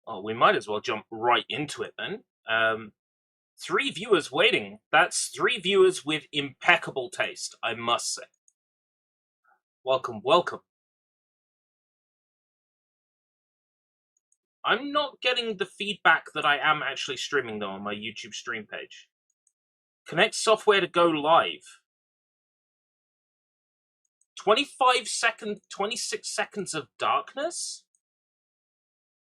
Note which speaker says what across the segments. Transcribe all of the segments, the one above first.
Speaker 1: Oh, we might as well jump right into it then. 3 viewers waiting. That's 3 viewers with impeccable taste, I must say. Welcome, welcome. I'm not getting the feedback that I am actually streaming, though, on my YouTube stream page. Connect software to go live. 26 seconds of darkness?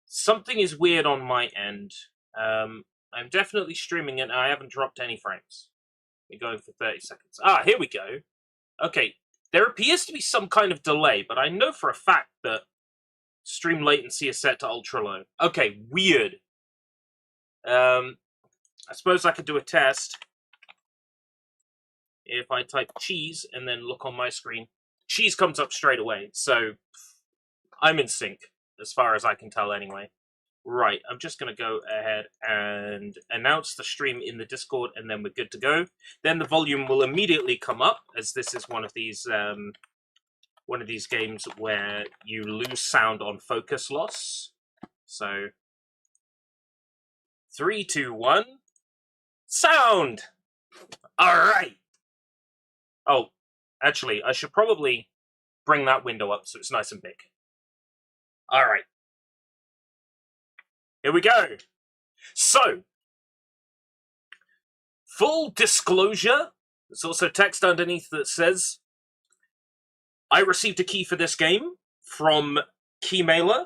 Speaker 1: Something is weird on my end. I'm definitely streaming it, and I haven't dropped any frames. We're going for 30 seconds. Ah, here we go. Okay, there appears to be some kind of delay, but I know for a fact that stream latency is set to ultra low. Okay, weird. I suppose I could do a test. If I type cheese and then look on my screen, cheese comes up straight away, so I'm in sync, as far as I can tell anyway. Right, I'm just going to go ahead and announce the stream in the Discord, and then we're good to go. Then the volume will immediately come up, as this is one of these games where you lose sound on focus loss. So, 3, 2, 1, sound! Alright! Oh, actually, I should probably bring that window up so it's nice and big. Alright. Here we go. So, full disclosure, there's also text underneath that says, I received a key for this game from Keymailer,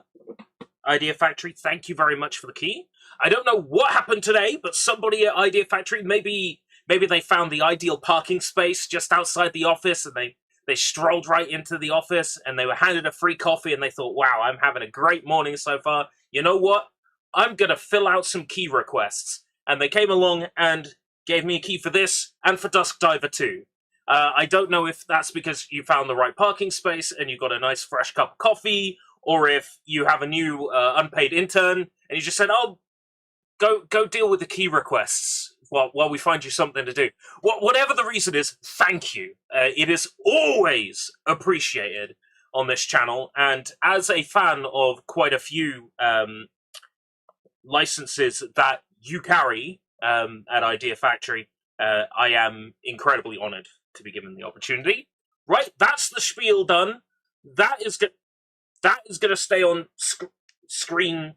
Speaker 1: Idea Factory. Thank you very much for the key. I don't know what happened today, but somebody at Idea Factory, maybe they found the ideal parking space just outside the office, and they strolled right into the office, and they were handed a free coffee, and they thought, wow, I'm having a great morning so far. You know what? I'm going to fill out some key requests. And they came along and gave me a key for this and for Dusk Diver 2. I don't know if that's because you found the right parking space and you got a nice fresh cup of coffee, or if you have a new unpaid intern and you just said, oh, go deal with the key requests while we find you something to do. Whatever the reason is, thank you. It is always appreciated on this channel. And as a fan of quite a few licenses that you carry at Idea Factory, I am incredibly honored to be given the opportunity. Right, that's the spiel done. That is going to stay on screen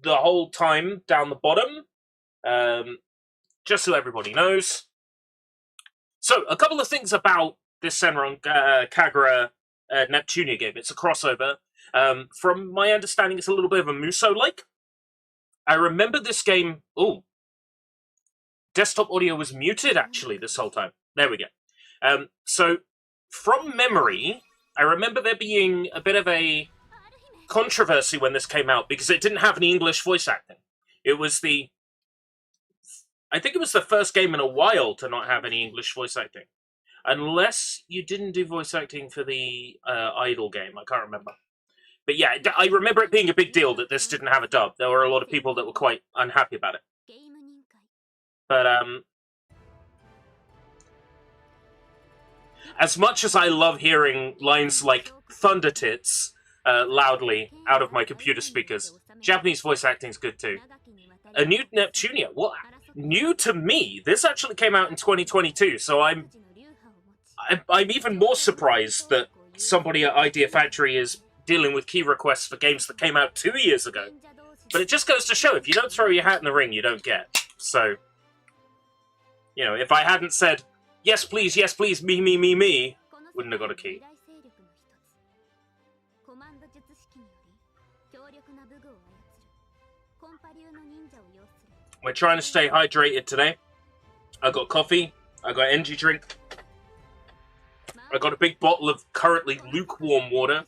Speaker 1: the whole time down the bottom, just so everybody knows. So, a couple of things about this SENRAN Kagura Neptunia game. It's a crossover. From my understanding, it's a little bit of a Muso-like. I remember this game... Oh. Desktop audio was muted, actually, this whole time. There we go. So, from memory, I remember there being a bit of a controversy when this came out, because it didn't have any English voice acting. It was the... I think it was the first game in a while to not have any English voice acting. Unless you didn't do voice acting for the Idol game, I can't remember. But yeah, I remember it being a big deal that this didn't have a dub. There were a lot of people that were quite unhappy about it. But, as much as I love hearing lines like Thunder Tits loudly out of my computer speakers, Japanese voice acting is good too. A new Neptunia? Well, new to me. This actually came out in 2022, so I'm even more surprised that somebody at Idea Factory is dealing with key requests for games that came out 2 years ago. But it just goes to show, if you don't throw your hat in the ring, you don't get. So, you know, if I hadn't said, yes please, me, wouldn't have got a key. We're trying to stay hydrated today. I got coffee, I got energy drink, I got a big bottle of currently lukewarm water.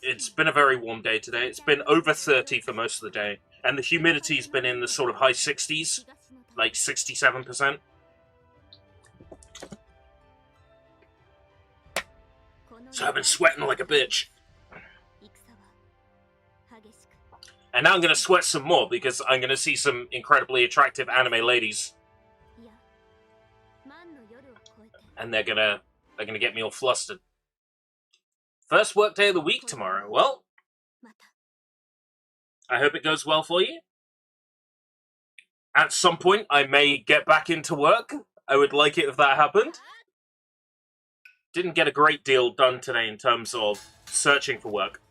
Speaker 1: It's been a very warm day today. It's been over 30 for most of the day. And the humidity's been in the sort of high 60s, like 67%. So I've been sweating like a bitch. And now I'm going to sweat some more because I'm going to see some incredibly attractive anime ladies. And they're going to get me all flustered. First work day of the week tomorrow. Well, I hope it goes well for you. At some point, I may get back into work. I would like it if that happened. Didn't get a great deal done today in terms of searching for work.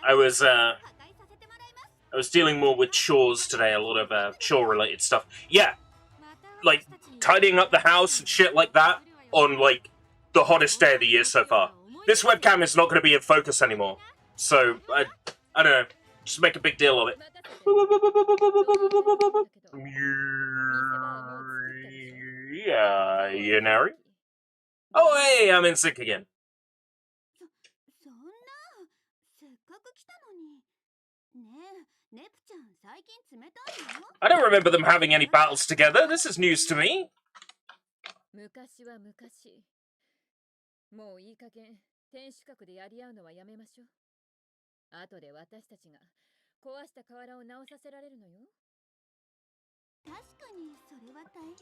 Speaker 1: I was dealing more with chores today, a lot of chore-related stuff. Yeah, like tidying up the house and shit like that on like the hottest day of the year so far. This webcam is not going to be in focus anymore, so I don't know. Just make a big deal of it. Yeah, Yanari. Oh, hey, I'm in sync again. I don't remember them having any battles together. This is news to me.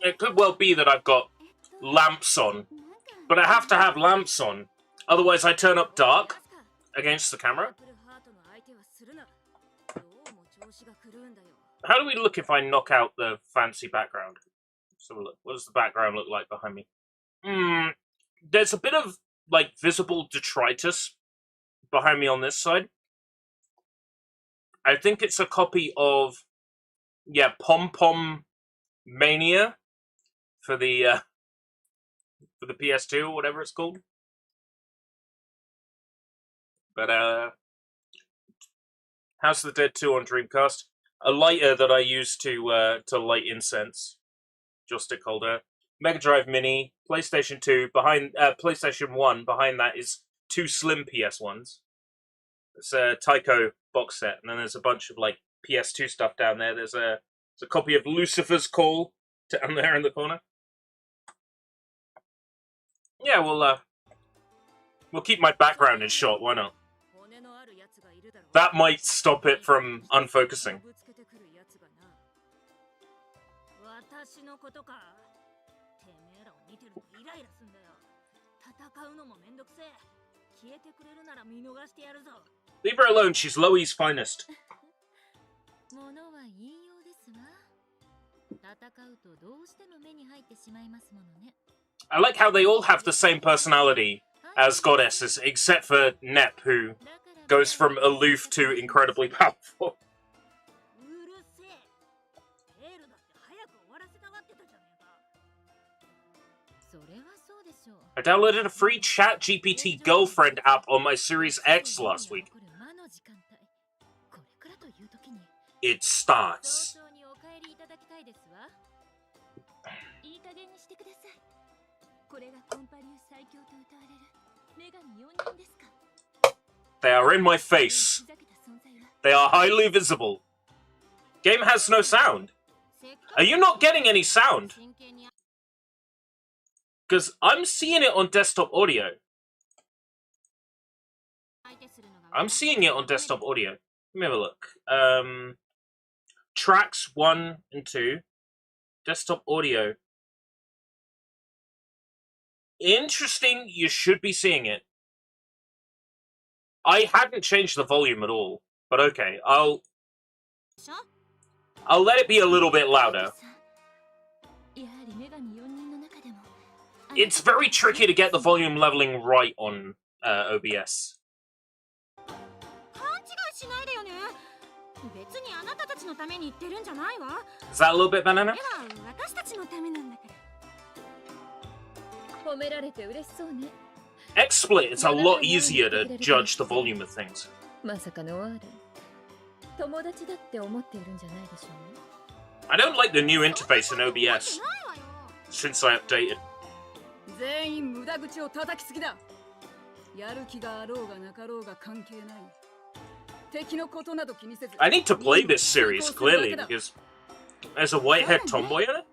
Speaker 1: It could well be that I've got lamps on, but I have to have lamps on, otherwise I turn up dark against the camera. How do we look if I knock out the fancy background? So look, what does the background look like behind me? There's a bit of like visible detritus behind me on this side. I think it's a copy of, yeah, Pom Pom Mania for the PS2 or whatever it's called. But House of the Dead 2 on Dreamcast. A lighter that I use to light incense. Joystick holder. Mega Drive Mini. PlayStation 2. Behind PlayStation 1. Behind that is 2 slim PS1s. It's a Tycho box set, and then there's a bunch of like PS2 stuff down there. There's a copy of Lucifer's Call down there in the corner. Yeah, we'll keep my background in shot. Why not? That might stop it from unfocusing. Leave her alone, she's Loey's finest. I like how they all have the same personality as goddesses, except for Nep, who goes from aloof to incredibly powerful. I downloaded a free ChatGPT girlfriend app on my Series X last week. It starts. They are in my face. They are highly visible. Game has no sound. Are you not getting any sound? Because I'm seeing it on desktop audio. I'm seeing it on desktop audio. Let me have a look. Tracks 1 and 2. Desktop audio. Interesting, you should be seeing it. I hadn't changed the volume at all, but okay, I'll let it be a little bit louder. It's very tricky to get the volume leveling right on OBS. Is that a little bit better now? XSplit, it's a lot easier to judge the volume of things. I don't like the new interface in OBS since I updated. I need to play this series, clearly, because there's a white-haired tomboy in it?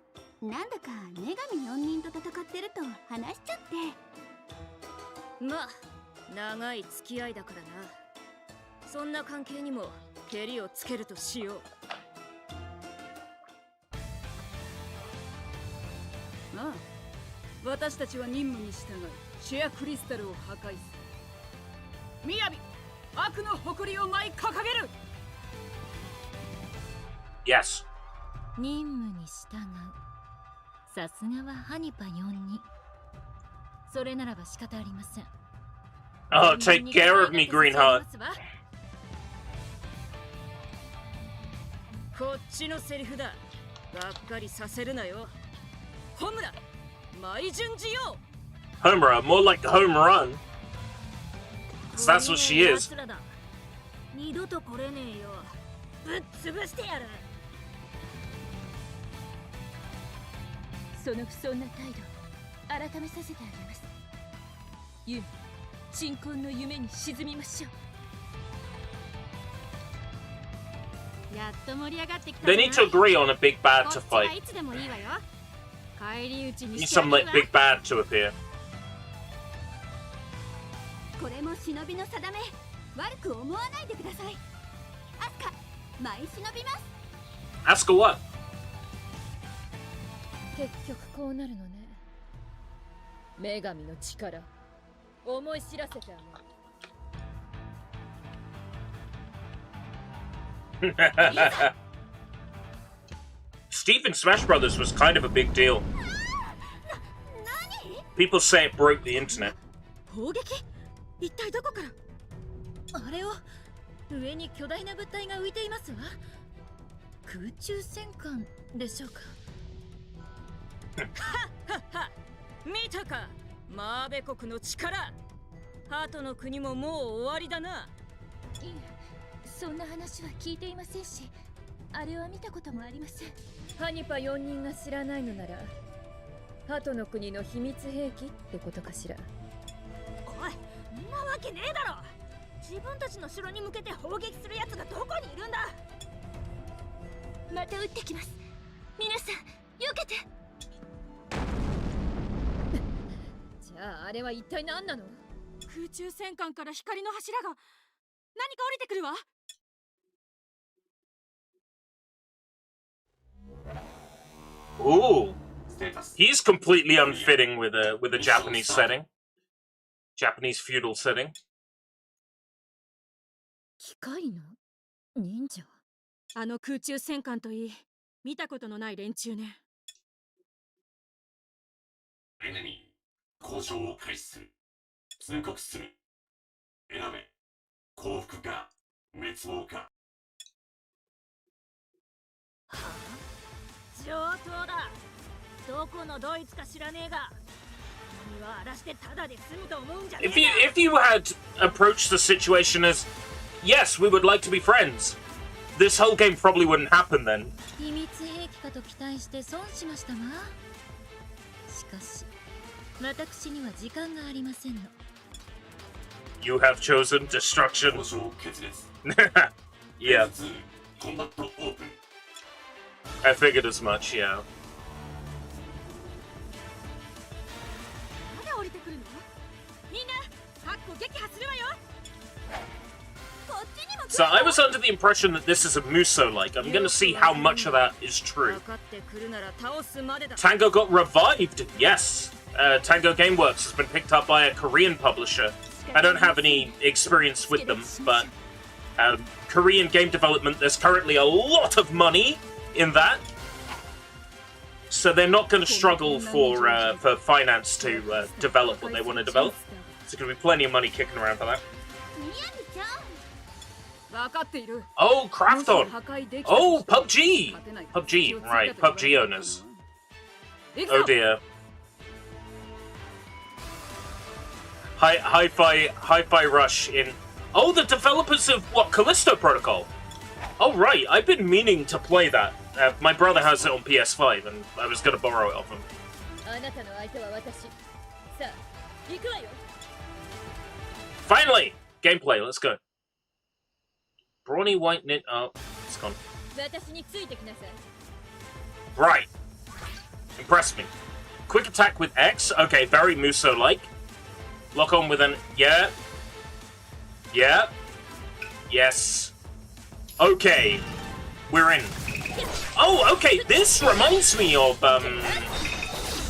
Speaker 1: Yes.
Speaker 2: 任務に従う。さすがはハニパ4-2。それならば仕方ありません。
Speaker 1: Oh, take care of me, Greenheart.
Speaker 2: こっちのセリフだ。がっかりさせるなよ。ホムラ、毎順次よ。
Speaker 1: Homura, more like the home run. 'Cause that's what she is.
Speaker 2: 二度と来れねえよ。ぶっ潰してやる。その不遜な態度、改めさせてあげます。ユン、鎮魂の夢に沈みましょう。やっと盛り上がってきた。
Speaker 1: They need to agree on a big bad to fight.
Speaker 2: いつでもいいわよ。帰り討ちに
Speaker 1: Need
Speaker 2: してあ
Speaker 1: some
Speaker 2: げるわ。
Speaker 1: big bad to appear.
Speaker 3: これも忍びの定め。悪く思わないでください。アスカ、舞い忍びます。
Speaker 1: Ask her what?
Speaker 2: 結局こうなるのね。女神の力、思い知らせてあげる。
Speaker 1: Steve in Smash Brothers was kind of a big deal. People say it broke the internet.
Speaker 2: 砲撃？一体どこから？あれを上に巨大な物体が浮いていますわ。空中戦艦でしょうか。はっはっは、見たか、マーベ国の力。ハトの国ももう終わりだな。いえ、そんな話は聞いていませんし、あれは見たこともありません。ハニパ4人が知らないのなら、ハトの国の秘密兵器ってことかしら。おい、んなわけねえだろ。自分たちの城に向けて砲撃する奴がどこにいるんだ。また撃ってきます。皆さん、避けて。じゃああれは一体何なの？空中戦艦から光の柱が何か降りてくるわ。
Speaker 1: Ooh, he's completely unfitting with a Japanese setting, Japanese feudal setting.
Speaker 2: 機械の忍者？あの空中戦艦といい、見たことのない連中ね。
Speaker 4: エネミー、交渉を開始する。通告する。選べ。降伏か、滅亡か。
Speaker 2: はあ？上等だ。どこのドイツか知らねえが、君は荒らしてただで済むと思うんじゃねえか。
Speaker 1: If you had approached the situation as, yes, we would like to be friends, this whole game probably wouldn't happen then.
Speaker 2: 秘密兵器かと期待して損しましたわ。しかし、私には時間がありませんの。
Speaker 1: You have chosen destruction.
Speaker 4: 交渉決裂。
Speaker 1: Yeah,
Speaker 4: コンバットオープン。
Speaker 1: I figured as much, yeah.
Speaker 2: まだ降りてくるの？みんな、ハッコ撃破するわよ。こっちにも。
Speaker 1: So I was under the impression that this is a Muso-like. I'm gonna see how much of that is true.
Speaker 2: 分かってくるなら倒すまでだ。
Speaker 1: Tango got revived, yes. Tango Gameworks has been picked up by a Korean publisher. I don't have any experience with them, but Korean game development, there's currently a lot of money in that. So they're not going to struggle for finance to develop what they want to develop. There's going to be plenty of money kicking around for that.
Speaker 2: 分かっている。
Speaker 1: Oh, Krafton! Oh, PUBG! PUBG, right, PUBG owners. Oh dear. Hi-Fi Rush in... Oh, the developers of, what, Callisto Protocol? Oh, right, I've been meaning to play that. My brother has it on PS5, and I was going to borrow it off him. Finally! Gameplay, let's go. Brawny white knit... Oh, it's gone. Right. Impress me. Quick attack with X. Okay, very Muso-like. Lock on with an... Yeah. Yeah. Yes. Okay. We're in. Oh, okay, this reminds me of,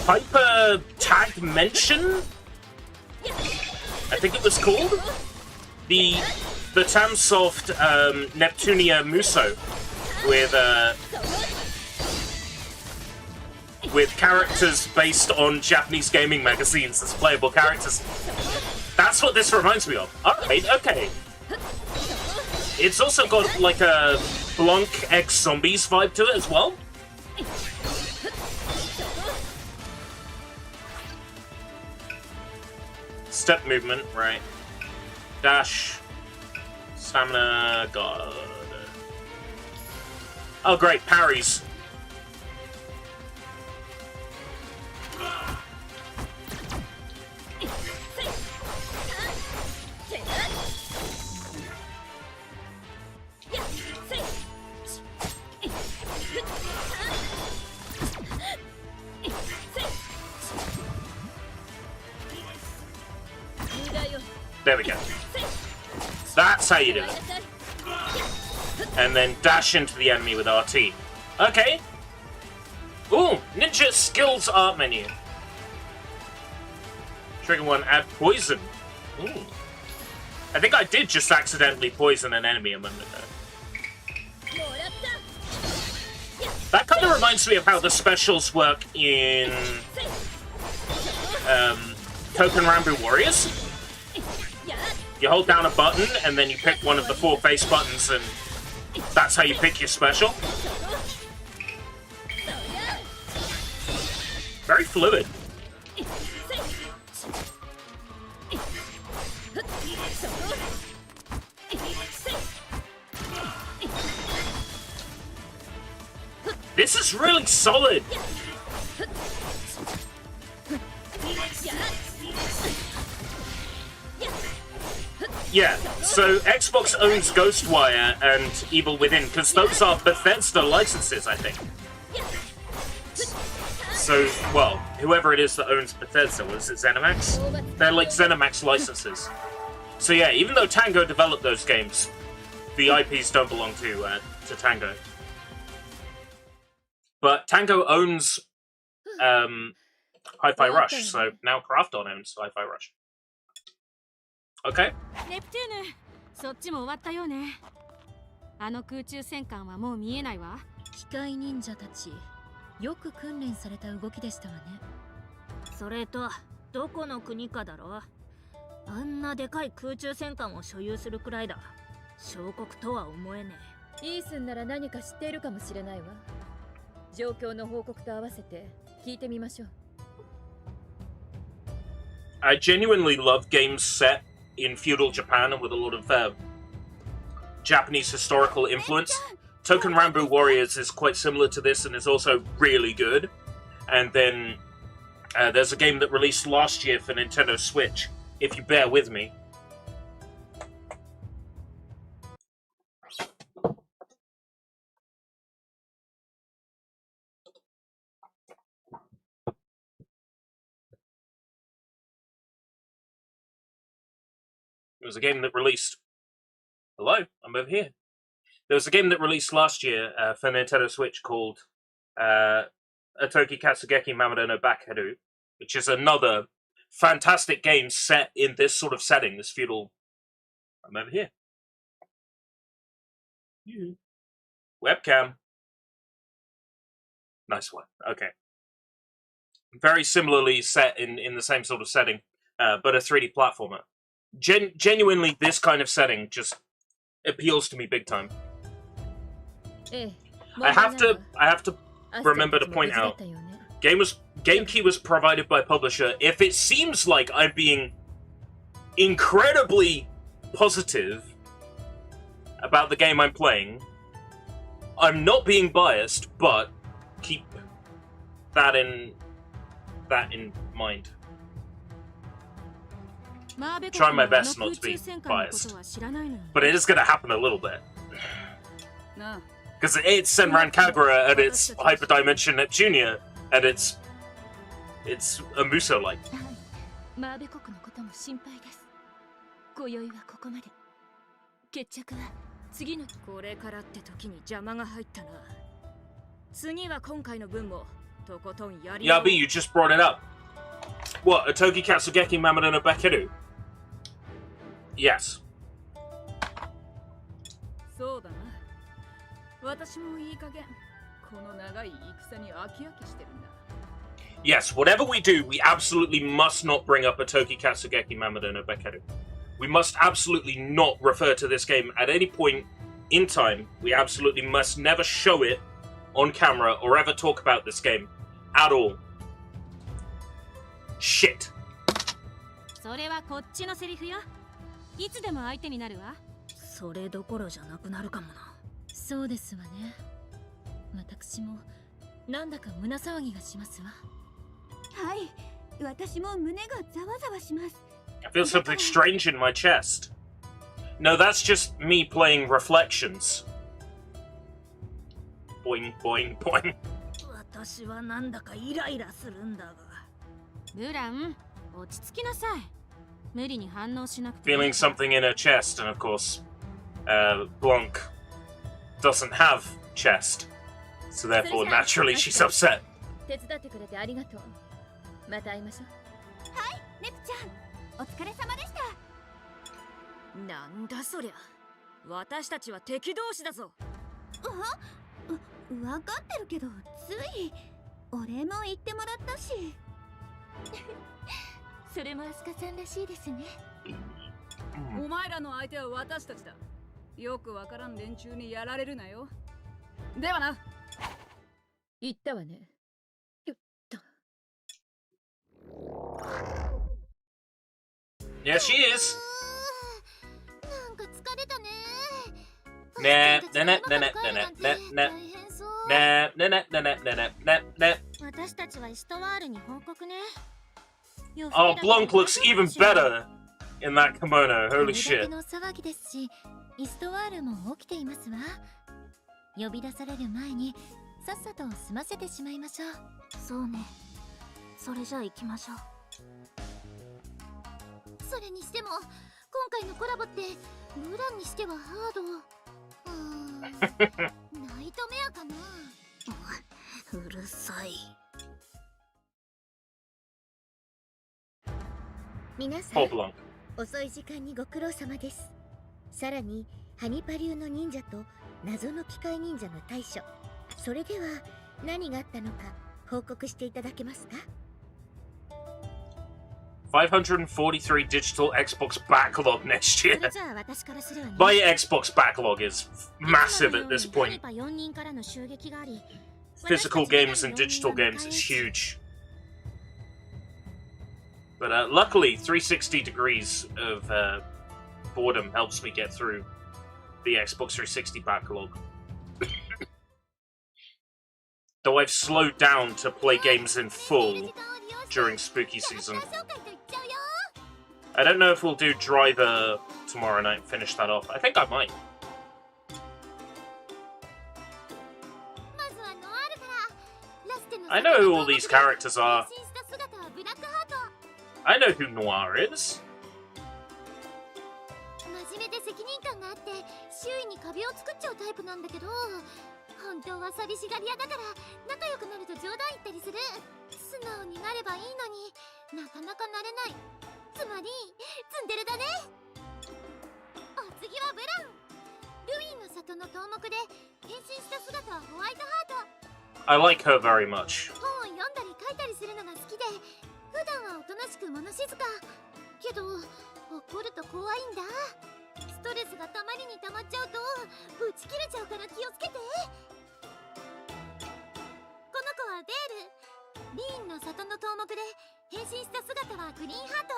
Speaker 1: Hyper Tag Mention? I think it was called? The the Tamsoft Neptunia Muso with characters based on Japanese gaming magazines as playable characters. That's what this reminds me of. Alright, okay. It's also got like a Blanc X Zombies vibe to it as well. Step movement, right. Dash. Stamina, god. Oh great, parries. There we go. That's how you do it. And then dash into the enemy with RT. Okay. Ooh, Ninja Skills Art Menu. Trigger 1, add poison. Ooh. I think I did just accidentally poison an enemy a moment ago. That kind of reminds me of how the specials work in Token Rambu Warriors. You hold down a button, and then you pick one of the 4 face buttons, and that's how you pick your special. Very fluid. This is really solid. Yeah, so Xbox owns Ghostwire and Evil Within, because those are Bethesda licenses, I think. So, well, whoever it is that owns Bethesda, was it ZeniMax? They're like ZeniMax licenses. So yeah, even though Tango developed those games, the IPs don't belong to Tango. But Tango owns Hi-Fi Rush, so now Krafton owns Hi-Fi Rush. Okay.
Speaker 2: ネプチューヌ、そっちも終わったようね。あの空中戦艦はもう見えないわ。機械忍者たち、よく訓練された動きでしたわね。それと、どこの国かだろう。あんなでかい空中戦艦を所有するくらいだ。小国とは思えねえ。イースンなら何か知っているかもしれないわ。状況の報告と合わせて聞いてみましょう。
Speaker 1: I genuinely love games set in feudal Japan and with a lot of Japanese historical influence. Token Rambu Warriors is quite similar to this and is also really good. And then there's a game that released last year for Nintendo Switch, if you bear with me. It was a game that released... Hello, I'm over here. There was a game that released last year for Nintendo Switch called Atoki Katsugeki Mamoru no Bakeru, which is another fantastic game set in this sort of setting, this feudal... I'm over here. Webcam. Nice one. Okay. Very similarly set in the same sort of setting, but a 3D platformer. Genuinely, this kind of setting just appeals to me big time. I have to remember to point out, game key was provided by publisher. If it seems like I'm being incredibly positive about the game I'm playing, I'm not being biased, but keep that in mind. Try my best not to be biased, but it is going to happen a little bit. Because it's Senran Kagura, and it's Hyperdimension Neptunia, and it's a Muso-like. Yabi, you just brought it up. What, Atoki Katsugeki Mamoru no Bakeru? Yes.
Speaker 2: 私もいい加減この長い戦に飽き飽きしてるんだ。
Speaker 1: Yes, whatever we do, we absolutely must not bring up Otogi Katsugeki Mamada no Bekeru. We must absolutely not refer to this game at any point in time. We absolutely must never show it on camera or ever talk about this game at all. Shit.
Speaker 2: それはこっちのセリフよ。いつでも相手になるわ。それどころじゃなくなるかもな。そうですわね。私もなんだか胸騒ぎがしますわ。
Speaker 3: はい、私も胸がざわざわします。
Speaker 1: I feel something strange in my chest. No, that's just me playing Reflections. Boing, boing, boing.
Speaker 2: 私はなんだかイライラするんだが。ブラン、落ち着きなさい。無理に反応しなくて。
Speaker 1: Feeling something in her chest, and of course, Blanc doesn't have chest. So therefore, naturally, she's upset.
Speaker 2: 手伝ってくれてありがとう。また会いましょう。
Speaker 3: はい、ネプちゃん、お疲れ様でした。
Speaker 2: なんだそりゃ。私たちは敵同士だぞ。
Speaker 3: わかってるけど、ついお礼も言ってもらったし。それもアスカさんらしいですね。
Speaker 2: お前らの相手は私たちだ。よくわからん連中にやられるなよ。ではな。言ったわね。よっと。
Speaker 1: Yeah, she is.
Speaker 3: なんか疲れたね。
Speaker 1: Nep, nep, nep, nep, nep, nep. Nep, nep, nep, nep, nep, nep.
Speaker 3: 私たちはイストワールに報告ね。
Speaker 1: Oh, Blanc looks even better in that kimono. Holy shit.
Speaker 3: の騒ぎですし、イストワールも起きていますわ。呼び出される前にさっさと済ませてしまいましょう。そうね。それじゃあ行きましょう。それにしても今回のコラボってブランにしてはハード。ナイトメアかな。うるさい。皆さん、
Speaker 1: Oh, Blanc.
Speaker 3: 遅い時間にご苦労様です。さらにハニパ流の忍者と謎の機械忍者の対処、それでは何があったのか報告していただけますか。
Speaker 1: 543 digital Xbox backlog next
Speaker 3: それ
Speaker 1: year.
Speaker 3: じゃあ私からするわね。
Speaker 1: My Xbox backlog is massive at this point.
Speaker 3: 4人からの襲撃があり、
Speaker 1: Physical games and digital games is huge. But luckily, 360 degrees of boredom helps me get through the Xbox 360 backlog. Though I've slowed down to play games in full during spooky season. I don't know if we'll do Driver tomorrow night and finish that off. I think I might. I know who all these characters are. I know who Noir is.
Speaker 3: 真面目で責任感があって周囲に壁を作っちゃうタイプなんだけど、本当は寂しがり屋だから仲良くなると冗談言ったりする。素直になればいいのになかなかなれない。つまりツンデレだね。お次はブラン。ルイの里の頭目で変身した姿はホワイトハート。
Speaker 1: I like her very much.
Speaker 3: 本を読んだり書いたりするのが好きで、普段はおとなしく物静か。けど怒ると怖いんだ。ストレスがたまりにたまっちゃうとブチ切れちゃうから気をつけて。この子はデール。リーンの里の頭目で変身した姿はグリーンハート。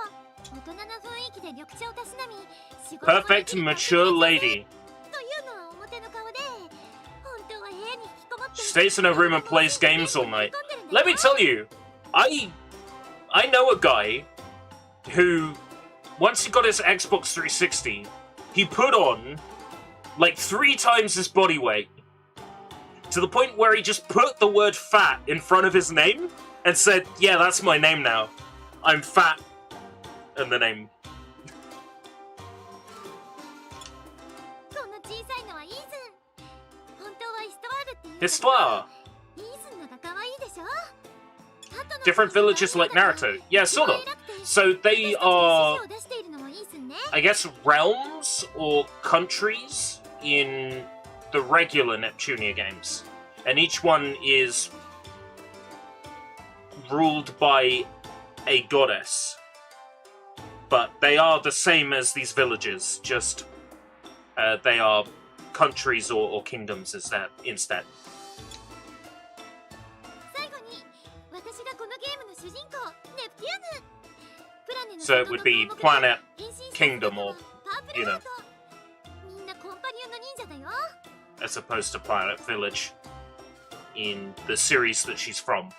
Speaker 3: 大人な雰囲気で緑茶をたしなみ、仕事もで
Speaker 1: Perfect
Speaker 3: きる
Speaker 1: mature lady.
Speaker 3: というのは表の顔で、本当は部屋に引きこもって
Speaker 1: Stays in her room and plays games all night. Let me tell you, I know a guy who, once he got his Xbox 360, he put on like 3 times his body weight to the point where he just put the word fat in front of his name and said, yeah, that's my name now. I'm fat. And the name.
Speaker 3: こんな小さいのはイーズン。本当はイストワールって言うんだけど、
Speaker 1: Histoire.
Speaker 3: イーズンのが可愛いでしょ。
Speaker 1: Different villages like Naruto. Yeah, sort of. So they are, I guess, realms or countries in the regular Neptunia games, and each one is ruled by a goddess. But they are the same as these villages, just they are countries or kingdoms instead. So it would be planet, kingdom, or, you know, as opposed to planet, village in the series that she's from.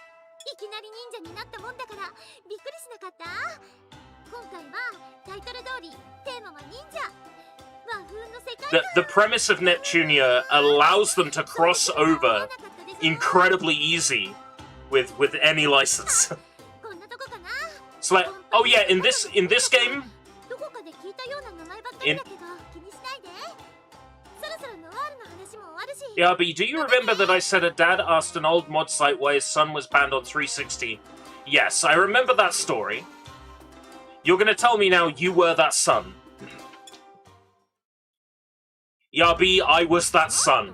Speaker 1: The premise of Neptunia allows them to cross over incredibly easy with any license. It's like, oh yeah, in this game, yeah, but do you remember that I said a dad asked an old mod site why his son was banned on 360? Yes, I remember that story. You're gonna tell me now you were that son. Yabi, I was that son.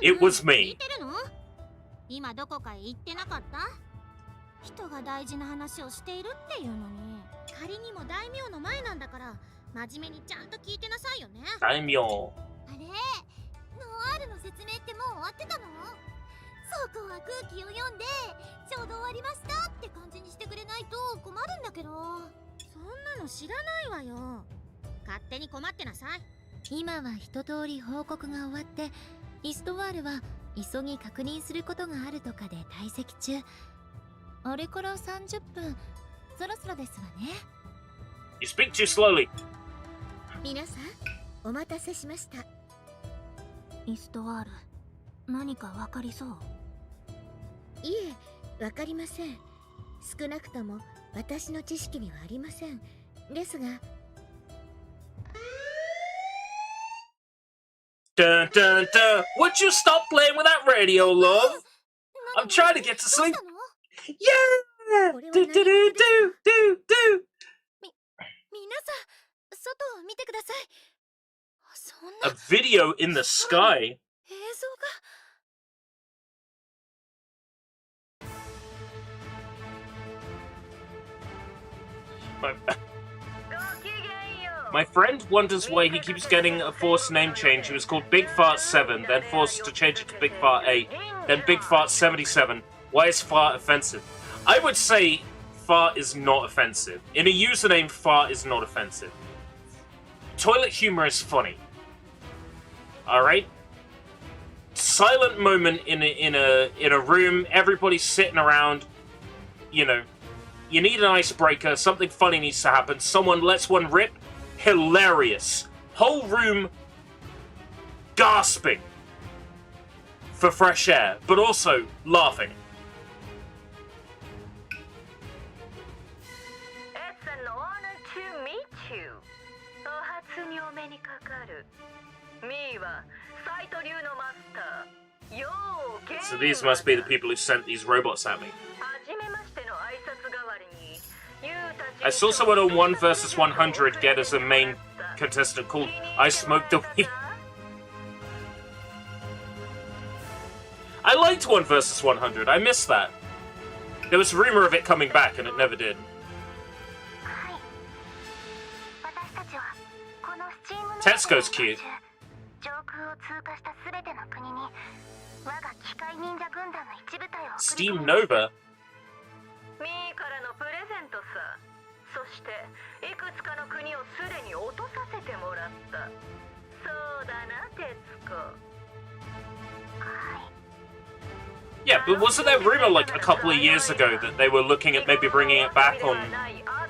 Speaker 1: It was me.
Speaker 3: 人が大事な話をしているっていうのに、仮にも大名の前なんだから真面目にちゃんと聞いてなさいよね。
Speaker 1: 大名。あ
Speaker 3: れ、ノワールの説明ってもう終わってたの？そこは空気を読んでちょうど終わりましたって感じにしてくれないと困るんだけど。そんなの知らないわよ。勝手に困ってなさい。今は一通り報告が終わって、イストワールは急ぎ確認することがあるとかで退席中。あれから30分、そろそろですわね。
Speaker 1: You speak too slowly.
Speaker 3: 皆さん、お待たせしました。イストワール、何かわかりそう？いえ、わかりません。少なくとも私の知識にはありません。ですが。
Speaker 1: Dun dun dun! Would you stop playing with that radio, love? I'm trying to get to sleep. Yeah! Do do do do do do!
Speaker 3: 皆さん、外を見てください。そんな
Speaker 1: A video in the sky?
Speaker 3: 映像が
Speaker 1: My friend wonders why he keeps getting a forced name change. He was called Big Fart 7, then forced to change it to Big Fart 8, then Big Fart 77. Why is fart offensive? I would say fart is not offensive. In a username, fart is not offensive. Toilet humor is funny. Alright? Silent moment in a room, everybody's sitting around, you know, you need an icebreaker, something funny needs to happen, someone lets one rip, hilarious. Whole room gasping for fresh air, but also laughing.
Speaker 2: It's an honor to meet you. お初にお目にかかる。ミーはサイト流のマスター。ようゲーム。
Speaker 1: So these must be the people who sent these robots at me.
Speaker 2: はじめましての挨拶代わりに。
Speaker 1: I saw someone on 1 vs 100 get as a main contestant called I Smoked the Weed. I liked 1 vs 100. I missed that. There was a rumor of it coming back and it never did. Tetsuko's cute. Steam Nova?
Speaker 2: ミーからのプレゼントさ。そしていくつかの国をすでに落とさせてもらった。そうだな、テツコ。
Speaker 1: Yeah, but wasn't there rumor like a couple of years ago that they were looking at maybe bringing it back on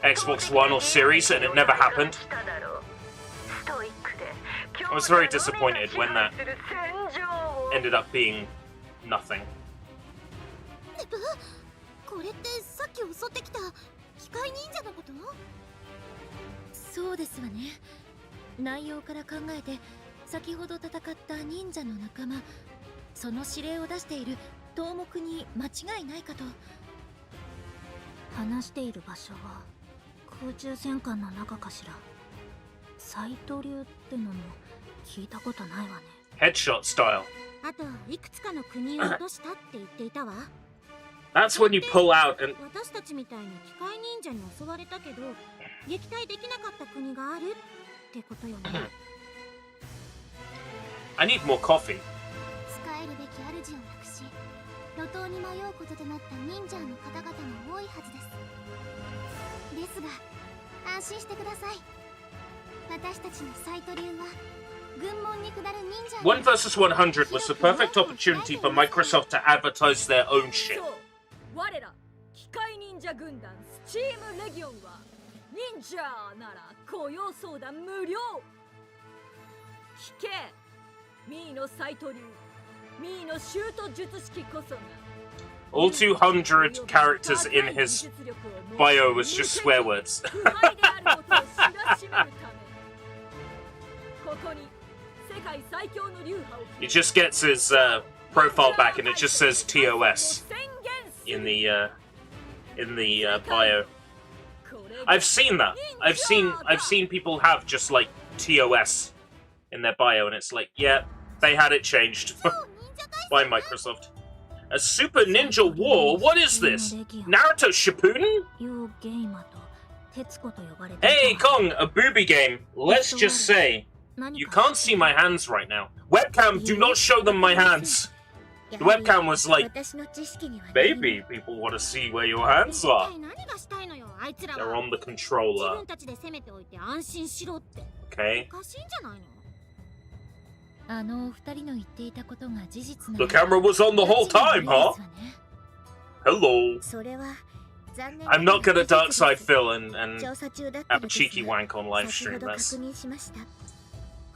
Speaker 1: Xbox One or Series and it never happened? I was very disappointed when that ended up being nothing.
Speaker 3: これってさっき襲ってきた機械忍者のこと？そうですわね。内容から考えて先ほど戦った忍者の仲間、その指令を出している東目に間違いないかと。話している場所は空中戦艦の中かしら。サイト流ってのも聞いたことないわね。
Speaker 1: Headshot style.
Speaker 3: あといくつかの国を落としたって言っていたわ。
Speaker 1: That's when you pull out and
Speaker 3: 私たちみたいに機械忍者に襲われたけど撃退できなかった国があるってことよね。
Speaker 1: I need more coffee.
Speaker 3: 使えるべき主をなくし路頭に迷うこととなった忍者の方々も多いはずです。ですが安心してください。私たちのサイト流は軍門に下る忍者
Speaker 1: 1 versus 100 was the perfect opportunity for Microsoft to advertise their own shit.
Speaker 2: そう我ら機械忍者軍団スチームレギオンは忍者なら雇用相談無料。聞けミーのサイト流ミーのシュート術式こそが
Speaker 1: All 200 characters in his bio was just swear words.
Speaker 2: 腐敗であることを知らしめるためここに世界最強の流派を
Speaker 1: He just gets his profile back and it just says TOS in the bio. I've seen that. I've seen people have just like TOS in their bio and it's like, yeah, they had it changed by Microsoft. A Super Ninja War? What is this? Naruto Shippuden? Hey Kong, a booby game. Let's just say, you can't see my hands right now. Webcam, do not show them my hands. The webcam was like, baby, people want to see where your hands are. They're on the controller. Okay. The camera was on the whole time, huh? Hello. I'm not gonna dark side Phil and have a cheeky wank on live stream. That's...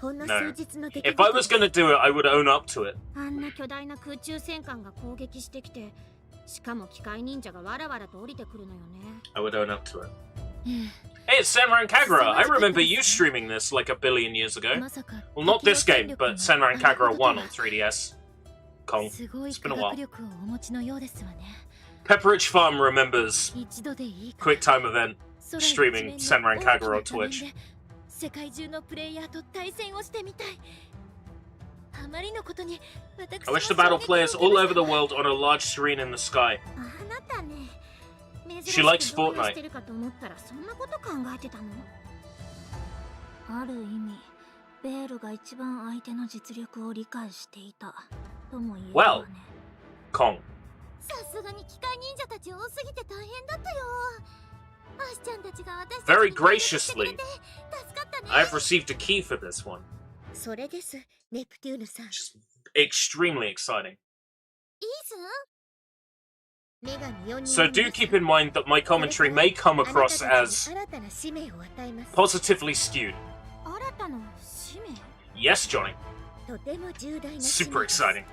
Speaker 1: No. If I was gonna do it, I would own up to it.
Speaker 3: あんな巨大な空中戦艦が攻撃してきて、しかも機械忍者がわらわらと降りてくるのよね。
Speaker 1: I would own up to it. Hey, it's SENRAN KAGURA. I remember you streaming this like a billion years ago. Well, not this game, but SENRAN KAGURA 1 on 3DS. Kong. It's been a while. Pepperidge Farm remembers quick time event streaming SENRAN KAGURA on Twitch. I wish to battle players all over the world on a large screen in the sky. She likes Fortnite. Well, Kong. Very graciously, I've received a key for this one. Which is extremely exciting. So do keep in mind that my commentary may come across as positively skewed. Yes, Johnny. Super exciting.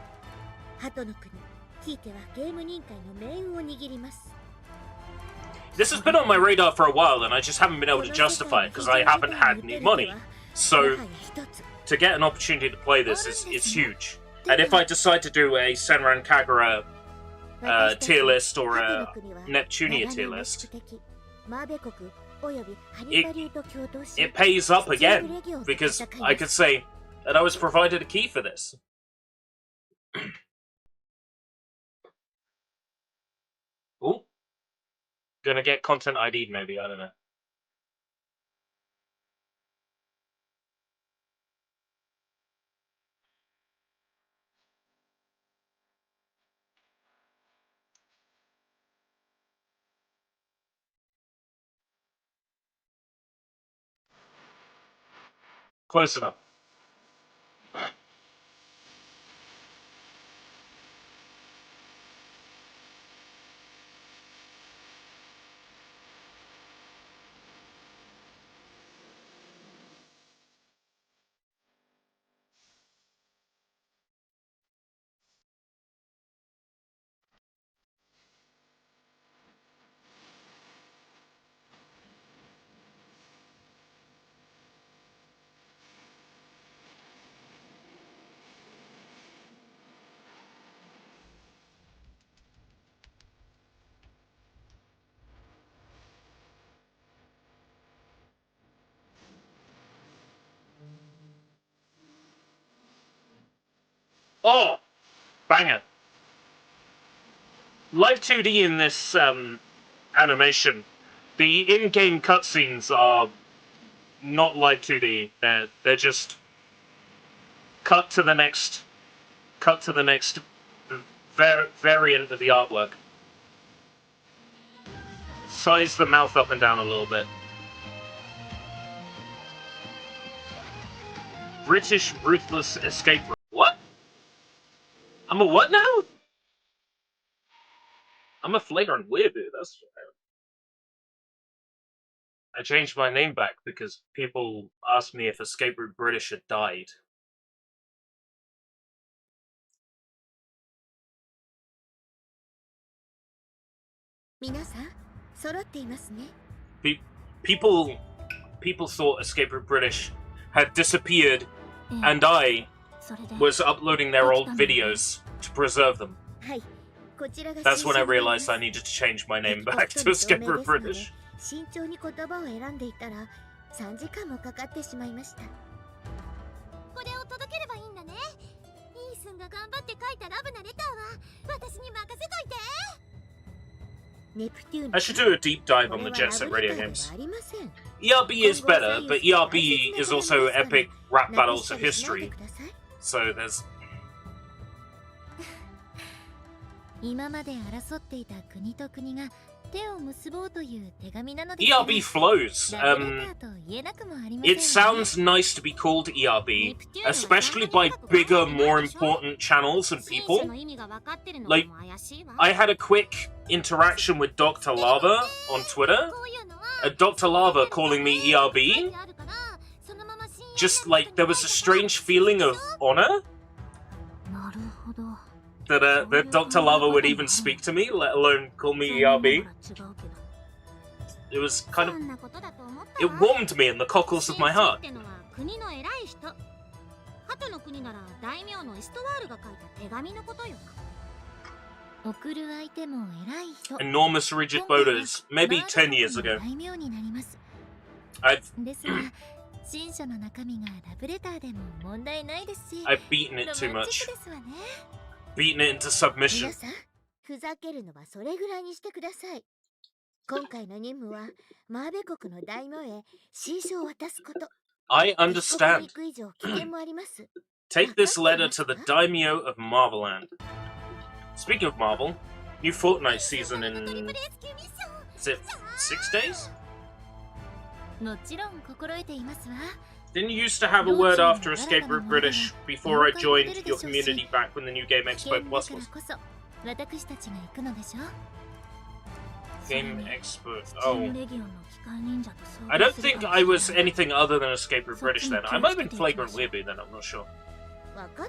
Speaker 1: This has been on my radar for a while and I just haven't been able to justify it because I haven't had any money. So, to get an opportunity to play this is huge. And if I decide to do a SENRAN KAGURA tier list or a Neptunia tier list, it pays up again because I could say that I was provided a key for this. Ooh. Gonna get content ID'd maybe, I don't know. Close enough. Oh, banger! Live 2D in this animation. The in-game cutscenes are not live 2D. They're just cut to the next variant of the artwork. Size the mouth up and down a little bit. British ruthless escape room. What? I'm a what now? I'm a flagrant weirdo, that's right. I changed my name back because people asked me if Escape Route British had died. People thought Escape Route British had disappeared, and I was uploading their old videos to preserve them. That's when I realized I needed to change my name back to Escape Route British.
Speaker 3: 慎重に言葉を選んでいたら3時間もかかってしまいました。これを届ければいいんだね。イースンが頑張って書いたラブなレターは私に任せといて。
Speaker 1: I should do a deep dive on the Jet Set Radio games. ERB is better, but ERB is also epic rap battles of history. So there's...
Speaker 3: 今まで争っていた国と国が
Speaker 1: ERB flows. It sounds nice to be called ERB, especially by bigger, more important channels and people. Like, I had a quick interaction with Dr. Lava on Twitter. Dr. Lava calling me ERB. Just like, there was a strange feeling of honor. That Dr. Lava would even speak to me, let alone call me ERB. It was kind of... It warmed me in the cockles of my heart. Enormous rigid boulders, maybe 10 years ago. I've beaten it too much. Beaten it into submission. I understand. Take this letter to the daimyo of Marveland. Speaking of Marvel, new Fortnite season in... Is it 6 days? Didn't you used to have a word after Escape Route British before I joined your community back when the new Game Expo Plus was? Game Expert. Oh. I don't think I was anything other than Escape Route British then. I might have been Flagrant Weirby then, I'm not sure.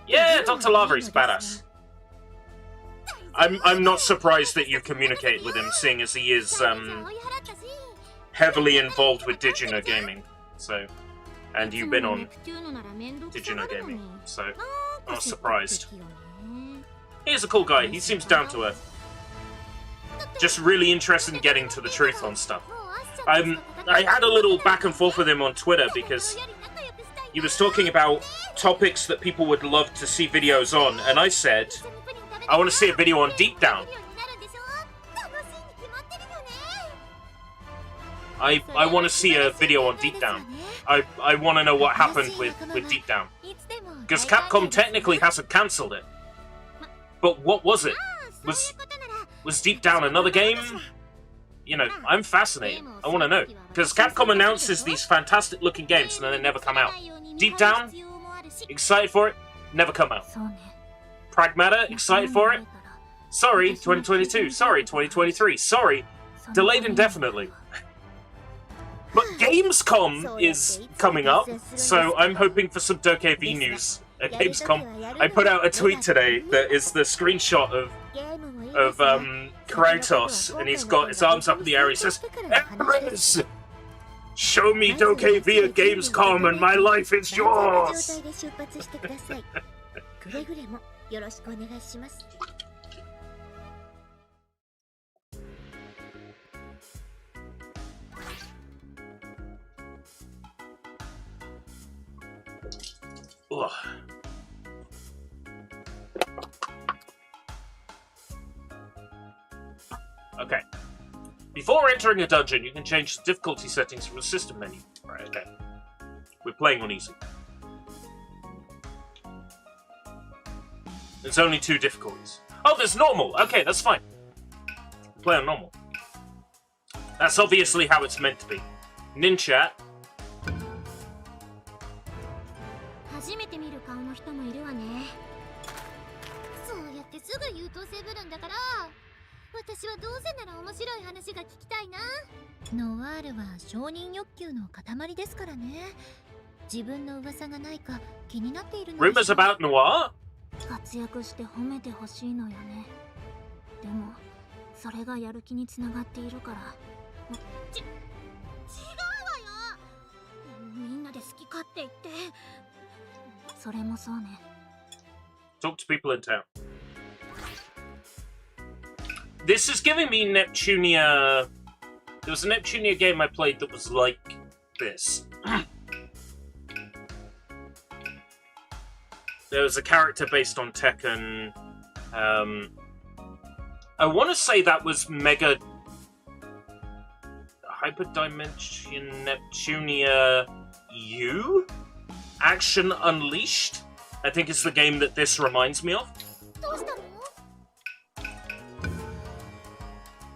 Speaker 1: Yeah, Dr. Lava is badass. I'm not surprised that you communicate with him, seeing as he is heavily involved with Digino Gaming. So, and you've been on Digino Gaming, so I'm not surprised. He's a cool guy, he seems down to earth. Just really interested in getting to the truth on stuff. I had a little back and forth with him on Twitter because he was talking about topics that people would love to see videos on, and I said, I want to see a video on Deep Down. I want to see a video on Deep Down. I want to know what happened with Deep Down. Because Capcom technically hasn't cancelled it. But what was it? Was Deep Down another game? You know, I'm fascinated. I want to know. Because Capcom announces these fantastic looking games and then they never come out. Deep Down? Excited for it? Never come out. Pragmata? Excited for it? Sorry, 2022. Sorry, 2023. Sorry, delayed indefinitely. But Gamescom is coming up, so I'm hoping for some Doke V news at Gamescom. I put out a tweet today that is the screenshot of Kratos, and he's got his arms up in the air. He says, "Empress, show me Doke V at Gamescom, and my life is yours." Ugh. Before entering a dungeon, you can change the difficulty settings from the system menu. Right, okay. We're playing on easy. There's only 2 difficulties. Oh, there's normal! Okay, that's fine. Play on normal. That's obviously how it's meant to be. Ninja.
Speaker 3: 初めて見る顔の人もいるわね。そうやってすぐ優等生ぶるんだから、私はどうせなら面白い話が聞きたいな。ノワールは承認欲求の塊ですからね。自分の噂がないか気になっているので
Speaker 1: Rumors about Noir?
Speaker 3: 活躍して褒めてほしいのよね。でもそれがやる気につながっているから。違うわよ。みんなで好き勝手言って。それもそうね。
Speaker 1: Talk to people in town. This is giving me Neptunia. There was a Neptunia game I played that was like this. There was a character based on Tekken. I want to say that was Mega Hyperdimension Neptunia U? Action Unleashed? I think it's the game that this reminds me of.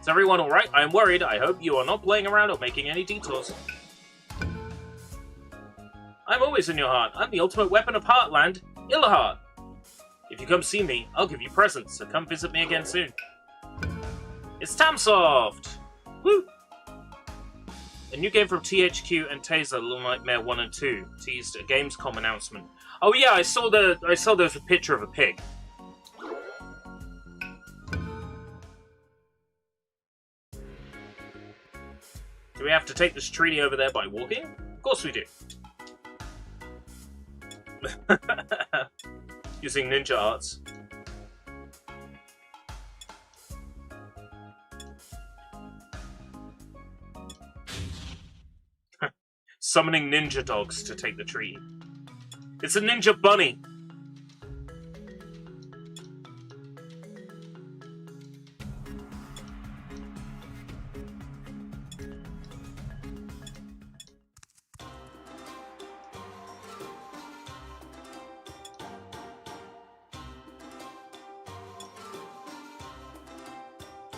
Speaker 1: Is everyone alright? I'm worried. I hope you are not playing around or making any detours. I'm always in your heart. I'm the ultimate weapon of Heartland, Illahart. If you come see me, I'll give you presents, so come visit me again soon. It's Tamsoft! Woo! A new game from THQ and Taser, Little Nightmare 1 and 2, teased a Gamescom announcement. Oh yeah, I saw there was a picture of a pig. Do we have to take this treaty over there by walking? Of course we do. Using ninja arts. Summoning ninja dogs to take the treaty. It's a ninja bunny.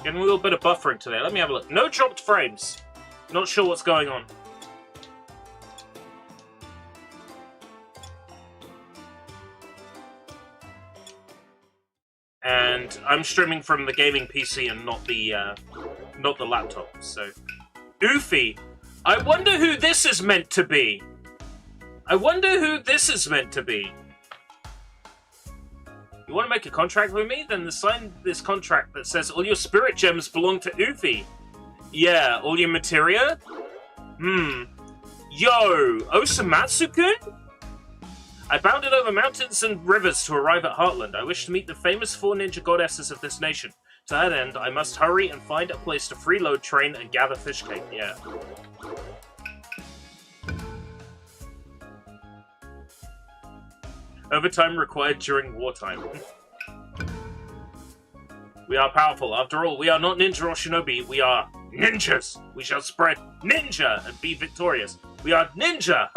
Speaker 1: Getting a little bit of buffering today. Let me have a look. No dropped frames. Not sure what's going on. And I'm streaming from the gaming PC and not the laptop. So, Oofy, I wonder who this is meant to be. I wonder who this is meant to be. You want to make a contract with me? Then sign this contract that says all your spirit gems belong to Oofy. Yeah, all your materia? Yo, Osamatsu-kun? I bounded over mountains and rivers to arrive at Heartland. I wish to meet the famous 4 ninja goddesses of this nation. To that end, I must hurry and find a place to freeload, train, and gather fish cake. Yeah. Overtime required during wartime. We are powerful. After all, we are not ninja or shinobi. We are ninjas. We shall spread ninja and be victorious. We are ninja!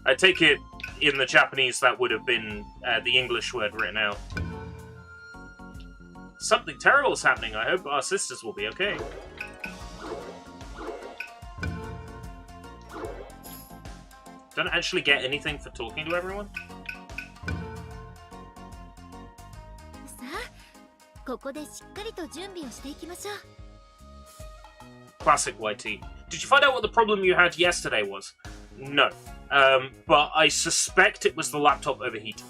Speaker 1: I take it in the Japanese that would have been the English word written out. Something terrible is happening. I hope our sisters will be okay. Don't actually get anything for talking to everyone? Classic YT. Did you find out what the problem you had yesterday was? No. But I suspect it was the laptop overheating.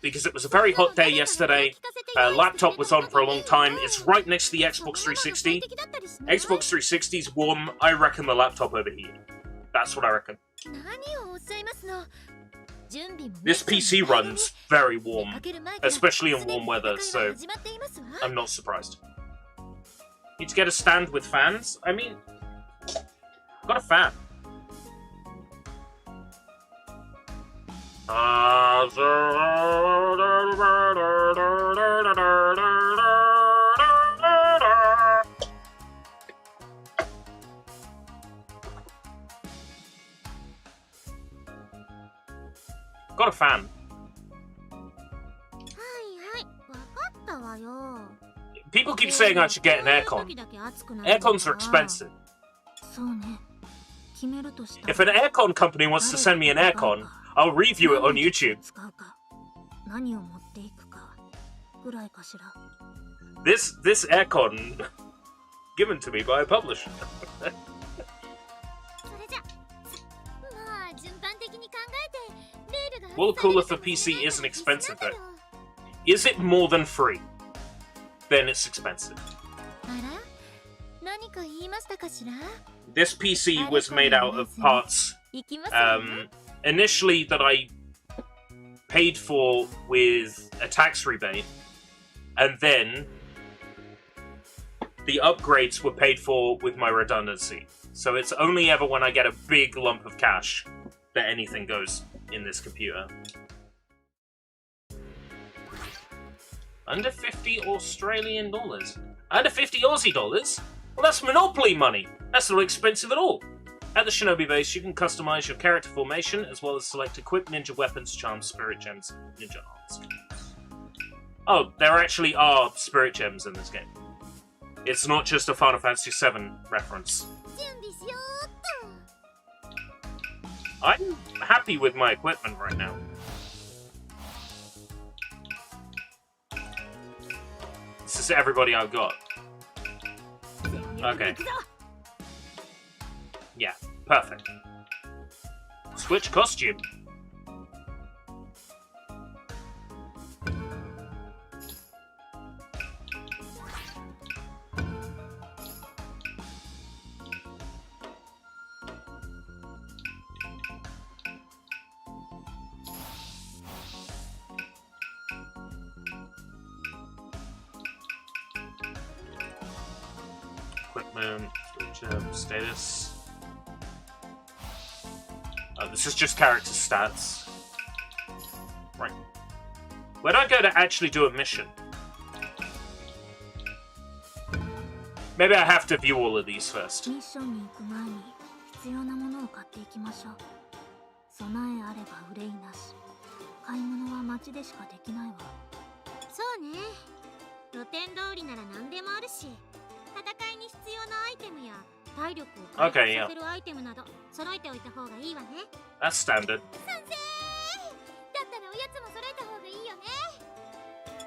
Speaker 1: Because it was a very hot day yesterday. Laptop was on for a long time. It's right next to the Xbox 360. Xbox 360's warm. I reckon the laptop overheated. That's what I reckon. This PC runs very warm, especially in warm weather, so I'm not surprised. Need to get a stand with fans? I mean, I've got a fan. Got a fan.
Speaker 3: はいはい、わかったわよ。
Speaker 1: People keep saying I should get an aircon. Aircons are expensive.
Speaker 3: そうね。決めるとしたら
Speaker 1: If an aircon company wants to send me an aircon, I'll review it on YouTube.
Speaker 3: 使うか何を持っていくかぐらいかしら。
Speaker 1: This aircon given to me by a publisher.
Speaker 3: それじゃ、まあ順番的に考えてレールが
Speaker 1: Well, cooler for PC isn't expensive though. Is it more than free? Then it's expensive.
Speaker 3: あら、何か言いましたかしら？
Speaker 1: This PC was made out of parts
Speaker 3: 行きますよね。
Speaker 1: initially that I paid for with a tax rebate, and then the upgrades were paid for with my redundancy. So it's only ever when I get a big lump of cash that anything goes in this computer. Under 50 Australian dollars. Under 50 Aussie dollars? Well, that's Monopoly money. That's not expensive at all. At the Shinobi base, you can customize your character formation, as well as select equip ninja weapons, charms, spirit gems, ninja arts. Oh, there actually are spirit gems in this game. It's not just a Final Fantasy VII reference.
Speaker 3: 準備しようっと。
Speaker 1: I'm happy with my equipment right now. This is everybody I've got. Okay. Yeah, perfect. Switch costume. Equipment, status. This is just character stats. Right. Where do I go to actually do a mission? Maybe I have to view all of these first.
Speaker 3: ミッションに行く前に必要なものを買っていきましょう。備えあれば憂いなし。買い物は街でしかできないわ。そうね。露店通りなら何でもあるし、戦いに必要なアイテムや体力を回復させるアイテムなど揃えておいた方がいいわね。
Speaker 1: That's standard.
Speaker 3: 賛成。だったらおやつも揃えた方がいいよね。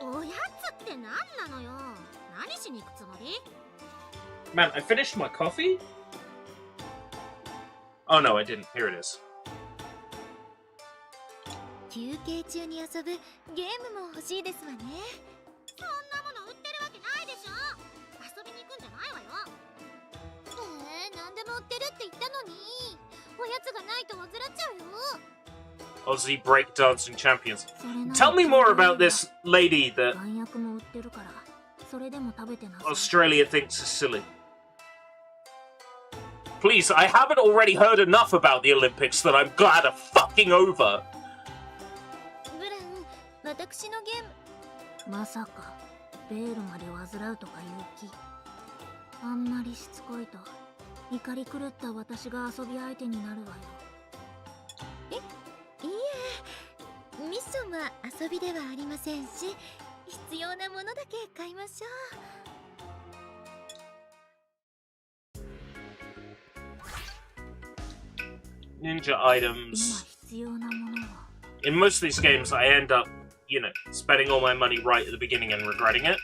Speaker 3: おやつって何なのよ。何しに行くつもり？
Speaker 1: Man, I finished my coffee? Oh no, I didn't. Here it is.
Speaker 3: 休憩中に遊ぶゲームも欲しいですわね。そんなもの売ってるわけないでしょ。遊びに行くんじゃないわよ。何でも売ってるって言ったのに、おやつがないと患っちゃうよ。
Speaker 1: Aussie breakdancing champions. Tell me more about this lady that
Speaker 3: 弾薬も売ってるから、それでも食べてなさい。
Speaker 1: Australia thinks is silly. Please, I haven't already heard enough about the Olympics that I'm glad are fucking over.
Speaker 3: ブラン、私のゲーム。まさかベールまで患うとか言う気。あんまりしつこいと怒り狂った私が遊び相手になるわよ。いえ、ミッションは遊びではありませんし、必要なものだけ買いましょう。
Speaker 1: Ninja items. In most of these games, I end up, you know, spending all my money right at the beginning and regretting it.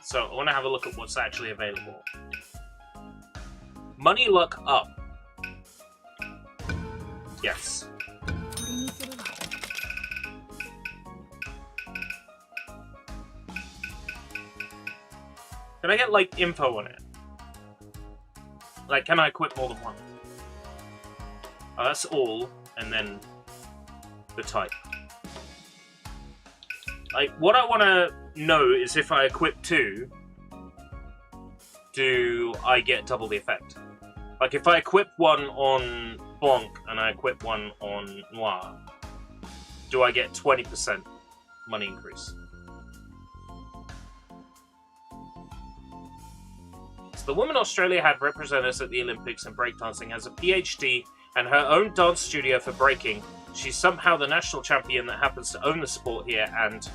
Speaker 1: So I want to have a look at what's actually available. Money luck up. Yes. Can I get, like, info on it? Like, can I equip more than one? Oh, that's all, and then the type. Like, what I want to know is if I equip two, do I get double the effect? Like, if I equip one on Blanc and I equip one on Noir, do I get 20% money increase? So the woman Australia had represent us at the Olympics in breakdancing has a PhD and her own dance studio for breaking. She's somehow the national champion that happens to own the sport here, and...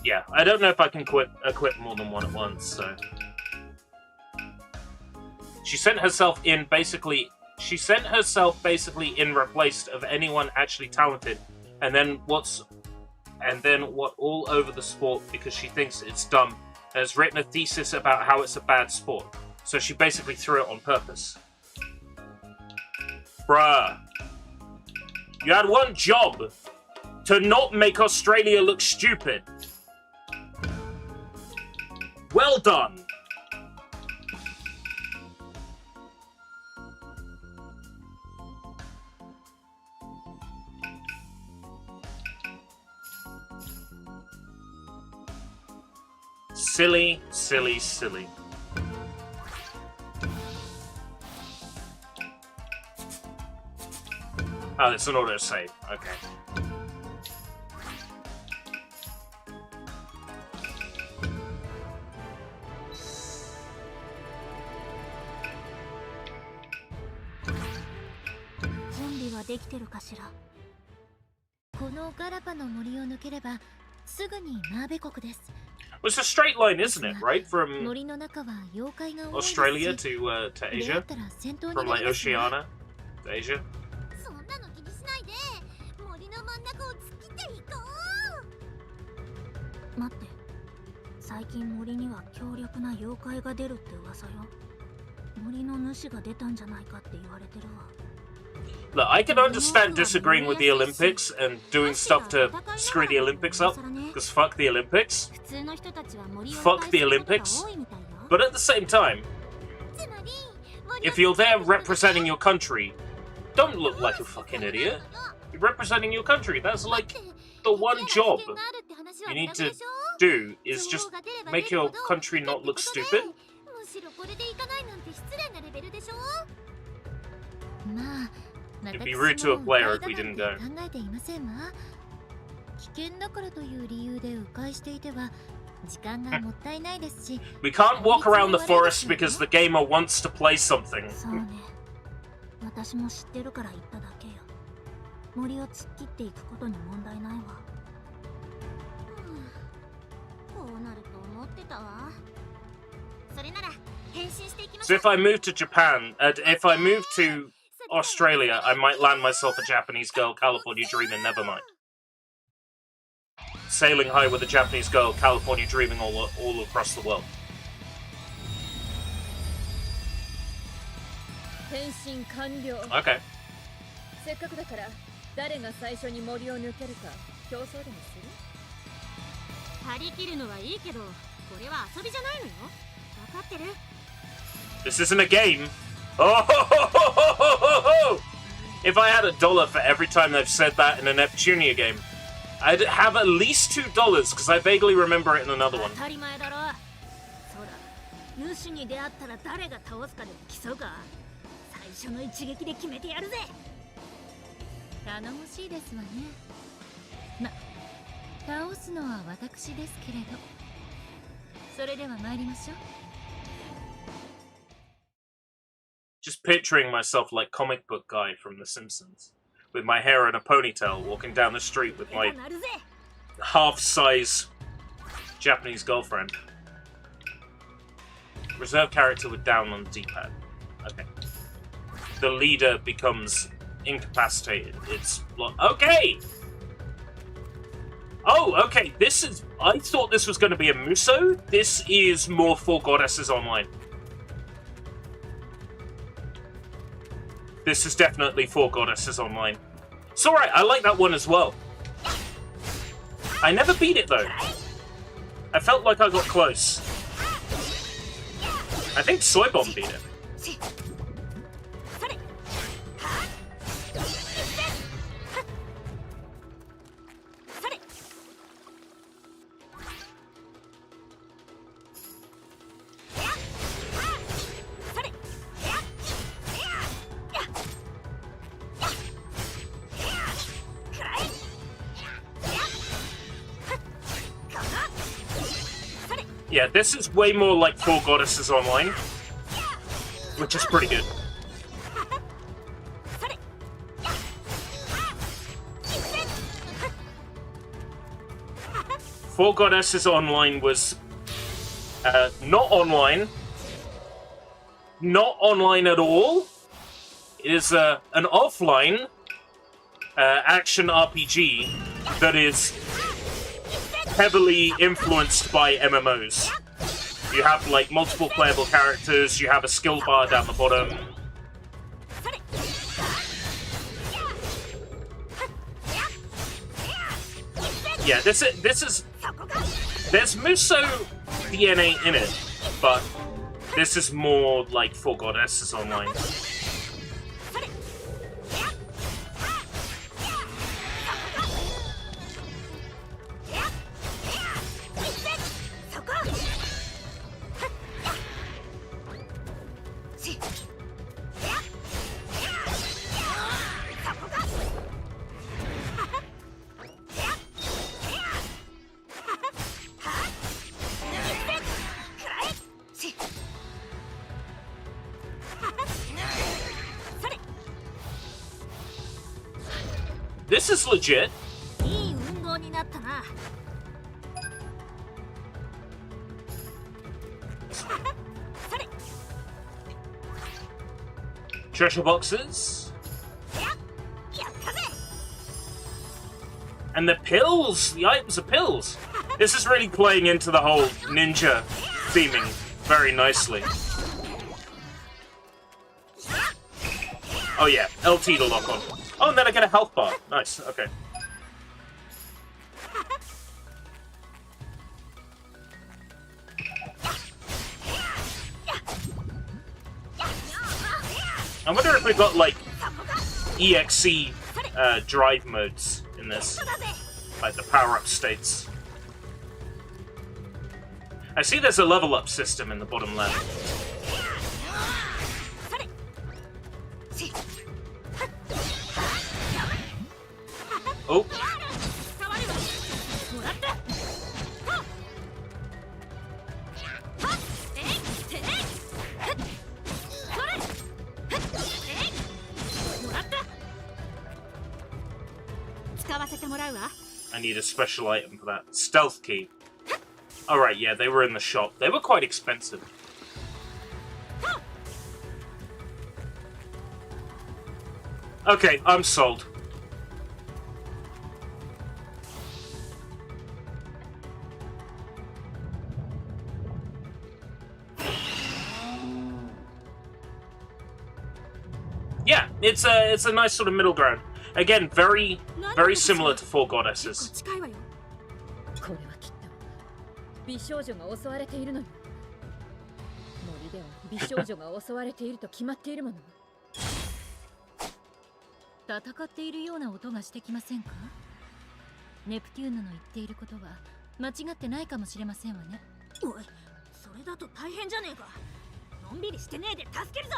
Speaker 1: Yeah, I don't know if I can equip more than one at once, so... She sent herself in basically in replaced of anyone actually talented, and then what all over the sport because she thinks it's dumb, and has written a thesis about how it's a bad sport. So she basically threw it on purpose. Bruh. You had one job, to not make Australia look stupid. Well done! Silly, silly, silly. Oh, it's an auto-save. Okay. Well, it's a straight line, isn't it? Right? From Australia to Asia? From, like, Oceania to Asia? Look, I can understand disagreeing with the Olympics and doing stuff to screw the Olympics up, because fuck the Olympics. Fuck the Olympics. But at the same time, if you're there representing your country, don't look like a fucking idiot. You're representing your country. That's like the one job you need to do, is just make your country not look stupid. It'd be rude to a player if we didn't go. We can't walk around the forest because the gamer wants to play something. So if I move to Japan, if I move to Australia, I might land myself a Japanese girl, California dreaming, never mind. Sailing high with a Japanese girl, California dreaming all across the world. Okay. This isn't a game. Oh! If I had $1 for every time they've said that in a Neptunia game, I'd have at least $2, because I vaguely remember it in another one. Just picturing myself like comic book guy from The Simpsons, with my hair in a ponytail, walking down the street with my half-size Japanese girlfriend. Reserve character with down on the D-pad. Okay. The leader becomes incapacitated. It's okay. Oh, okay. This is. I thought this was going to be a Muso. This is more Four Goddesses Online. This is definitely Four Goddesses Online. It's alright, I like that one as well. I never beat it though. I felt like I got close. I think Soy Bomb beat it. Yeah, this is way more like Four Goddesses Online, which is pretty good. Four Goddesses Online was not online at all. It is an offline action RPG that is heavily influenced by MMOs. You have like multiple playable characters, you have a skill bar down the bottom. Yeah, this is there's Muso DNA in it, but this is more like Four Goddesses Online. This is legit. Treasure boxes. And the pills! The items are pills! This is really playing into the whole ninja theming very nicely. Oh yeah, LT to lock on. Oh, and then I get a health bar. Nice, okay. I wonder if we've got, like, EXE drive modes in this. Like the power-up states. I see there's a level-up system in the bottom left. Oh. I need a special item for that. Stealth key. Alright, yeah, they were in the shop. They were quite expensive. Okay, I'm sold. Yeah, it's a nice sort of middle ground. Again, very similar to Four Goddesses.
Speaker 2: これはきっと美少女が襲われているのよ。森では美少女が襲われていると決まっているもの。戦っているような音がしてきませんか？ネプテューヌの言っていることは間違ってないかもしれませんわね。おい、それだと大変じゃねえか。のんびりしてねえで助けるぞ。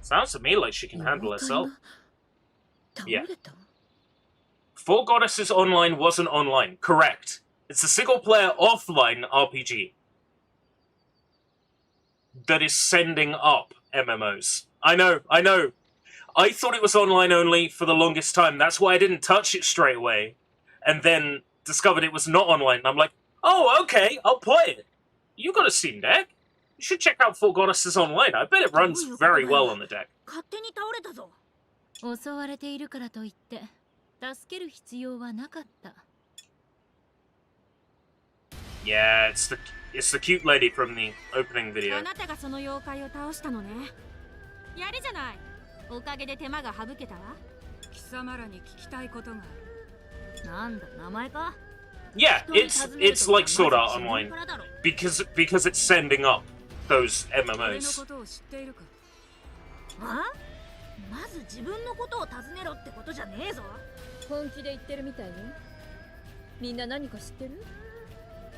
Speaker 1: Sounds to me like she can handle herself. Yeah. Four Goddesses Online wasn't online. Correct. It's a single-player offline RPG that is sending up MMOs. I know. I thought it was online only for the longest time. That's why I didn't touch it straight away. And then discovered it was not online. And I'm like, oh, okay, I'll play it. You got a Steam Deck? You should check out Four Goddesses Online. I bet it runs very well on the deck.
Speaker 2: 襲われているからといって助ける必要はなかった。
Speaker 1: Yeah, it's the cute lady from the opening video.
Speaker 2: あなたがその妖怪を倒したのね。やるじゃない。おかげで手間が省けたわ。貴様らに聞きたいことがある。なんだ、名前か?
Speaker 1: Yeah, it's like Sword Art Online because it's sending up those MMOs.
Speaker 2: あ? まず自分のことを尋ねろってことじゃねえぞ。本気で言ってるみたいよ。みんな何か知ってる？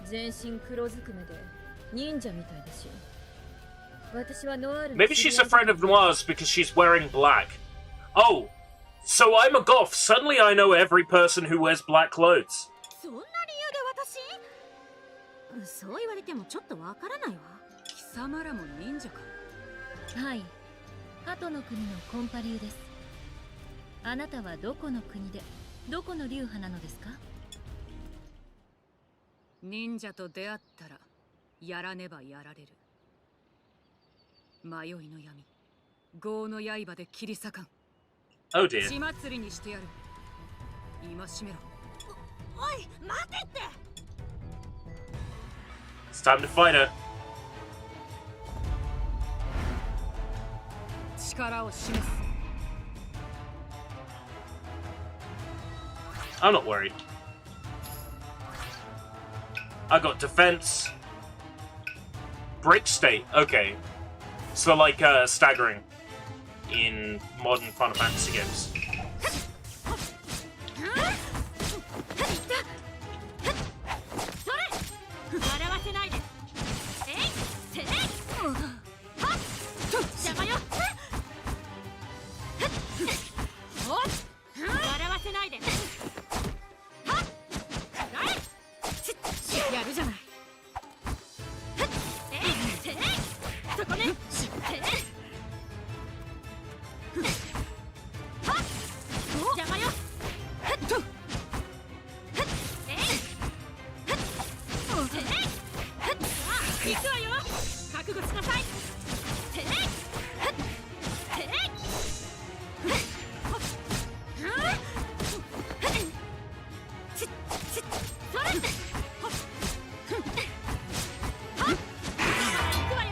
Speaker 2: 全身黒ずくめで忍者みたいだし。私はノワール。
Speaker 1: Maybe she's a friend of Noir's because she's wearing black. Oh, so I'm a goth. Suddenly I know every person who wears black clothes.
Speaker 2: そんな理由で私？そう言われてもちょっとわからないわ。貴様らも忍者か？はい。鳩の国のコンパ流です。あなたはどこの国でどこの流派なのですか？忍者と出会ったらやらねばやられる。迷いの闇、業の刃で切り裂かん。
Speaker 1: Oh dear.
Speaker 2: 血祭りにしてやる。今しめろ。おい、待てって。
Speaker 1: It's time to fight her.
Speaker 2: 力を示す。
Speaker 1: I'm not worried. I got defense. Break state. Okay. So like staggering in modern Final Fantasy games.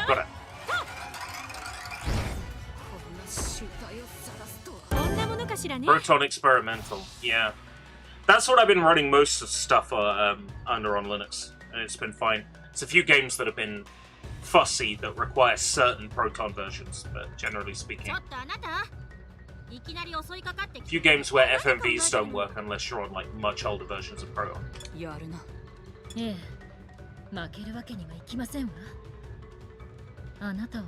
Speaker 1: Got it. Proton experimental. Yeah. That's what I've been running most of stuff under on Linux, and it's been fine. It's a few games that have been fussy that require certain Proton versions, but generally speaking. A few games where FMVs don't work unless you're on like much older versions of Proton.
Speaker 2: 負けるわけにはいきませんわ。あなたは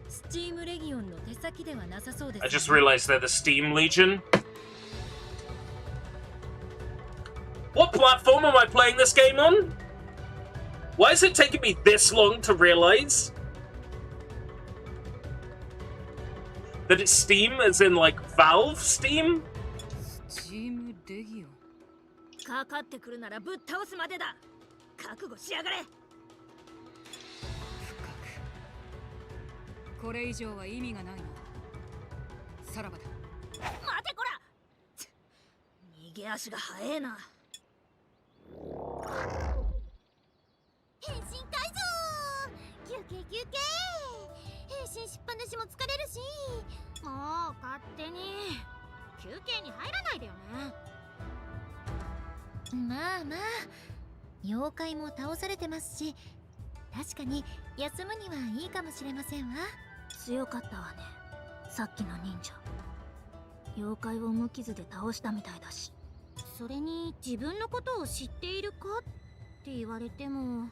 Speaker 2: スチームレギオンの手先ではなさそうです。
Speaker 1: I just realized they're the Steam Legion. What platform am I playing this game on? Why is it taking me this long to realize that it's Steam, as in like Valve Steam?
Speaker 2: Steam Legion. かかってくるならぶっ倒すまでだ。覚悟しやがれ。これ以上は意味がないな。さらばだ。待てこら。逃げ足が速えな。
Speaker 3: 変身解除。休憩休憩。変身しっぱなしも疲れるし、もう勝手に休憩に入らないでよね。まあまあ、妖怪も倒されてますし、確かに休むにはいいかもしれませんわ。強かったわね、さっきの忍者。妖怪を無傷で倒したみたいだし。それに自分のことを知っているかって言われても、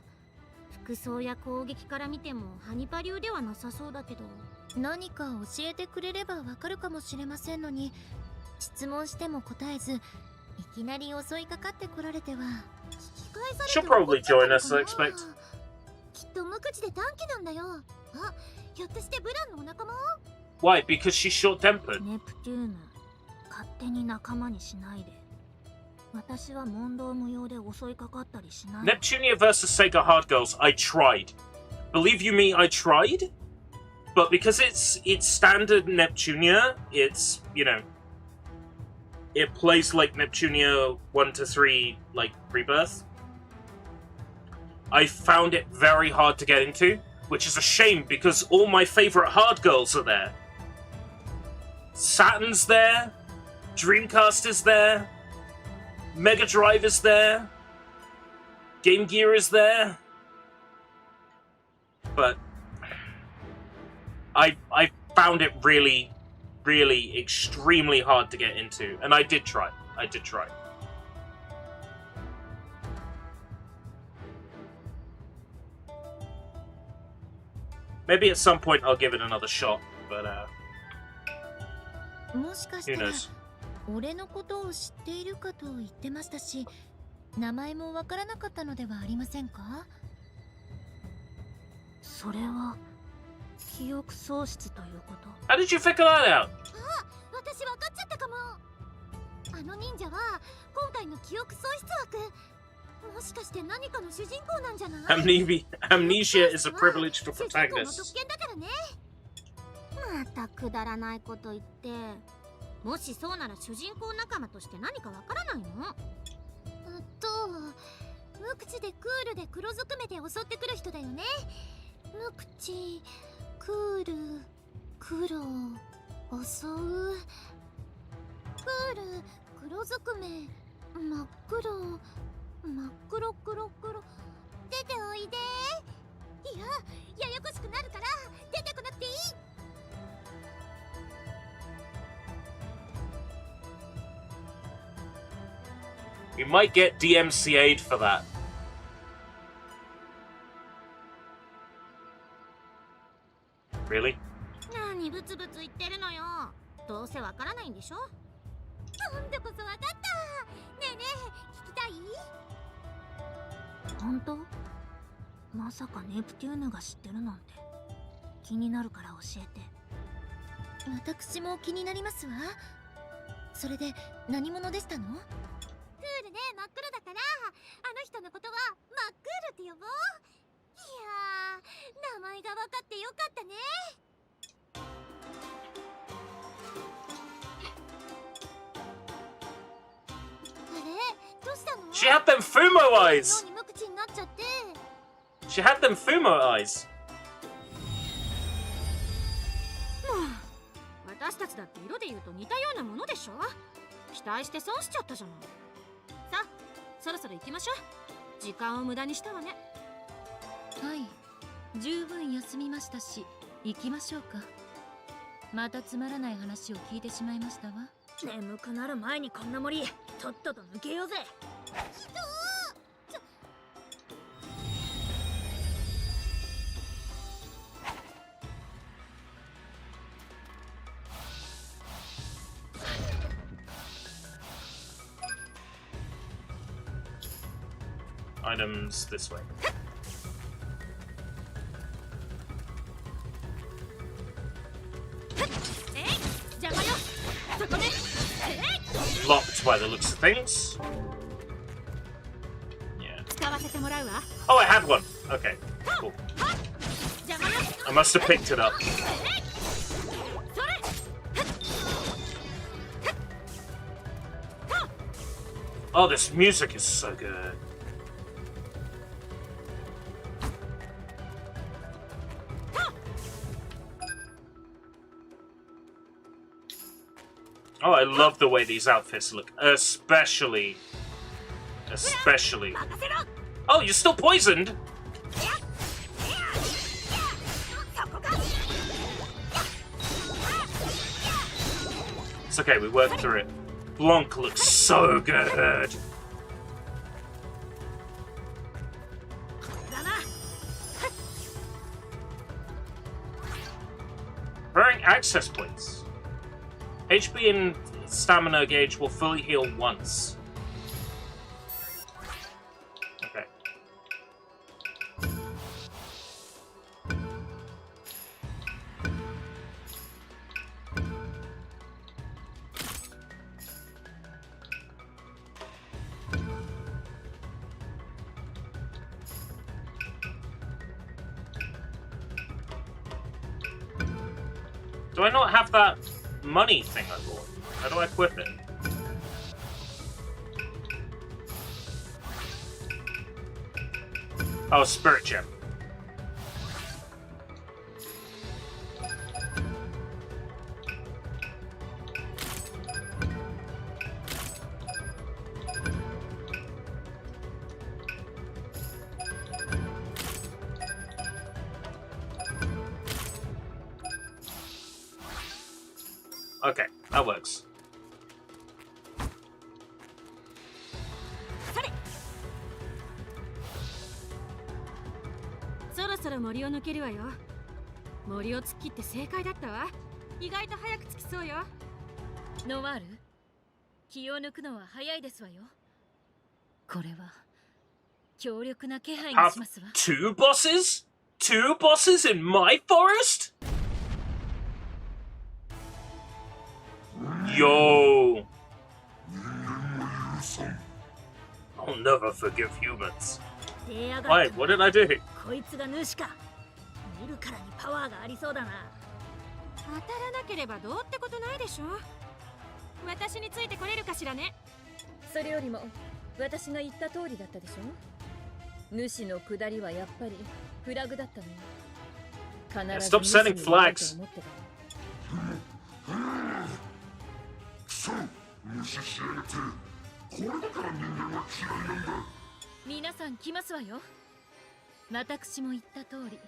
Speaker 3: 服装や攻撃から見てもハニパ流ではなさそうだけど。何か教えてくれればわかるかもしれませんのに、質問しても答えず、いきなり襲いかかってこられては。
Speaker 1: She'll probably join us, I expect.
Speaker 3: きっと無口で短気なんだよ。あ、ひょっとしてブランのお仲間？
Speaker 1: Why? Because she's short-tempered.
Speaker 3: ネプテューヌ、勝手に仲間にしないで。私は問答無用で襲いかかったりしない。
Speaker 1: Neptunia versus Sega Hard Girls. I tried. Believe you me, I tried. But because it's standard Neptunia, it's, you know, it plays like Neptunia 1 to 3, like Rebirth. I found it very hard to get into, which is a shame because all my favorite hard girls are there. Saturn's there. Dreamcast is there. Mega Drive is there. Game Gear is there. But I found it really, really extremely hard to get into. And I did try. Maybe at some point I'll give it another shot, but who knows?
Speaker 3: 俺のことを知っているかと言ってましたし、名前もわからなかったのではありませんか？それは記憶喪失ということ。
Speaker 1: How did you figure that out?
Speaker 3: あ、私わかっちゃったかも。あの忍者は今回の記憶喪失枠。もしかして何かの主人公なんじゃない？
Speaker 1: Amnesia is a privilege for
Speaker 3: 主人公の
Speaker 1: protagonists.
Speaker 3: 特権だからね。またくだらないこと言って。もしそうなら主人公仲間として何かわからないの？無口でクールで黒ずくめで襲ってくる人だよね。無口、クール、黒、襲う。クール、黒ずくめ、真っ黒、真っ黒黒黒。出ておいで。いや、ややこしくなるから出てこなくていい。
Speaker 1: You might get DMCA'd for that. Really?
Speaker 3: 何ブツブツ言ってるのよ。どうせわからないんでしょ。今度こそわかった。ねえねえ、聞きたい？本当？まさかネプテューヌが知ってるなんて。気になるから教えて。私も気になりますわ。それで何者でしたの？クールで真っ黒だから、あの人のことは真っクールって呼ぼう。いやー、名前が分かってよかったね。あれ、どうしたの？
Speaker 1: She had them Fumo
Speaker 3: 妙
Speaker 1: eyes!
Speaker 3: に無口になっちゃって。
Speaker 1: She had them Fumo eyes!
Speaker 2: 私たちだって色で言うと似たようなものでしょ。期待して損しちゃったじゃない。さあ、そろそろ行きましょう。時間を無駄にしたわね。
Speaker 5: はい、十分休みましたし、行きましょうか。またつまらない話を聞いてしまいましたわ。
Speaker 2: 眠くなる前にこんな森、とっとと抜けようぜ。
Speaker 1: Items this way. Locked by the looks of things. Yeah. Oh, I had one. Okay, cool. I must have picked it up. Oh, this music is so good. Oh, I love the way these outfits look, especially. Oh, you're still poisoned? It's okay, we worked through it. Blanc looks so good. Preparing access points. HP and stamina gauge will fully heal once. Okay. Do I not have that money thing I bought? How do I equip it? Oh, spirit gem. that works.
Speaker 2: そろそろ森を抜けるわよ。森を突っ切って正解だったわ。意外と早く着きそうよ。
Speaker 5: ノワール、気を抜くのは早いですわよ。これは強力な気配が
Speaker 1: Have
Speaker 5: しますわ。
Speaker 1: two bosses? Two bosses in my forest? Yo. I'll never forgive humans.
Speaker 2: 出やがった
Speaker 1: Wait, what did I do?
Speaker 2: こいつが主か。見るからにパワーがありそうだな。当たらなければどうってことないでしょ。私についてこれるかしらね。
Speaker 5: それよりも私が言った通りだったでしょ。主の下りはやっぱりフラグだったのよ。必ず
Speaker 1: Stop sending
Speaker 5: 主にやると
Speaker 1: flags.
Speaker 5: 思ってたわ。皆さん来ますわよ。私も言った通り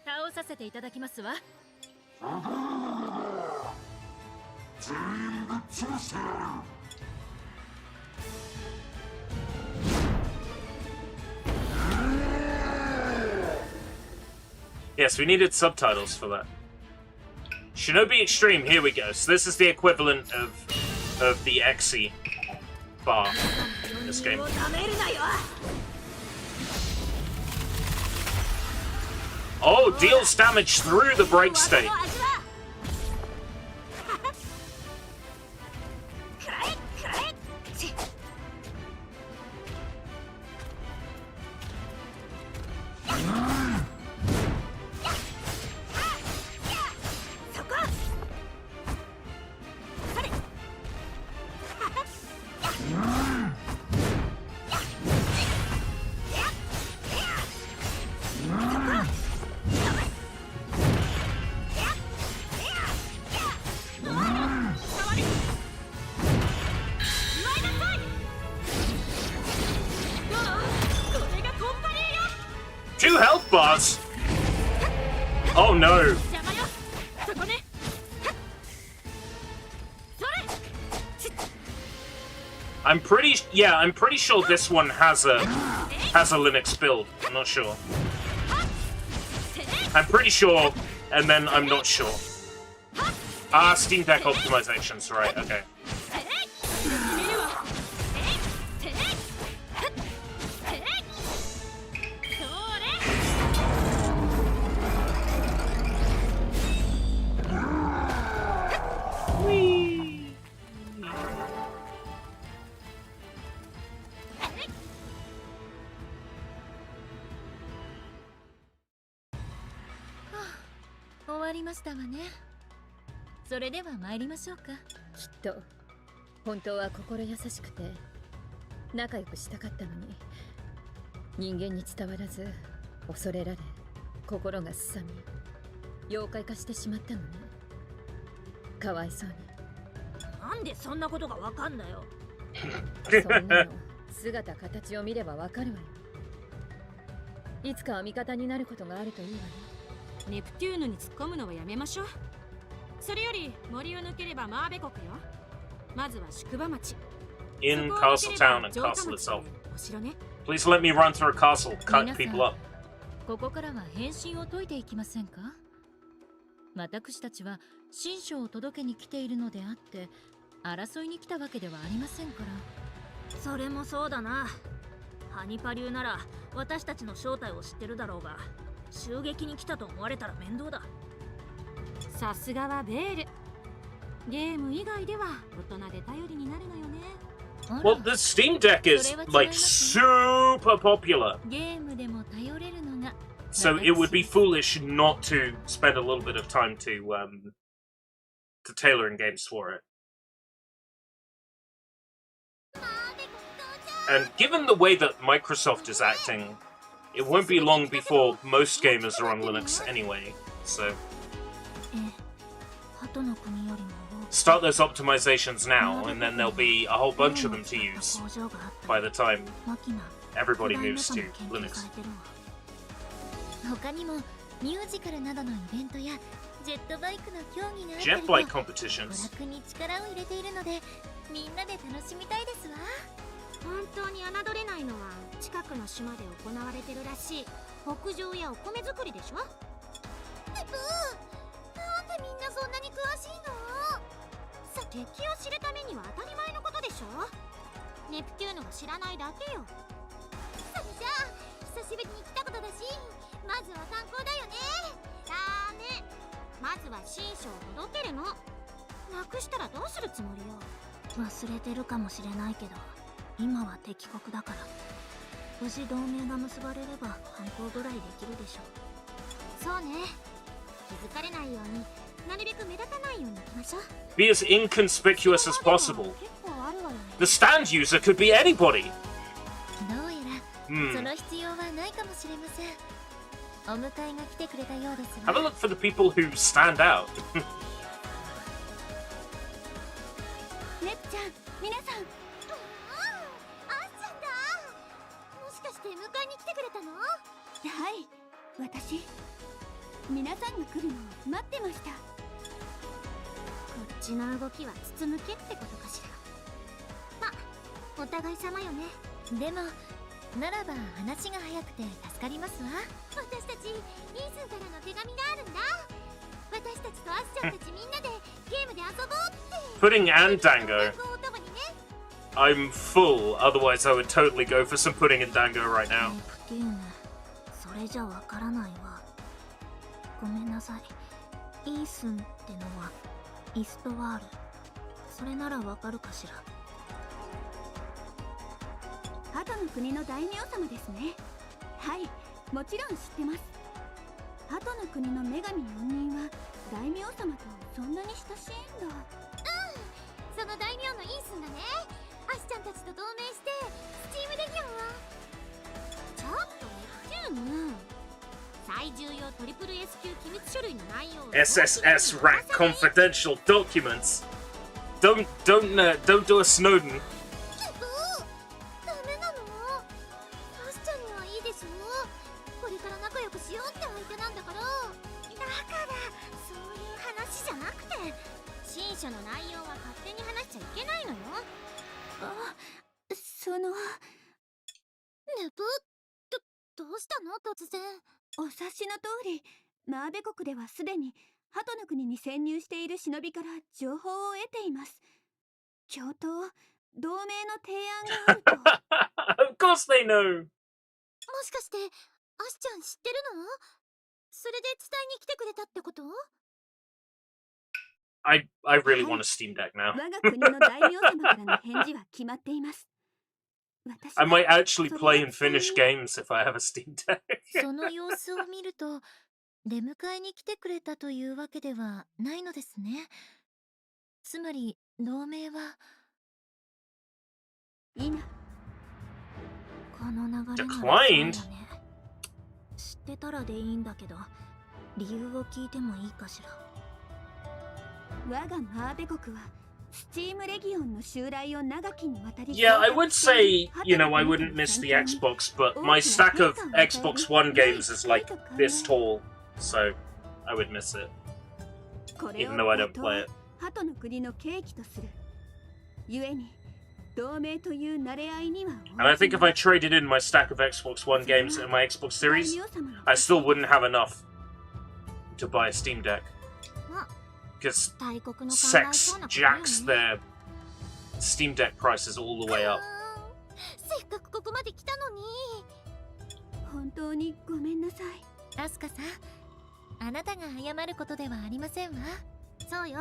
Speaker 5: 倒させていただきますわ。
Speaker 1: Yes, we needed subtitles for that. Shinobi Extreme, here we go. So this is the equivalent of the XE bar in this game. Oh, deals damage through the break state. Two health bars. Oh no. I'm pretty sure this one has a Linux build. I'm not sure. I'm pretty sure, and then I'm not sure. Ah, Steam Deck optimizations, right, okay. Whee!
Speaker 5: 終わりましたわね。それでは参りましょうか。きっと本当は心優しくて仲良くしたかったのに、人間に伝わらず恐れられ心がすさみ妖怪化してしまったのね。かわいそうに。
Speaker 2: なんでそんなことがわかんだよ。
Speaker 5: そんなの姿形を見ればわかるわよ。いつかは味方になることがあるといいわね。
Speaker 2: ネプテューヌに突っ込むのはやめましょう。それより森を抜ければマーベ国よ。まずは宿場町。
Speaker 1: In Castle Town and Castle itself.
Speaker 2: お城ね。
Speaker 1: Please let me run through a castle, cut people up.
Speaker 5: ここからは変身を解いていきませんか。私たちは神書を届けに来ているのであって争いに来たわけではありませんから。
Speaker 2: それもそうだな。ハニパ流なら私たちの正体を知ってるだろうが、襲撃に来たと思われたら面倒だ。さすがはベール。ゲーム以外では大人で頼りになるのよね。
Speaker 1: Well, the Steam Deck is like super popular,
Speaker 5: ゲームでも頼れるのが
Speaker 1: so it would be foolish not to spend a little bit of time to tailoring games for it. And given the way that Microsoft is acting, it won't be long before most gamers are on Linux anyway. So start those optimizations now, and then there'll be a whole bunch of them to use by the time everybody moves to Linux.
Speaker 3: 他にもミュージカルなどのイベントやジェットバイクの競技があった
Speaker 1: Jet
Speaker 3: り
Speaker 1: bike
Speaker 3: と娯
Speaker 1: competitions.
Speaker 3: 楽に力を入れているのでみんなで楽しみたいですわ。本当に侮れないのは近くの島で行われてるらしい牧場やお米作りでしょ。なんでみんなそんなに詳しいの？敵を知るためには当たり前のことでしょ。ネプテューヌが知らないだけよ。それじゃあ久しぶりに来たことだしまずは観光だよね。ダメ、まずは新書を届けるの。なくしたらどうするつもりよ。忘れてるかもしれないけど今は敵国だから無事同盟が結ばれれば観光ぐらいできるでしょう。そうね、気づかれないようになるべく目立たないように行きましょう。
Speaker 1: Be as inconspicuous as possible.
Speaker 3: 結構あるわよね。
Speaker 1: The stand user could be anybody.
Speaker 3: どうやらそ
Speaker 1: Hmm.
Speaker 3: の必要はないかもしれません。お迎えが来てくれたようです
Speaker 1: Have a
Speaker 3: わ。
Speaker 1: look for the people who stand out.
Speaker 3: ネプちゃん、皆さん。あっちゃんだ。もしかして迎えに来てくれたの？はい、私。皆さんが来るのを待ってました。こっちの動きは筒抜けってことかしら。ま、お互い様よね。でもならば話が早くて助かりますわ。私たちイースンからの手紙があるんだ。私たちとアスちゃんたちみんなでゲームで遊ぼうって。
Speaker 1: Pudding and dango.
Speaker 3: 音楽をお供にね。
Speaker 1: I'm full, otherwise I would totally go for some pudding and dango right now.
Speaker 3: ネプテューヌ、それじゃわからないわ。ごめんなさい。イースンってのはイストワール。それならわかるかしら。鳩の国の大名様ですね。はい、もちろん知ってます。鳩の国の女神4人は大名様とそんなに親しいんだ。その大名のイースンだね。アシちゃんたちと同盟してスチームレギオンは。ちょっとネプテューヌ、最重要トリプル S 級機密書類の内容を
Speaker 1: SSS rank confidential documents. Don't do a Snowden.
Speaker 3: ダメなの？アシちゃんにはいいでしょ。これから仲良くしようって相手なんだから。だからそういう話じゃなくて新書の内容は勝手に話しちゃいけないのよ。ネプ、どうしたの突然。お察しの通り、マーベ国ではすでに鳩の国に潜入している忍びから情報を得ています。共闘、同盟の提案があると。
Speaker 1: Of course they know.
Speaker 3: もしかしてアシちゃん知ってるの？それで伝えに来てくれたってこと？
Speaker 1: I really want a Steam Deck now.
Speaker 3: 我が国の大名様からの返事は決まっています。
Speaker 1: I might actually play and finish games if I have a Steam Deck.
Speaker 3: その様子を見ると出迎えに来てくれたというわけではないのですね。つまり同盟は。いいな。この流れならそうだね。知ってたらでいいんだけど、理由を聞いてもいいかしら。我がマーベ国はスチームレギオンの襲来を長きにわたり。
Speaker 1: Yeah, I would say, you know, I wouldn't miss the Xbox, but my stack of Xbox One games is like this tall, so I would miss it, even though I don't play it.
Speaker 3: 鳩の国の契機とする。ゆえに同盟という慣れ合いには。
Speaker 1: And I think if I traded in my stack of Xbox One games and my Xbox Series, I still wouldn't have enough to buy a Steam Deck. Because sex jacks their Steam Deck prices all the way up.
Speaker 3: せっかくここまで来たのに。本当にごめんなさい。アスカさん、あなたが謝ることではありませんわ。そうよ。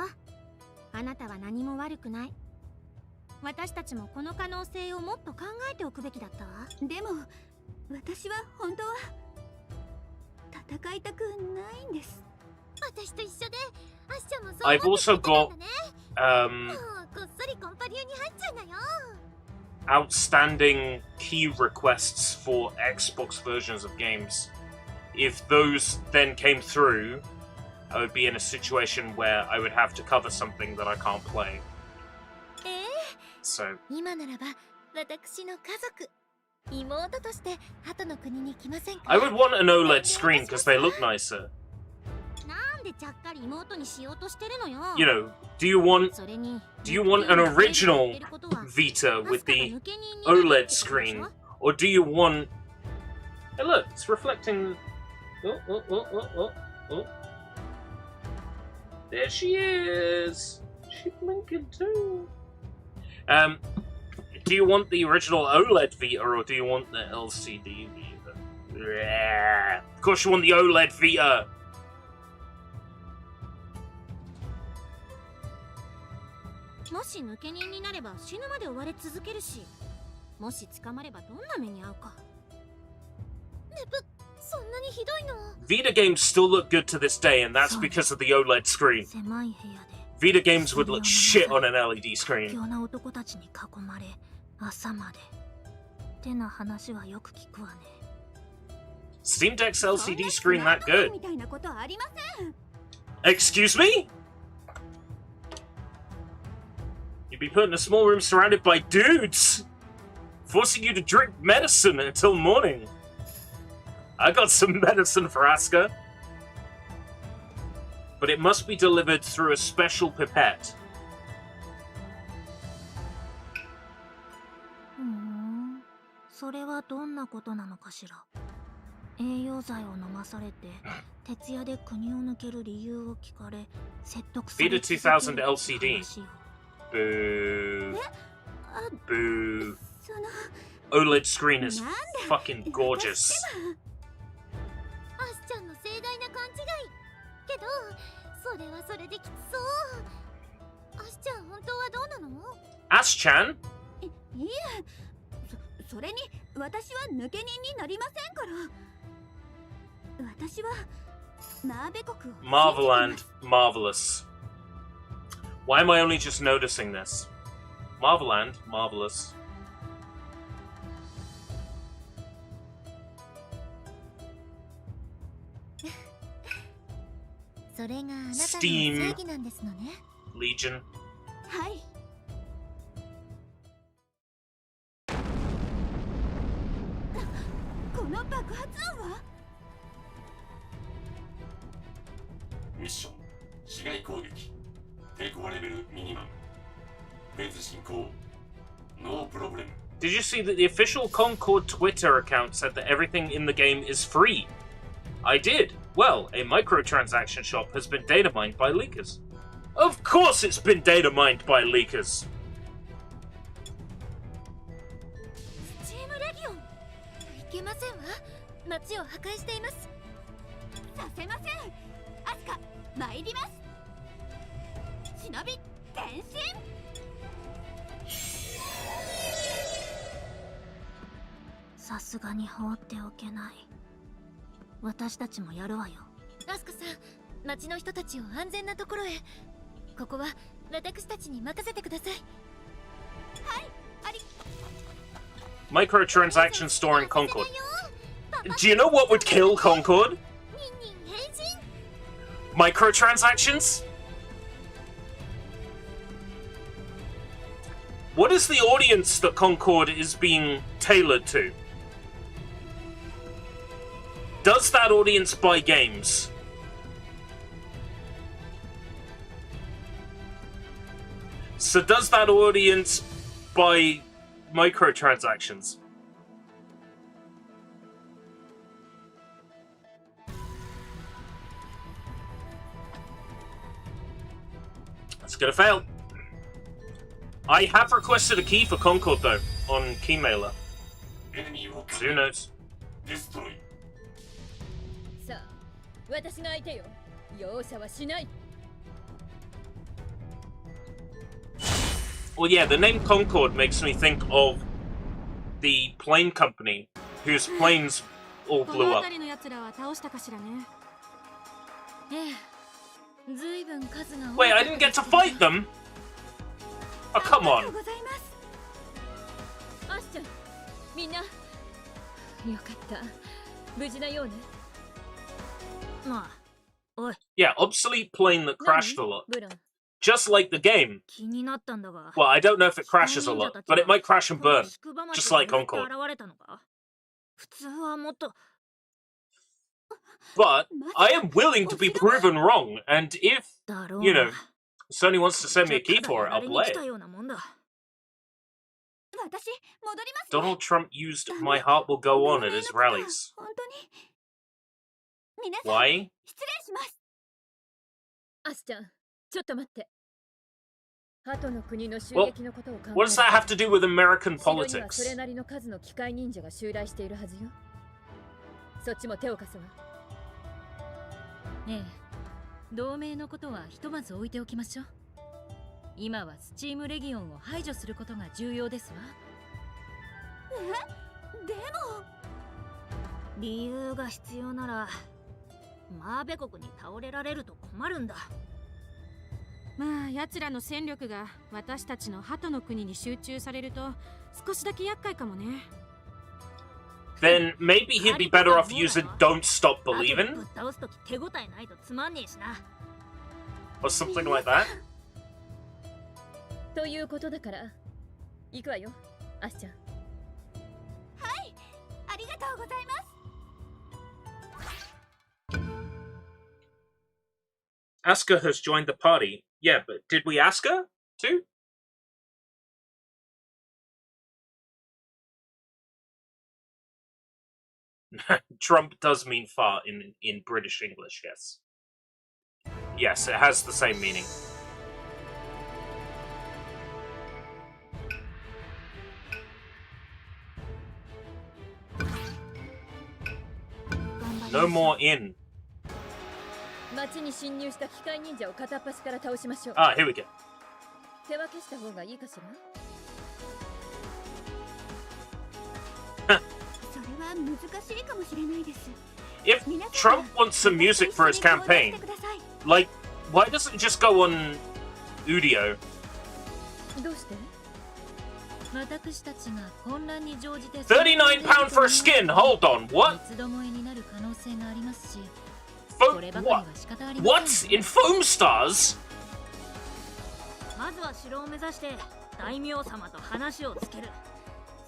Speaker 3: あなたは何も悪くない。私たちもこの可能性をもっと考えておくべきだったわ。でも私は本当は戦いたくないんです。私と一緒でアシちゃんもそう
Speaker 1: I've also got
Speaker 3: こっそりコンパ流に入っちゃうのよ。
Speaker 1: outstanding key requests for Xbox versions of games. If those then came through, I would be in a situation where I would have to cover something that I can't play. So
Speaker 3: 今ならば私の家族、妹として鳩の国に来ませんか？
Speaker 1: I would want an OLED screen because they look nicer.
Speaker 3: なんなんでちゃっかり妹にしようとしてるのよ。
Speaker 1: You know, do you want an original Vita with the OLED screen, or do you want? Hey, look, it's reflecting. Oh. There she is. She's blinking too. Do you want the original OLED Vita, or do you want the LCD Vita? Yeah. Of course you want the OLED Vita.
Speaker 3: もし抜け人になれば死ぬまで追われ続けるし、もし捕まればどんな目に遭うか。ネプ、そんなにひどいの？
Speaker 1: Vita games still look good to this day, and that's because of the OLED screen.
Speaker 3: 狭い部屋で
Speaker 1: Vita games would look shit on an LED screen.
Speaker 3: 強な男たちに囲まれ、朝まで。ってな話はよく聞くわね。
Speaker 1: Steam Deck's LCD screen that good?
Speaker 3: みたいなことありません。
Speaker 1: Excuse me? You'd be put in a small room surrounded by dudes, forcing you to drink medicine until morning. I got some medicine for Asuka, but it must be delivered through a special pipette.
Speaker 3: それはどんなことなのかしら。栄養剤を飲まされて徹夜で国を抜ける理由を聞かれ説得され
Speaker 1: Vita 2000 LCD. Boo. Boo. OLED screen is fucking gorgeous.
Speaker 3: アスちゃんの盛大な勘違い。けど、それはそれできつそう。アスちゃん本当はどうなの？
Speaker 1: As-chan?
Speaker 3: いえ、それに私は抜け人になりませんから。私はマーベ国を
Speaker 1: Marveland, marvelous. Why am I only just noticing this? Marveland, marvelous.
Speaker 3: それがあなたの
Speaker 1: Steam
Speaker 3: 正義なんですのね。
Speaker 1: Legion.
Speaker 3: はい。この爆発音は？
Speaker 4: ミッション市街攻撃抵抗レベルミニマムフェーズ進行ノープロブレム
Speaker 1: Did you see that the official Concord Twitter account said that everything in the game is free? I did. Well, a microtransaction shop has been data mined by leakers. Of course it's been data mined by leakers.
Speaker 3: スチームレギオン。いけませんわ。街を破壊しています。させません。アスカ、参ります。忍び転身。さすがに放っておけない。私たちもやるわよ。アスカさん、町の人たちを安全なところへ。ここは私たちに任せてください。はい、あり。
Speaker 1: Microtransaction store in Concord. Do you know what would kill Concord? Microtransactions? What is the audience that Concord is being tailored to? Does that audience buy games? So does that audience buy microtransactions? That's gonna fail. I have requested a key for Concord though, on Keymailer.
Speaker 4: エネミーを
Speaker 1: So who knows?
Speaker 4: デストロイ
Speaker 5: さあ、私が相手よ。容赦はしない。
Speaker 1: Well, yeah, the name Concord makes me think of the plane company whose planes all
Speaker 3: こ
Speaker 1: blew
Speaker 3: の
Speaker 1: up.
Speaker 3: 辺りの奴らは倒したかしらね。ええ、ずいぶん数が多い。
Speaker 1: Wait, I didn't get to fight them? Oh, come
Speaker 3: ありがと
Speaker 1: on.
Speaker 3: うございます。
Speaker 5: アスちゃん、みんな。よかった。無事なようね。
Speaker 3: まあ、おい。
Speaker 1: Yeah, obsolete plane that crashed a lot.
Speaker 5: ブロン。
Speaker 1: Just like the game.
Speaker 3: 気になったんだが。
Speaker 1: Well, I don't know if it crashes a lot, but it might crash and burn. Just like Concord.
Speaker 3: 現れたのか？普通はもっと。
Speaker 1: But I am willing to be proven wrong, and if, you know, Sony wants to send me a key for it, I'll play it. Donald Trump used My Heart Will Go On at his rallies. Why?
Speaker 5: アスちゃん、ちょっと待って。鳩の国の襲
Speaker 1: Well,
Speaker 5: 撃のことを考え
Speaker 1: what does that have to do with American
Speaker 5: 城にはそ
Speaker 1: politics?
Speaker 5: れなりの数の機械忍者が襲来しているはずよ。そっちも手を貸すわ。ええ、同盟のことはひとまず置いておきましょう。今はスチームレギオンを排除することが重要ですわ。
Speaker 3: でも理由が必要ならマーベ国に倒れられると困るんだ。
Speaker 2: まあ奴らの戦力が私たちの鳩の国に集中されると少しだけ厄介かもね。
Speaker 1: Then maybe he'd be better off using Don't Stop Believin'?
Speaker 3: ぶっ倒すとき手応えないとつまんねえしな。
Speaker 1: Or something like that?
Speaker 5: ということだから、行くわよ、アスちゃん。
Speaker 3: ありがとうございます。
Speaker 1: Asuka has joined the party. Yeah, but did we ask her to? Trump does mean fart in British English, yes. Yes, it has the same meaning. No more in.
Speaker 5: 町に侵入した機械忍者を片っ端から倒しましょう。
Speaker 1: Ah, here we go.
Speaker 5: 手分けした方がいいかし
Speaker 3: それ
Speaker 5: ら。
Speaker 3: は難しいかもしれないです。
Speaker 1: If Trump wants some music for his campaign, like, why doesn't it just go on Udio?
Speaker 5: どうして？私たちが混乱に乗じて
Speaker 1: £39 for a skin. Hold on, what?
Speaker 5: 三つどもえになる可能性がありますし、
Speaker 1: Foam,
Speaker 5: こればかり
Speaker 1: what?
Speaker 5: は仕方ありません。
Speaker 1: What? In Foam Stars?
Speaker 3: まずは城を目指して大名様と話をつける。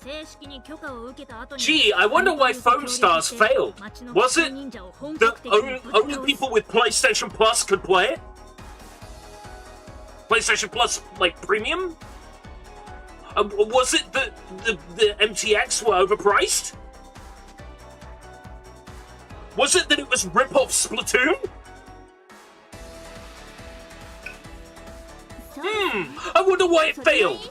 Speaker 3: 正式に許可を受けた後に
Speaker 1: Gee, I wonder why Foam Stars failed. Was it the only people with PlayStation Plus could play it? PlayStation Plus, like, premium? Was it that the MTX were overpriced? Was it that it was rip-off Splatoon? I wonder why it failed.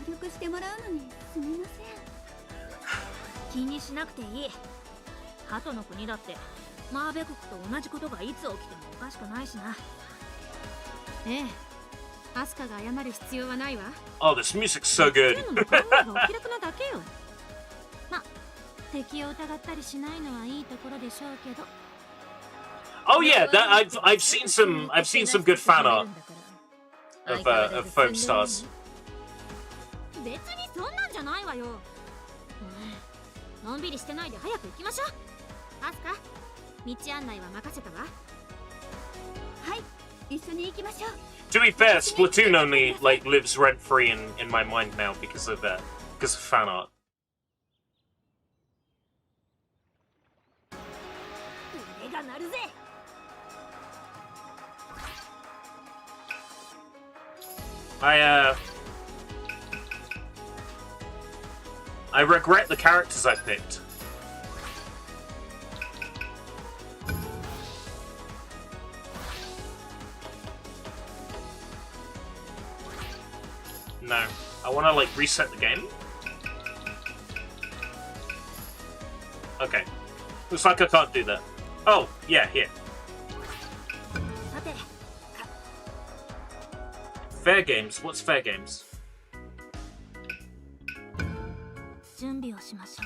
Speaker 3: 協力してもらうのにすみません。気にしなくていい。鳩の国だってマーベ国と同じことがいつ起きてもおかしくないしな。
Speaker 2: ええ、アスカが謝る必要はないわ。
Speaker 1: Oh, this music's so good.
Speaker 2: の考えがお気楽なだけよ。ま、敵を疑ったりしないのはいいところでしょうけど。
Speaker 1: Oh yeah, that I've seen some good fan art of Foam Stars.
Speaker 2: 別にそんなんじゃないわよ。のんびりしてないで早く行きましょう。アスカ、道案内は任せたわ。
Speaker 3: はい、一緒に行きましょう。
Speaker 1: To be fair, Splatoon only like lives rent free in my mind now because of fan art.
Speaker 3: 腕が鳴るぜ。
Speaker 1: I regret the characters I picked. No. I want to, like, reset the game. Okay. Looks like I can't do that. Oh, yeah, here.
Speaker 3: さて、
Speaker 1: Fair games. What's fair games?
Speaker 3: 準備をしましょう。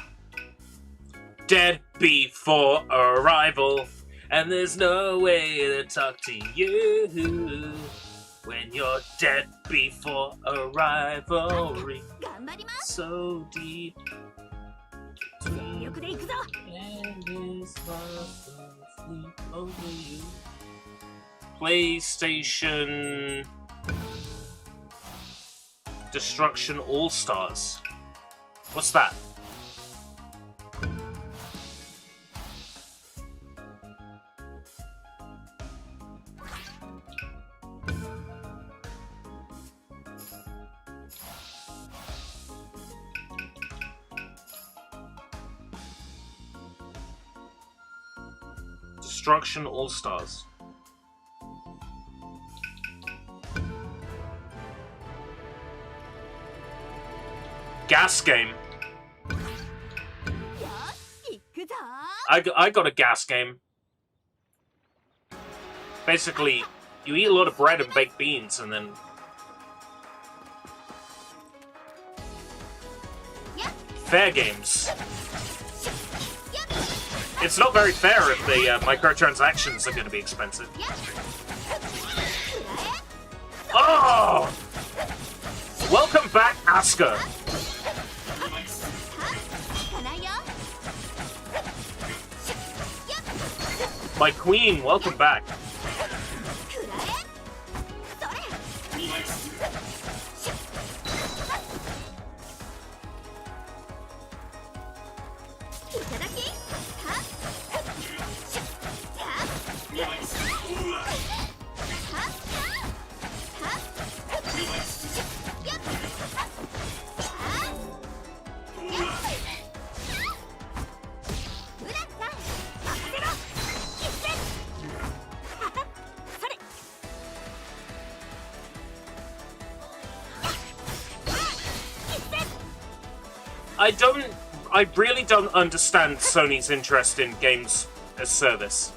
Speaker 1: Dead before arrival, and there's no way to talk to you when you're dead before arrival.
Speaker 3: 頑張ります。
Speaker 1: So deep.
Speaker 3: 全力で行くぞ。
Speaker 1: And this love will sleep over you. PlayStation Destruction All Stars. What's that? Destruction All-Stars. Gas game. I got a gas game. Basically, you eat a lot of bread and baked beans, and then... Fair games. It's not very fair if the microtransactions are going to be expensive. Oh! Welcome back, Asuka. My queen, welcome back. I really don't understand Sony's interest in games as service.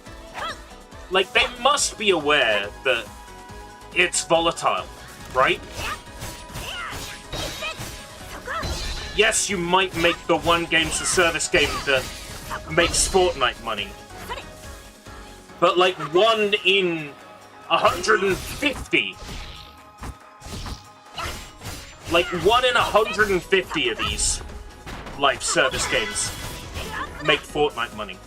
Speaker 1: Like, they must be aware that it's volatile, right? Yes, you might make the one games as service game that makes Fortnite money. But like 1 in 150. Like 1 in 150 of these live service games make Fortnite money.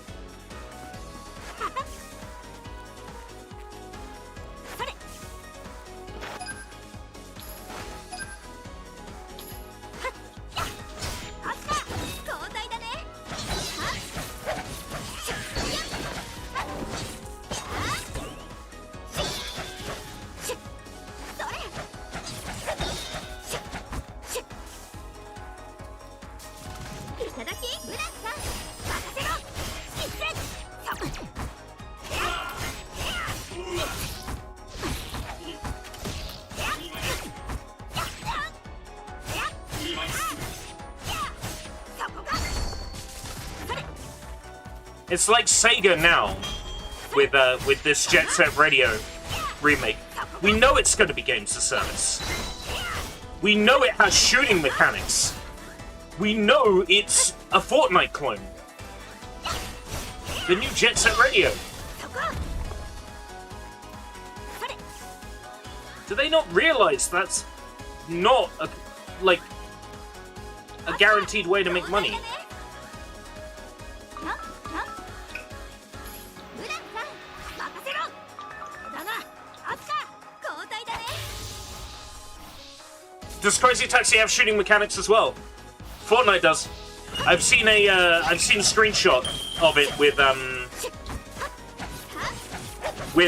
Speaker 1: It's like Sega now, with this Jet Set Radio remake. We know it's going to be games as service. We know it has shooting mechanics. We know it's a Fortnite clone. The new Jet Set Radio. Do they not realize that's not a guaranteed way to make money? Does Crazy Taxi have shooting mechanics as well? Fortnite does. I've seen a screenshot of it with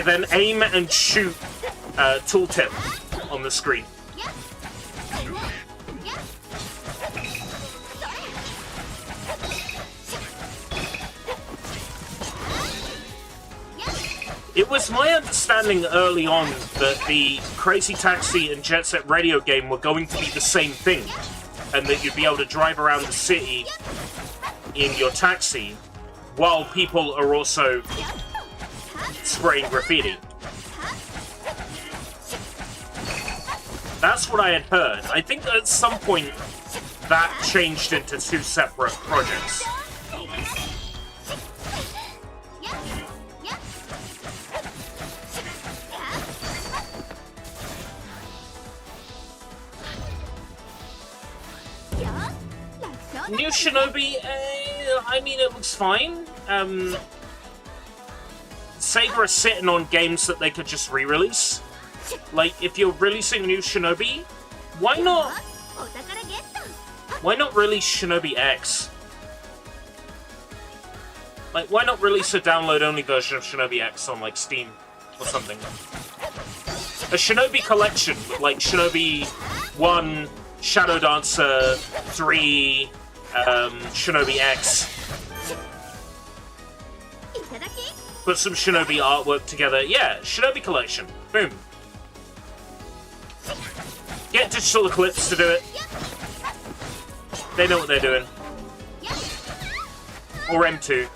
Speaker 1: an aim and shoot tooltip on the screen. It was my understanding early on that the Crazy Taxi and Jet Set Radio game were going to be the same thing, and that you'd be able to drive around the city in your taxi while people are also spraying graffiti. That's what I had heard. I think at some point that changed into 2 separate projects. New Shinobi, I mean, it looks fine. Sega are sitting on games that they could just re-release. Like, if you're releasing a new Shinobi, why not release Shinobi X? Like, why not release a download-only version of Shinobi X on, like, Steam or something? A Shinobi collection with, like, Shinobi 1, Shadow Dancer 3, Shinobi X. put some Shinobi artwork together. Yeah, Shinobi collection. Boom. Get Digital Eclipse to do it. They know what they're doing. Or M2.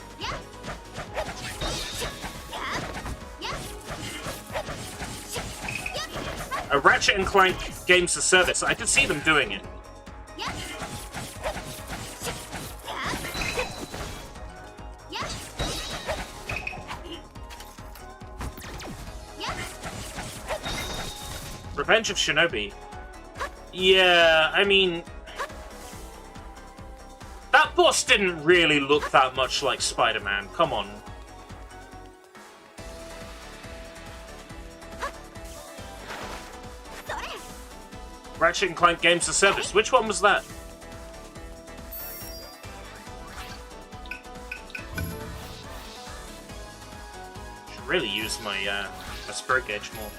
Speaker 1: A Ratchet and Clank Games as a Service. I could see them doing it. Revenge of Shinobi. Yeah, I mean... that boss didn't really look that much like Spider-Man. Come on. Ratchet and Clank Games as a Service. Which one was that? Should really use my my Spirit Gauge more.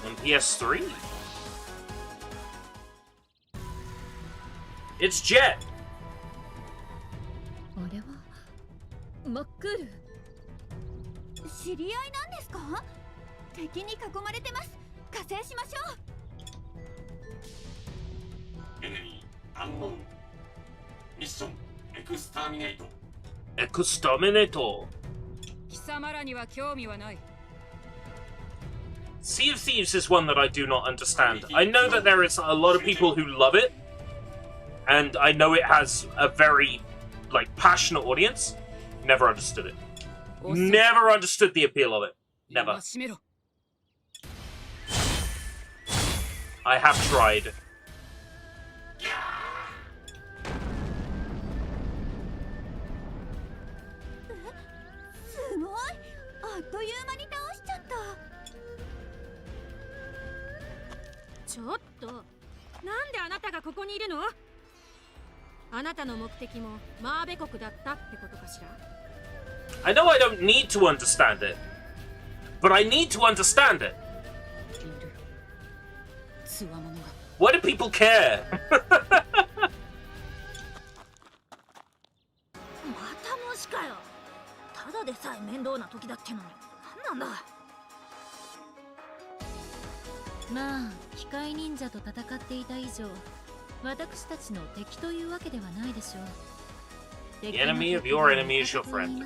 Speaker 1: On PS3? It's Jet!
Speaker 5: あれは真っ黒。
Speaker 3: 知り合いなんですか？敵に囲まれてます。加勢しましょう。
Speaker 4: エネミーアンノンミッションエクスターミネート。
Speaker 1: エクスターミネート。
Speaker 2: 貴様らには興味はない。
Speaker 1: Sea of Thieves is one that I do not understand. I know that there is a lot of people who love it, and I know it has a very, like, passionate audience. Never understood it. Never understood the appeal of it. Never. I have tried.
Speaker 3: すごい。あっという間に倒しちゃった。
Speaker 2: ちょっと、なんであなたがここにいるの？あなたの目的もマーベ国だったってことかしら？
Speaker 1: I know I don't need to understand it, but I need to understand it.
Speaker 2: いる。つわものが。
Speaker 1: Why do people care?
Speaker 3: またもしかよ。ただでさえ面倒な時だってのに。なんなんだ。
Speaker 5: まあ機械忍者と戦っていた以上私たちの敵というわけではないでしょう。
Speaker 1: The enemy of your enemy is your friend.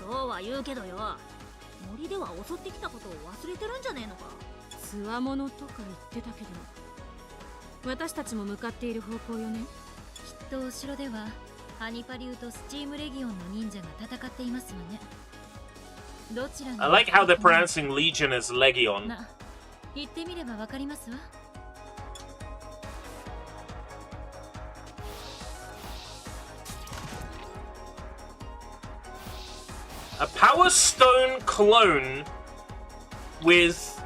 Speaker 3: そうは言うけどよ。森では襲ってきたことを忘れてるんじゃねえのか。
Speaker 2: つわものとか言ってたけど、私たちも向かっている方向よね。
Speaker 5: きっとお城ではハニパリューとスチームレギオンの忍者が戦っていますわね。どちらが
Speaker 1: I like how they're pronouncing Legion as Legion.
Speaker 5: な言ってみればわかりますわ。
Speaker 1: A Power Stone clone with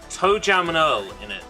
Speaker 1: Toe Jam and Earl in it.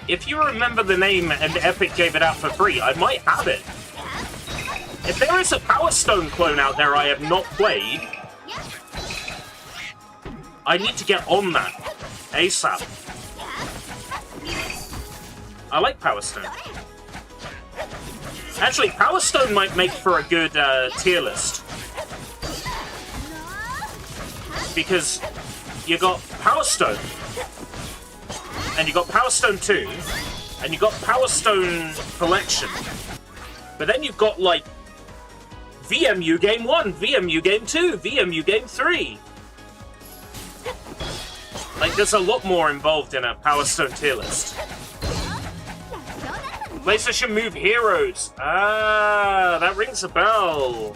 Speaker 1: If you remember the name and Epic gave it out for free, I might have it. If there is a Power Stone clone out there I have not played, I need to get on that ASAP. I like Power Stone. Actually, Power Stone might make for a good tier list. Because you got Power Stone, and you got Power Stone 2, and you got Power Stone Collection. But then you've got, like, VMU Game 1, VMU Game 2, VMU Game 3. Like, there's a lot more involved in a Power Stone tier list. PlayStation Move Heroes. Ah, that rings a bell.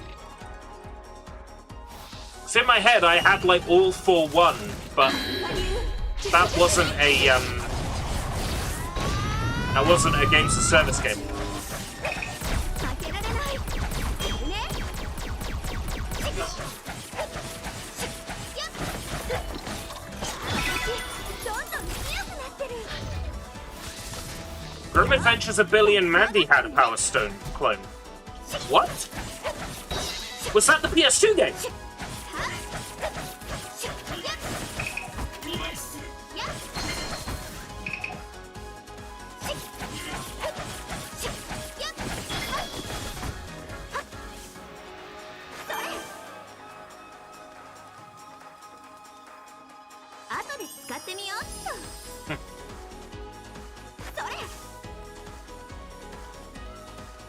Speaker 1: It's in my head I had like All for One, but that wasn't a games as service game. Grim Adventures of Billy and Mandy had a Power Stone clone. What? Was that the PS2 game?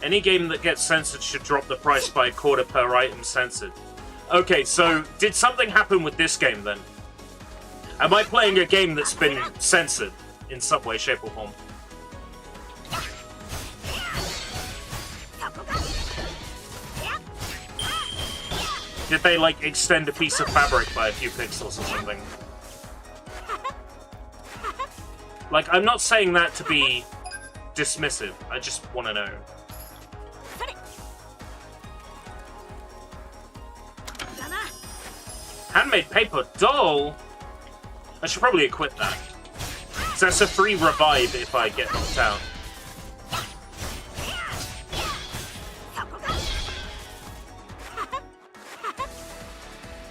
Speaker 1: Any game that gets censored should drop the price by a quarter per item censored. Okay, so did something happen with this game then? Am I playing a game that's been censored in some way, shape, or form? Did they, like, extend a piece of fabric by a few pixels or something? Like, I'm not saying that to be dismissive. I just want to know. Handmade paper doll? I should probably equip that. So that's a free revive if I get knocked out.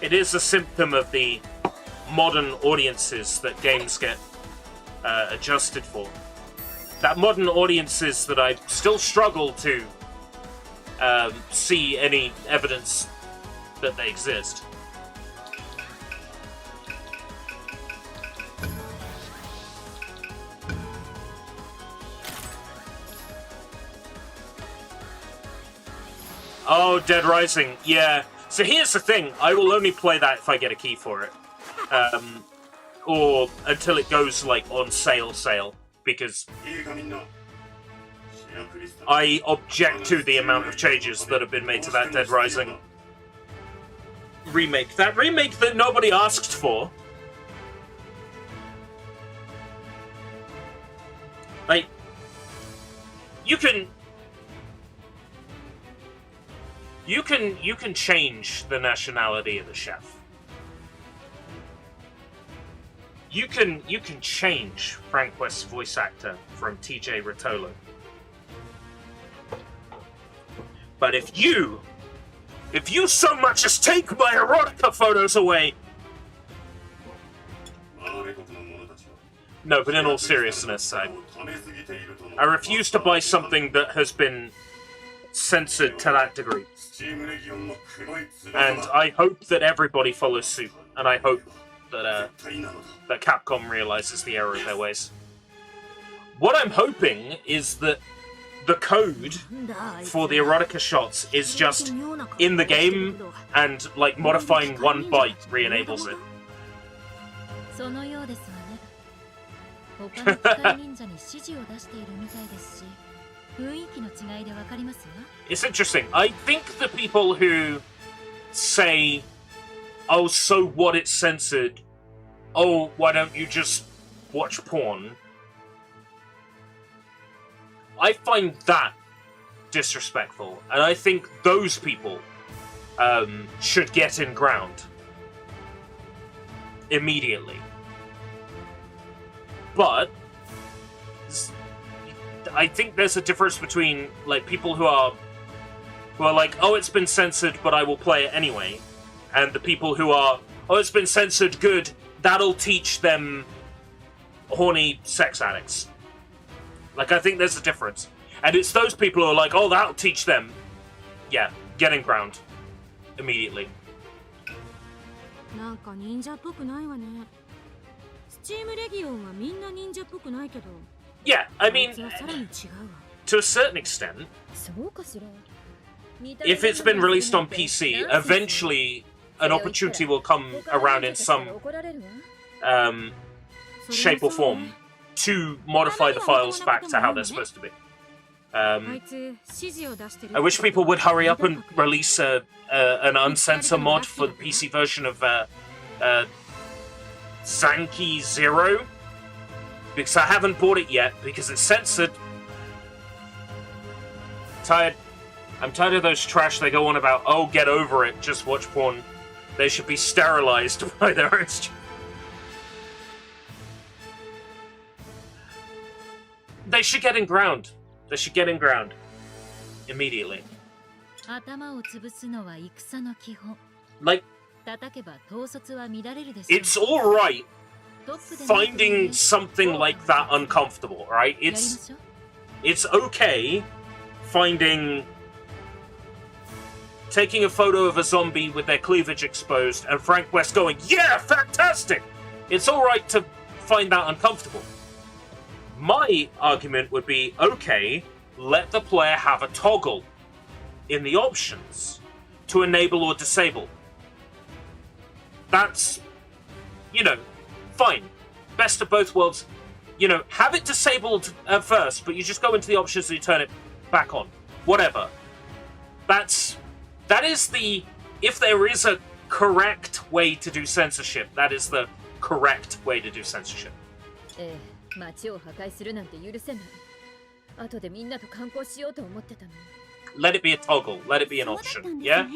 Speaker 1: It is a symptom of the modern audiences that games get adjusted for. That modern audiences that I still struggle to see any evidence that they exist. Oh, Dead Rising, yeah. So here's the thing, I will only play that if I get a key for it. Or until it goes, like, on sale, because I object to the amount of changes that have been made to that Dead Rising remake. That remake that nobody asked for. Like, you can change the nationality of the chef. You can change Frank West's voice actor from TJ Rotolo. But if you so much as take my erotica photos away. No, but in all seriousness, I refuse to buy something that has been censored to that degree. And I hope that everybody follows suit, and I hope that that Capcom realizes the error of their ways. What I'm hoping is that the code for the erotica shots is just in the game, and like modifying one byte re-enables it. It's interesting. I think the people who say, oh, so what, it's censored, oh, why don't you just watch porn? I find that disrespectful, and I think those people should get in ground immediately. But I think there's a difference between like people who are like, oh, it's been censored, but I will play it anyway, and the people who are, oh, it's been censored, good, that'll teach them horny sex addicts. Like, I think there's a difference. And it's those people who are like, oh, that'll teach them. Yeah, get in ground. Immediately. Yeah, I mean, to a certain extent, if it's been released on PC, eventually an opportunity will come around in some shape or form to modify the files back to how they're supposed to be. I wish people would hurry up and release an uncensored mod for the PC version of Zanki Zero, because I haven't bought it yet because it's censored. I'm tired of those trash they go on about, oh, get over it, just watch porn. They should be sterilized by their own... They should get in ground. They should get in ground. Immediately. Like, it's alright finding something like that uncomfortable, right? It's okay taking a photo of a zombie with their cleavage exposed and Frank West going, yeah, fantastic! It's alright to find that uncomfortable. My argument would be, okay, let the player have a toggle in the options to enable or disable. That's, fine. Best of both worlds. Have it disabled at first, but you just go into the options and you turn it back on. Whatever. That is the... If there is a correct way to do censorship, that is the correct way to do censorship. Let it be a toggle. Let it be an option. Yeah?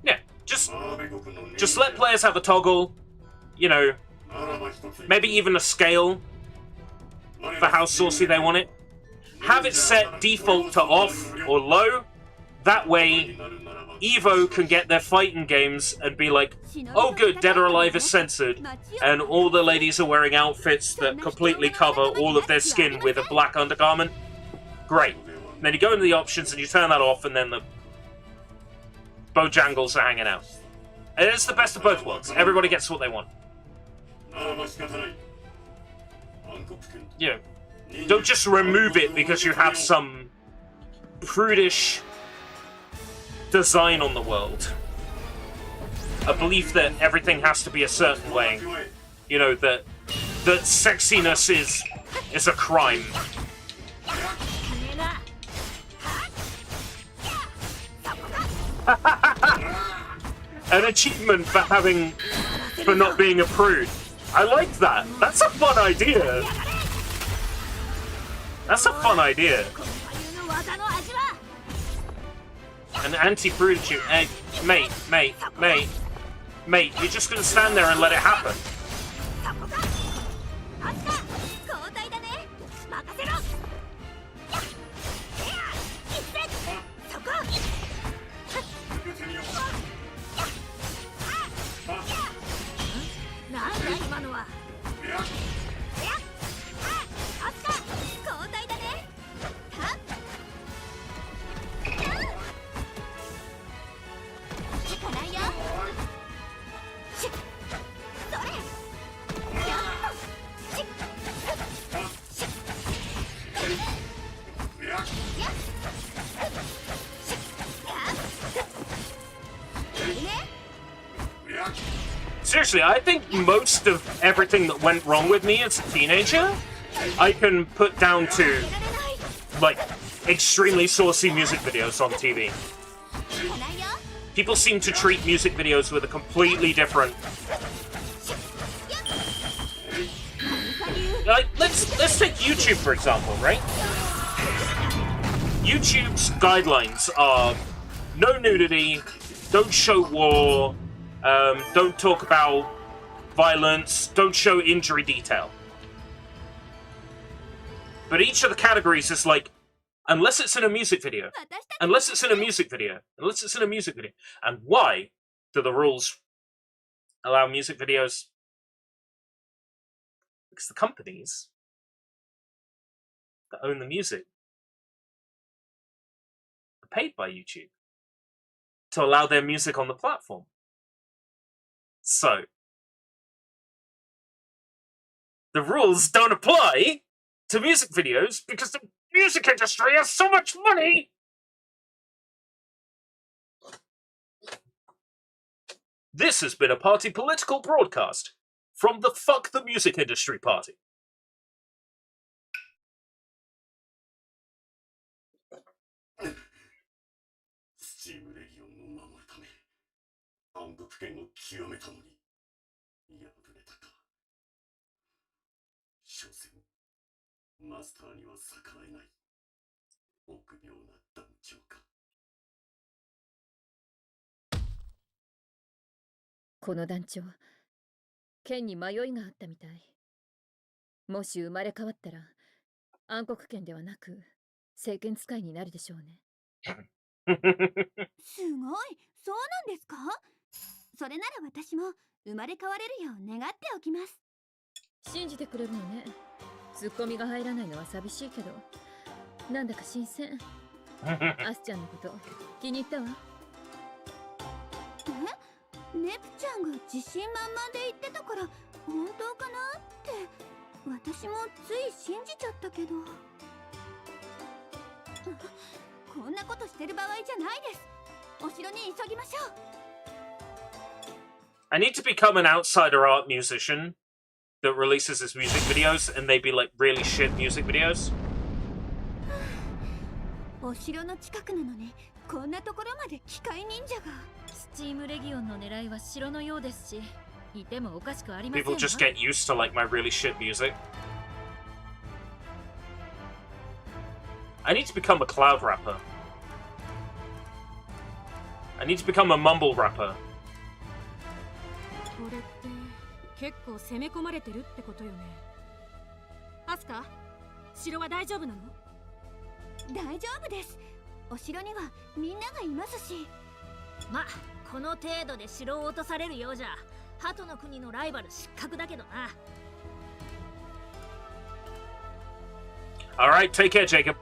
Speaker 1: Yeah, just let players have a toggle, maybe even a scale for how saucy they want it. Have it set default to off or low. That way, Evo can get their fighting games and be like, oh good, Dead or Alive is censored, and all the ladies are wearing outfits that completely cover all of their skin with a black undergarment. Great. And then you go into the options and you turn that off, and then the Bojangles are hanging out. And it's the best of both worlds. Everybody gets what they want. Don't just remove it because you have some prudish design on the world. A belief that everything has to be a certain way. That sexiness is a crime. An achievement for not being a prude. I like that. That's a fun idea. That's a fun idea. An anti-prude achievement. Hey, mate, you're just gonna stand there and let it happen. Seriously, I think most of everything that went wrong with me as a teenager, I can put down to, extremely saucy music videos on TV. People seem to treat music videos with a completely different... let's take YouTube, for example, right? YouTube's guidelines are no nudity, don't show war, don't talk about violence, don't show injury detail. But each of the categories is like, unless it's in a music video, unless it's in a music video, unless it's in a music video. And why do the rules allow music videos? Because the companies that own the music are paid by YouTube to allow their music on the platform. So, the rules don't apply to music videos because the music industry has so much money This has been a party political broadcast from the Fuck the Music Industry Party.
Speaker 4: Steam レギオンを守るため、暗黒剣を極めたのに、敗れたか。所詮、マスターには逆らえない、臆病な団長か。
Speaker 5: この団長、剣に迷いがあったみたい。もし生まれ変わったら、暗黒剣ではなく、聖剣使いになるでしょうね。
Speaker 3: すごい、そうなんですか？それなら私も生まれ変われるよう願っておきます。
Speaker 5: 信じてくれるのね。ツッコミが入らないのは寂しいけど、なんだか新鮮。アスちゃんのこと気に入ったわ。
Speaker 3: ネプちゃんが自信満々で言ってたから本当かなって私もつい信じちゃったけど。こんなことしてる場合じゃないです。お城に急ぎましょう。
Speaker 1: I need to become an outsider art musician that releases his music videos, and they be like really shit music videos.
Speaker 3: お城の近くなのにこんなところまで機械忍者が。
Speaker 5: スチームレギオンの狙いは城のようですし、いてもおかしくありませんわ。
Speaker 1: People just get used to like my really shit music. I need to become a cloud rapper. I need to become a mumble rapper.
Speaker 2: これって結構攻め込まれてるってことよね。アスカ、城は大丈夫なの？
Speaker 3: 大丈夫です。お城にはみんながいますし。
Speaker 2: ま、この程度で城を落とされるようじゃ、鳩の国のライバル失格だけどな。
Speaker 1: Alright, take care, Jacob.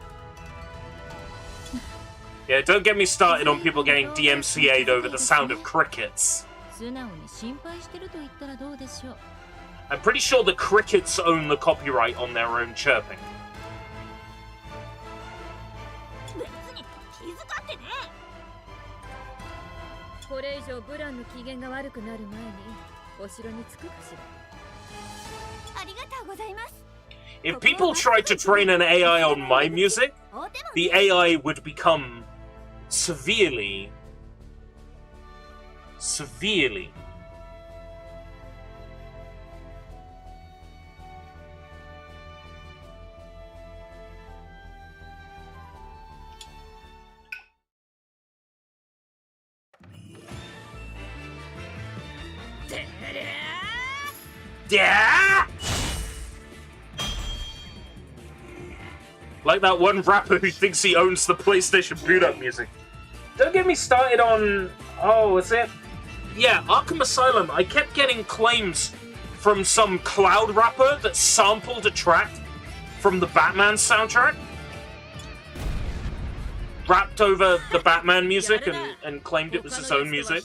Speaker 1: Yeah, don't get me started on people getting DMCA'd over the sound of crickets.
Speaker 5: 素直に心配してると言ったらどうでしょう。
Speaker 1: I'm pretty sure the crickets own the copyright on their own chirping.
Speaker 2: 別に気遣ってね。
Speaker 5: これ以上ブランの機嫌が悪くなる前にお城に着くかしら。
Speaker 3: ありがとうございます。
Speaker 1: If people tried to train an AI on my music, the AI would become severely Yeah! Like that one rapper who thinks he owns the PlayStation boot-up music. Don't get me started on... Oh, what's it? Yeah, Arkham Asylum. I kept getting claims from some cloud rapper that sampled a track from the Batman soundtrack. Rapped over the Batman music and claimed it was his own music.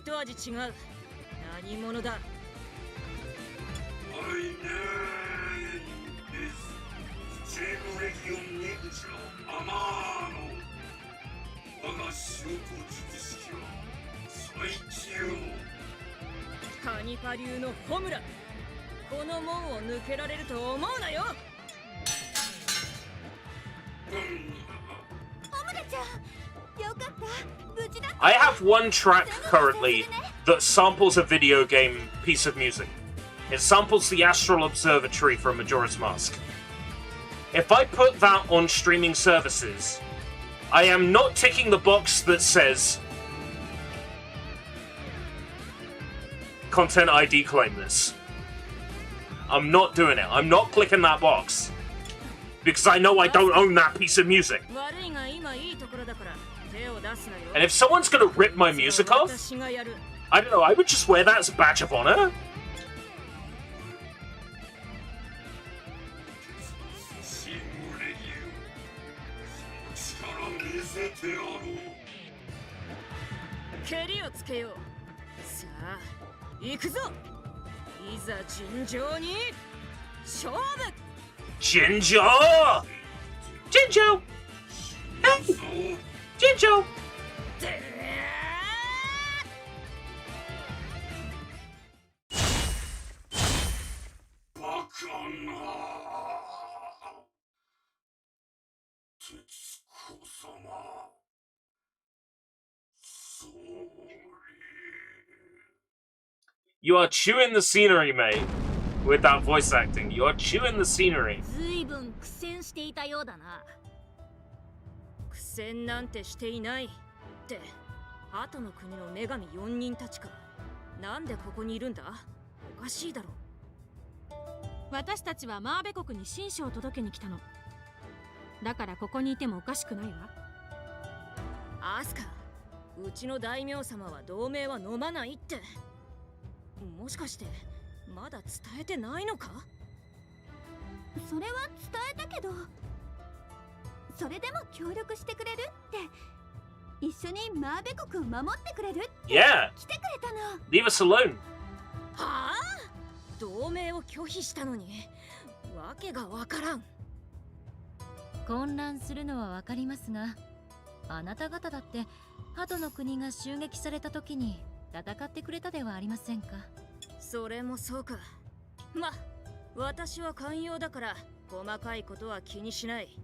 Speaker 1: I have one track currently that samples a video game piece of music. It samples the Astral Observatory from Majora's Mask. If I put that on streaming services, I am not ticking the box that says Content ID claim this. I'm not doing it. I'm not clicking that box. Because I know I don't own that piece of music. And if someone's gonna rip my music off, I don't know, I would just wear that as a badge of honor. Jinjo! Jinjo! Hey! Jinjo!
Speaker 4: 節子様。それ。
Speaker 1: You are chewing the scenery, mate. With that voice acting, you are chewing the scenery.
Speaker 2: ずいぶん苦戦していたようだな。苦戦なんてしていないって後の国の女神4人たちか。なんでここにいるんだ？おかしいだろ。
Speaker 6: 私たちはマーベ国に紳士を届けに来たの。だからここにいてもおかしくないわ。
Speaker 2: アスカ、うちの大名様は同盟は飲まないって。もしかしてまだ伝えてないのか？
Speaker 3: それは伝えたけど、それでも協力してくれるって、一緒にマーベ国を守ってくれるって
Speaker 1: Yeah.
Speaker 3: 来てくれたの。
Speaker 1: Leave us alone.
Speaker 2: はあ？同盟を拒否したのにわけがわからん。
Speaker 5: 混乱するのはわかりますが、あなた方だって鳩の国が襲撃された時に戦ってくれたではありませんか。
Speaker 2: それもそうか。ま、私は寛容だから細かいことは気にしない。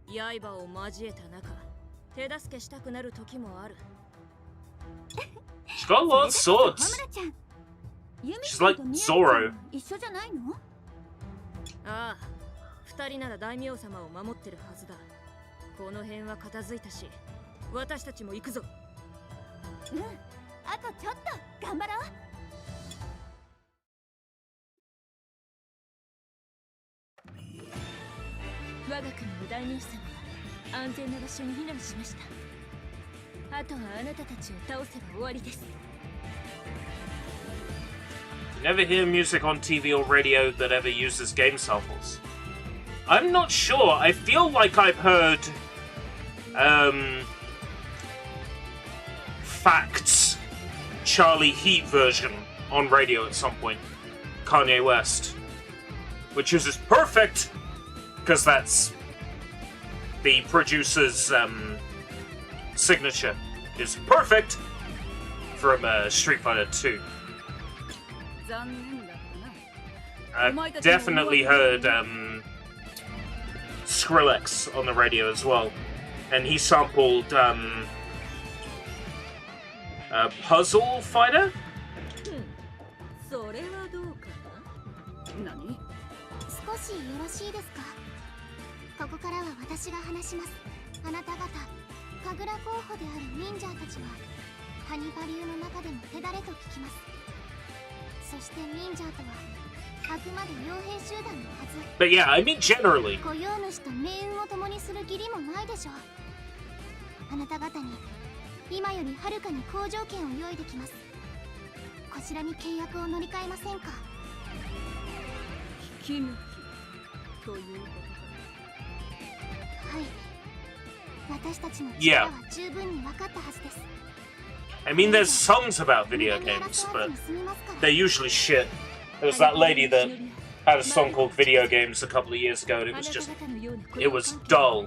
Speaker 2: 刃を交えた中、手助けしたくなる時もある。
Speaker 1: She's got a lot of
Speaker 3: それだけど
Speaker 1: swords.
Speaker 3: ホムラちゃん、ユミ
Speaker 1: She's
Speaker 3: さん
Speaker 1: like
Speaker 3: とミヤちゃ
Speaker 1: Zoro.
Speaker 3: ん一緒じゃないの？
Speaker 2: ああ、二人なら大名様を守ってるはずだ。この辺は片付いたし、私たちも行くぞ。
Speaker 3: うん、あとちょっと頑張ろう。
Speaker 5: 我が国の大名様は安全な場所に避難しました。あとはあなたたちを倒せば終わりです。
Speaker 1: You never hear music on TV or radio that ever uses game samples. I'm not sure. I feel like I've heard Facts Charlie Heat version on radio at some point. Kanye West, which uses Perfect because that's the producer's signature. Is Perfect from Street Fighter 2.
Speaker 6: 残念だったな。
Speaker 1: I've definitely heard Skrillex on the radio as well, and he sampled Puzzle Fighter.
Speaker 6: それはどうかな。何？
Speaker 3: 少しよろしいですか？ここからは私が話します。あなた方、神楽候補である忍者たちはハニバ流の中でも手だれと聞きます。そして忍者とはあくまで傭兵集団のはず。
Speaker 1: But yeah, I mean generally.
Speaker 3: 雇用主と命運を共にする義理もないでしょう。あなた方に今よりはるかに好条件を用意できます。こちらに契約を乗り換えませんか？
Speaker 6: 引き抜きということか。
Speaker 3: はい。私たちの力は十分に分かったはずです。
Speaker 1: I mean, there's songs about video games, but they're usually shit. There was that lady that had a song called Video Games a couple of years ago, and it was dull.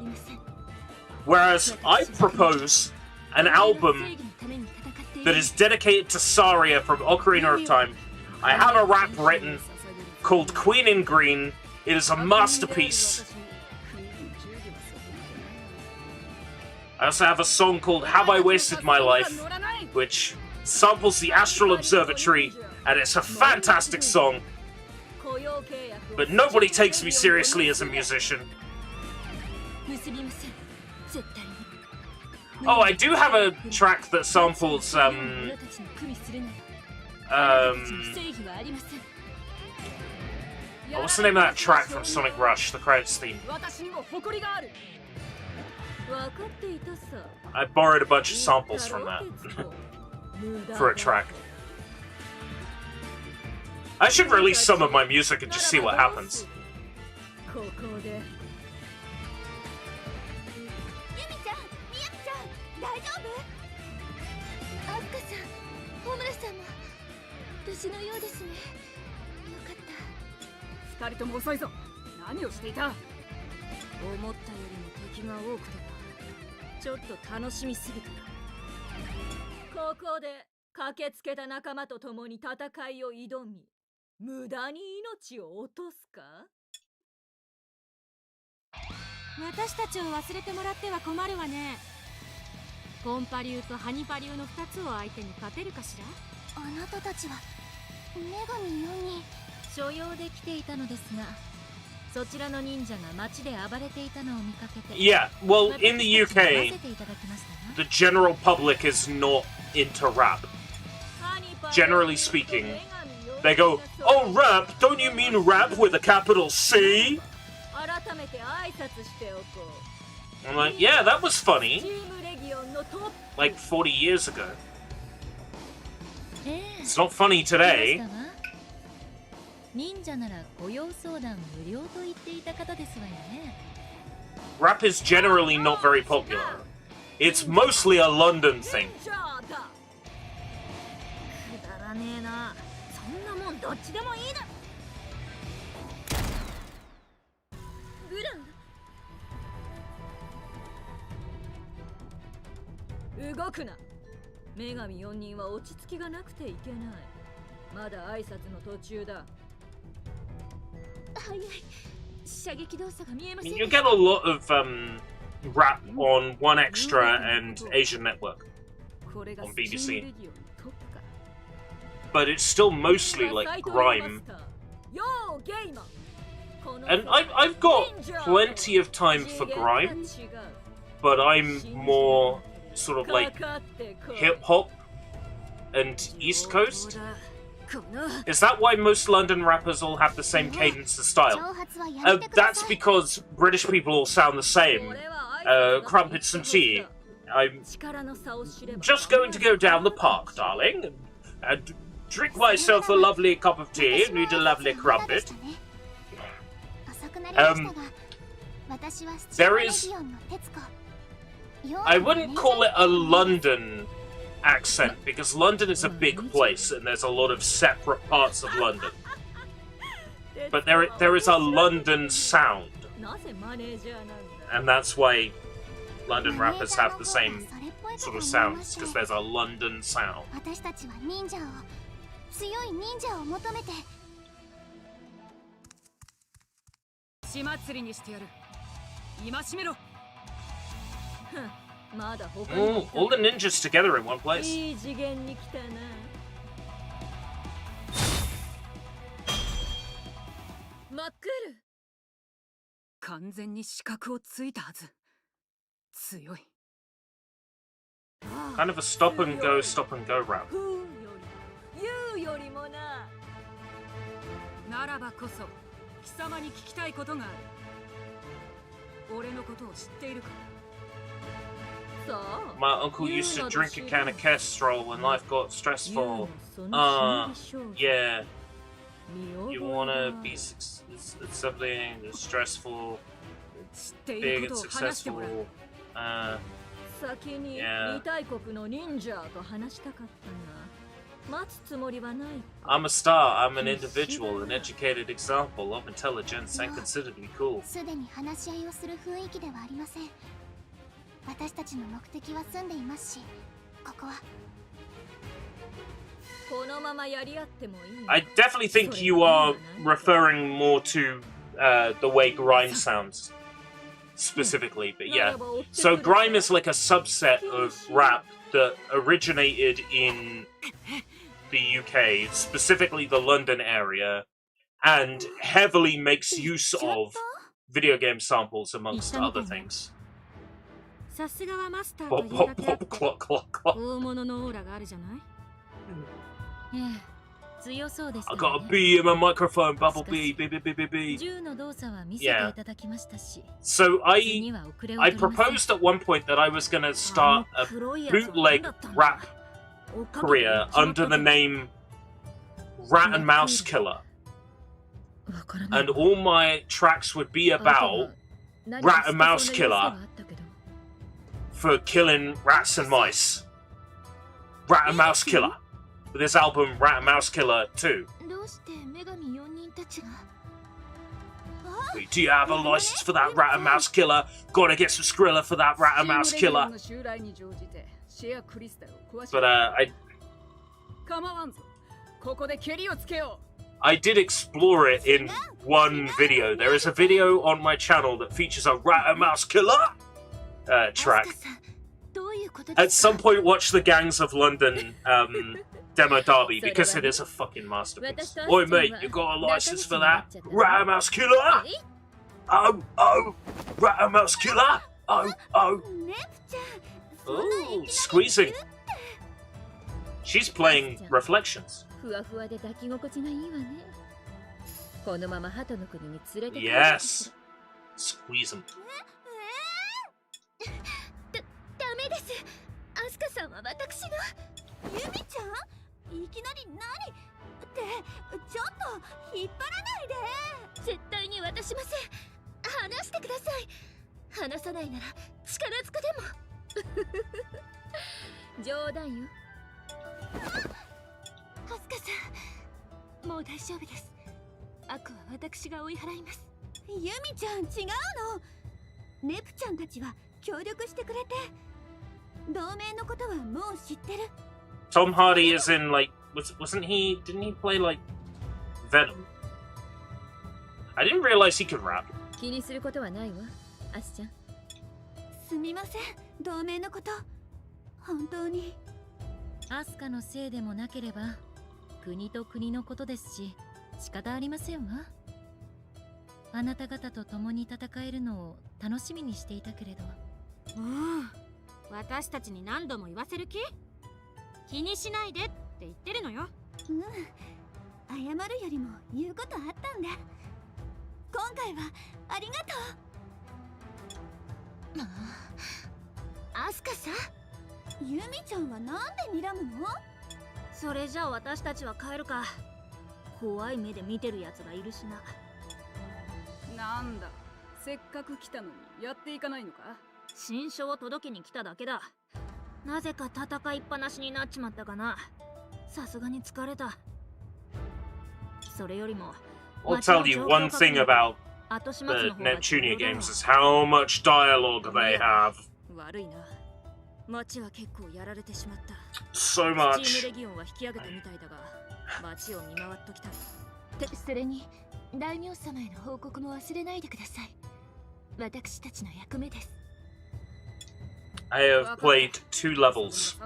Speaker 1: Whereas I propose an album that is dedicated to Saria from Ocarina of Time. I have a rap written called Queen in Green. It is a masterpiece. I also have a song called Have I Wasted My Life, which samples the Astral Observatory, and it's a fantastic song. But nobody takes me seriously as a musician. Oh, I do have a track that samples, what's the name of that track from Sonic Rush, the credits theme? I borrowed a bunch of samples from that for a track. I should release some of my music and just see what happens.
Speaker 3: ユミちゃん、ミヤちゃん、大丈夫？アスカさん、ホムラさんも無事のようですね。よかった。
Speaker 6: 二人とも遅いぞ。何をしていた？
Speaker 2: 思ったよりも敵が多くてな。ちょっと楽しみすぎた。
Speaker 5: ここで駆けつけた仲間と共に戦いを挑み、無駄に命を落とすか？
Speaker 6: 私たちを忘れてもらっては困るわね。コンパ流とハニパ流の2つを相手に勝てるかしら。
Speaker 3: あなたたちは女神4人。
Speaker 5: 所用で来ていたのですが、そちらの忍者が街で暴れていたのを見かけて。
Speaker 1: Yeah, well, in the
Speaker 5: 私たちに
Speaker 1: UK,
Speaker 5: 混ぜていただきましたが
Speaker 1: the general public is not into rap. Generally speaking, they go, "Oh, rap? Don't you mean rap with a capital C?"
Speaker 2: 改めて挨拶しておこう。
Speaker 1: I'm like, yeah, that was
Speaker 2: チ
Speaker 1: funny.
Speaker 2: ームレギオンのトップ。
Speaker 1: Like 40 years ago.
Speaker 5: ええ
Speaker 1: It's not funny
Speaker 5: 来ま
Speaker 1: today.
Speaker 5: したわ。忍者なら雇用相談無料と言っていた方ですわよね。
Speaker 1: Rap is generally not very popular. It's mostly a London thing.
Speaker 2: ジャーだ。くだらねえな。そんなもんどっちでもいいだ。グラン。動くな。女神4人は落ち着きがなくていけない。まだ挨拶の途中だ。
Speaker 3: 早い。射撃動作が見えません。
Speaker 1: You get a lot of rap on One Extra and Asian Network,
Speaker 2: これが
Speaker 1: on
Speaker 2: スチーム
Speaker 1: BBC.
Speaker 2: レギオンのトップか。
Speaker 1: but it's still mostly like grime.
Speaker 2: よーゲイマン。この
Speaker 1: And I've got plenty of time for grime, but I'm more sort of like hip hop and East Coast. Is that why most London rappers all have the same cadence and style? That's because British people all sound the same. Crumpets and tea. I'm just going to go down the park, darling, and drink myself a lovely cup of tea and eat a lovely crumpet. There is... I wouldn't call it a London accent, because London is a big place and there's a lot of separate parts of London. But there is a London sound, and that's why London rappers have the same sort of sounds, because there's a London sound.
Speaker 3: 私たちは忍者を、強い忍者を求めて。
Speaker 2: 血祭りにしてやる。今しめろ。まだ他に
Speaker 1: All the ninjas together in one place.
Speaker 2: いい次元に来たな。マックール。完全に死角をついたはず。強い。
Speaker 1: Kind of a stop and go rap.
Speaker 2: 言うよりもな。ならばこそ貴様に聞きたいことがある。俺のことを知っているか。
Speaker 1: My uncle used to drink a can of Kestrel when life got stressful. Yeah. You wanna be something stressful, big and successful.
Speaker 2: 先に二大国の忍者と話したかったが、待つつもりはない。
Speaker 1: I'm a star. I'm an individual, an educated example of intelligence and considered to be cool.
Speaker 3: すでに話し合いをする雰囲気ではありません。私たちの目的は済んでいますし、ここは。
Speaker 2: このままやり合ってもいい。
Speaker 1: I definitely think you are referring more to the way grime sounds specifically, but yeah. So grime is like a subset of rap that originated in the UK, specifically the London area, and heavily makes use of video game samples amongst other things.
Speaker 6: さすがはマスター
Speaker 1: Pop,
Speaker 6: というだ
Speaker 1: pop,
Speaker 6: けあって
Speaker 1: pop, clock, clock, clock.
Speaker 6: 大物のオーラがあるじゃない。
Speaker 5: ええ、強そうでした
Speaker 1: I
Speaker 5: ね。
Speaker 1: got a bee in my microphone, bubble bee, bee, bee, bee, bee, bee.
Speaker 5: 銃の動作は見せていただきましたし。
Speaker 1: So
Speaker 5: 次は遅れを
Speaker 1: I
Speaker 5: 取りません。
Speaker 1: proposed at one point that I was going to start a bootleg rap career under the name Rat and Mouse Killer,
Speaker 5: わからない
Speaker 1: and all my tracks would be
Speaker 5: あなた
Speaker 1: about
Speaker 5: が何か
Speaker 1: Rat and Mouse
Speaker 5: してそうな
Speaker 1: Killer
Speaker 5: 様子はあったけど。
Speaker 1: for killing rats and mice. Rat and Mouse Killer. With this album, Rat and Mouse Killer 2.
Speaker 3: どうして女神4人たちが。
Speaker 1: Do you have a license for that Rat and Mouse Killer? Gotta get some Skrilla for that Rat and Mouse Killer. But I
Speaker 2: 構わんぞ。ここで蹴りをつけよう。
Speaker 1: I did explore it in one video. There is a video on my channel that features a rat and mouse killer track. At some point, watch the Gangs of London demo derby because it is a fucking masterpiece. Oi, mate, you got a license for that? Rat and mouse killer? Oh, rat and mouse killer? Oh, squeezing. She's playing Reflections.
Speaker 5: ふわふわで抱き心地がいいわね。このまま鳩の国に連れて帰る。
Speaker 1: Yes. Squeeze them.
Speaker 3: ダメです。アスカさんは私の。ユミちゃん？いきなり何？ってちょっと引っ張らないで。絶対に渡しません。離してください。離さないなら力ずくでも。
Speaker 5: 冗談よ。
Speaker 3: アスカさん、もう大丈夫です。悪は私が追い払います。ユミちゃん、違うの。ネプちゃんたちは協力してくれて、同盟のことはもう知ってる。
Speaker 1: Tom Hardy is in like didn't he play like Venom? I didn't realize he could rap.
Speaker 5: 気にすることはないわ、アスちゃん。
Speaker 3: すみません、同盟のこと。本当に。
Speaker 5: アスカのせいでもなければ、国と国のことですし、仕方ありませんわ。あなた方と共に戦えるのを楽しみにしていたけれど。
Speaker 6: 私たちに何度も言わせる気？気にしないでって言ってるのよ。
Speaker 3: 謝るよりも言うことあったんだ。今回はありがとう。アスカさん、ユミちゃんはなんで睨むの？
Speaker 2: それじゃあ私たちは帰るか。怖い目で見てるやつがいるしな。
Speaker 7: なんだ、せっかく来たのにやっていかないのか？
Speaker 2: 新書を届けに来ただけだ。なぜか戦いっぱなしになっちまったかな。さすがに疲れた。それよりも
Speaker 1: I'll tell you one thing about the Neptunia games is how much dialogue they have.
Speaker 2: 悪いな。街は結構やられてしまった。
Speaker 1: So
Speaker 2: チーム
Speaker 1: much.
Speaker 2: レギオンは引き上げたみたいだが、街を見回っときたい。
Speaker 3: それに大名様への報告も忘れないでください。私たちの役目です。
Speaker 1: I have played 2 levels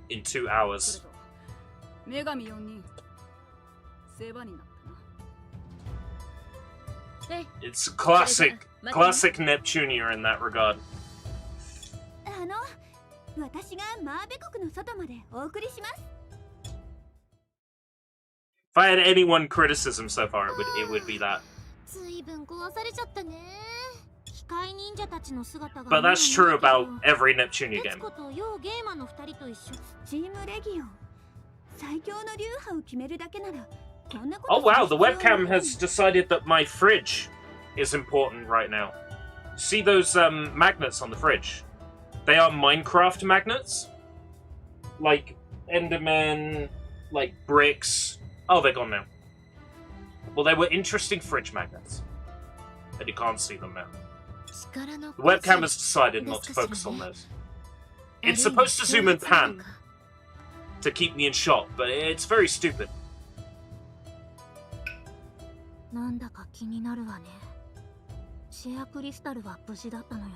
Speaker 1: in 2 hours.
Speaker 7: 女神4人世話になったな。
Speaker 1: It's classic Neptunia in that regard.
Speaker 3: 私がマーベ国の外までお送りします。
Speaker 1: If I had any one criticism so far, it would be that.
Speaker 3: ずいぶん壊されちゃったね。
Speaker 2: 機械忍者たちの姿が。
Speaker 1: But that's true about every Neptunia game.
Speaker 2: とヨーゲーマの2人と一緒。
Speaker 3: チームレギオン。最強の流派を決めるだけならこんなこと。
Speaker 1: Oh wow, the webcam has decided that my fridge is important right now. See those magnets on the fridge? They are Minecraft magnets. Like Enderman, like bricks. Oh, they're gone now. Well, they were interesting fridge magnets. And you can't see them now. The webcam has decided not to focus on those. It's supposed to zoom and pan to keep me in shot, but it's very stupid.
Speaker 2: なんだか気になるわね。シェアクリスタルは無事だったのよね。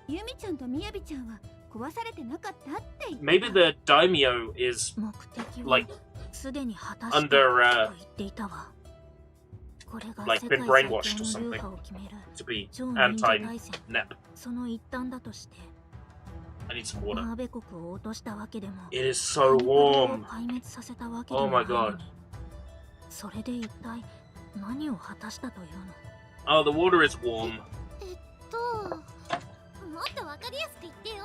Speaker 3: ユミちゃんとミヤビちゃんは壊されてなかったって言った。
Speaker 1: Maybe the daimyo is
Speaker 2: 目的は
Speaker 1: like
Speaker 2: すでに果たしたと
Speaker 1: under
Speaker 2: 言っていたわ。これが
Speaker 1: like
Speaker 2: 世界
Speaker 1: been
Speaker 2: 最
Speaker 1: brainwashed or
Speaker 2: 強の
Speaker 1: something
Speaker 2: 流派を決める
Speaker 1: to be
Speaker 2: 超忍者大
Speaker 1: anti
Speaker 2: 戦。
Speaker 1: Nep.
Speaker 2: その一端だとして、
Speaker 1: I need some water.
Speaker 2: マーベ国を落としたわけでも、
Speaker 1: It is so warm.
Speaker 2: 壊滅させたわけでも
Speaker 1: Oh
Speaker 2: ない
Speaker 1: my
Speaker 2: の
Speaker 1: god.
Speaker 2: に、それで一体何を果たしたというの？
Speaker 1: Oh, the water is warm.
Speaker 3: もっとわかりやすく言ってよ。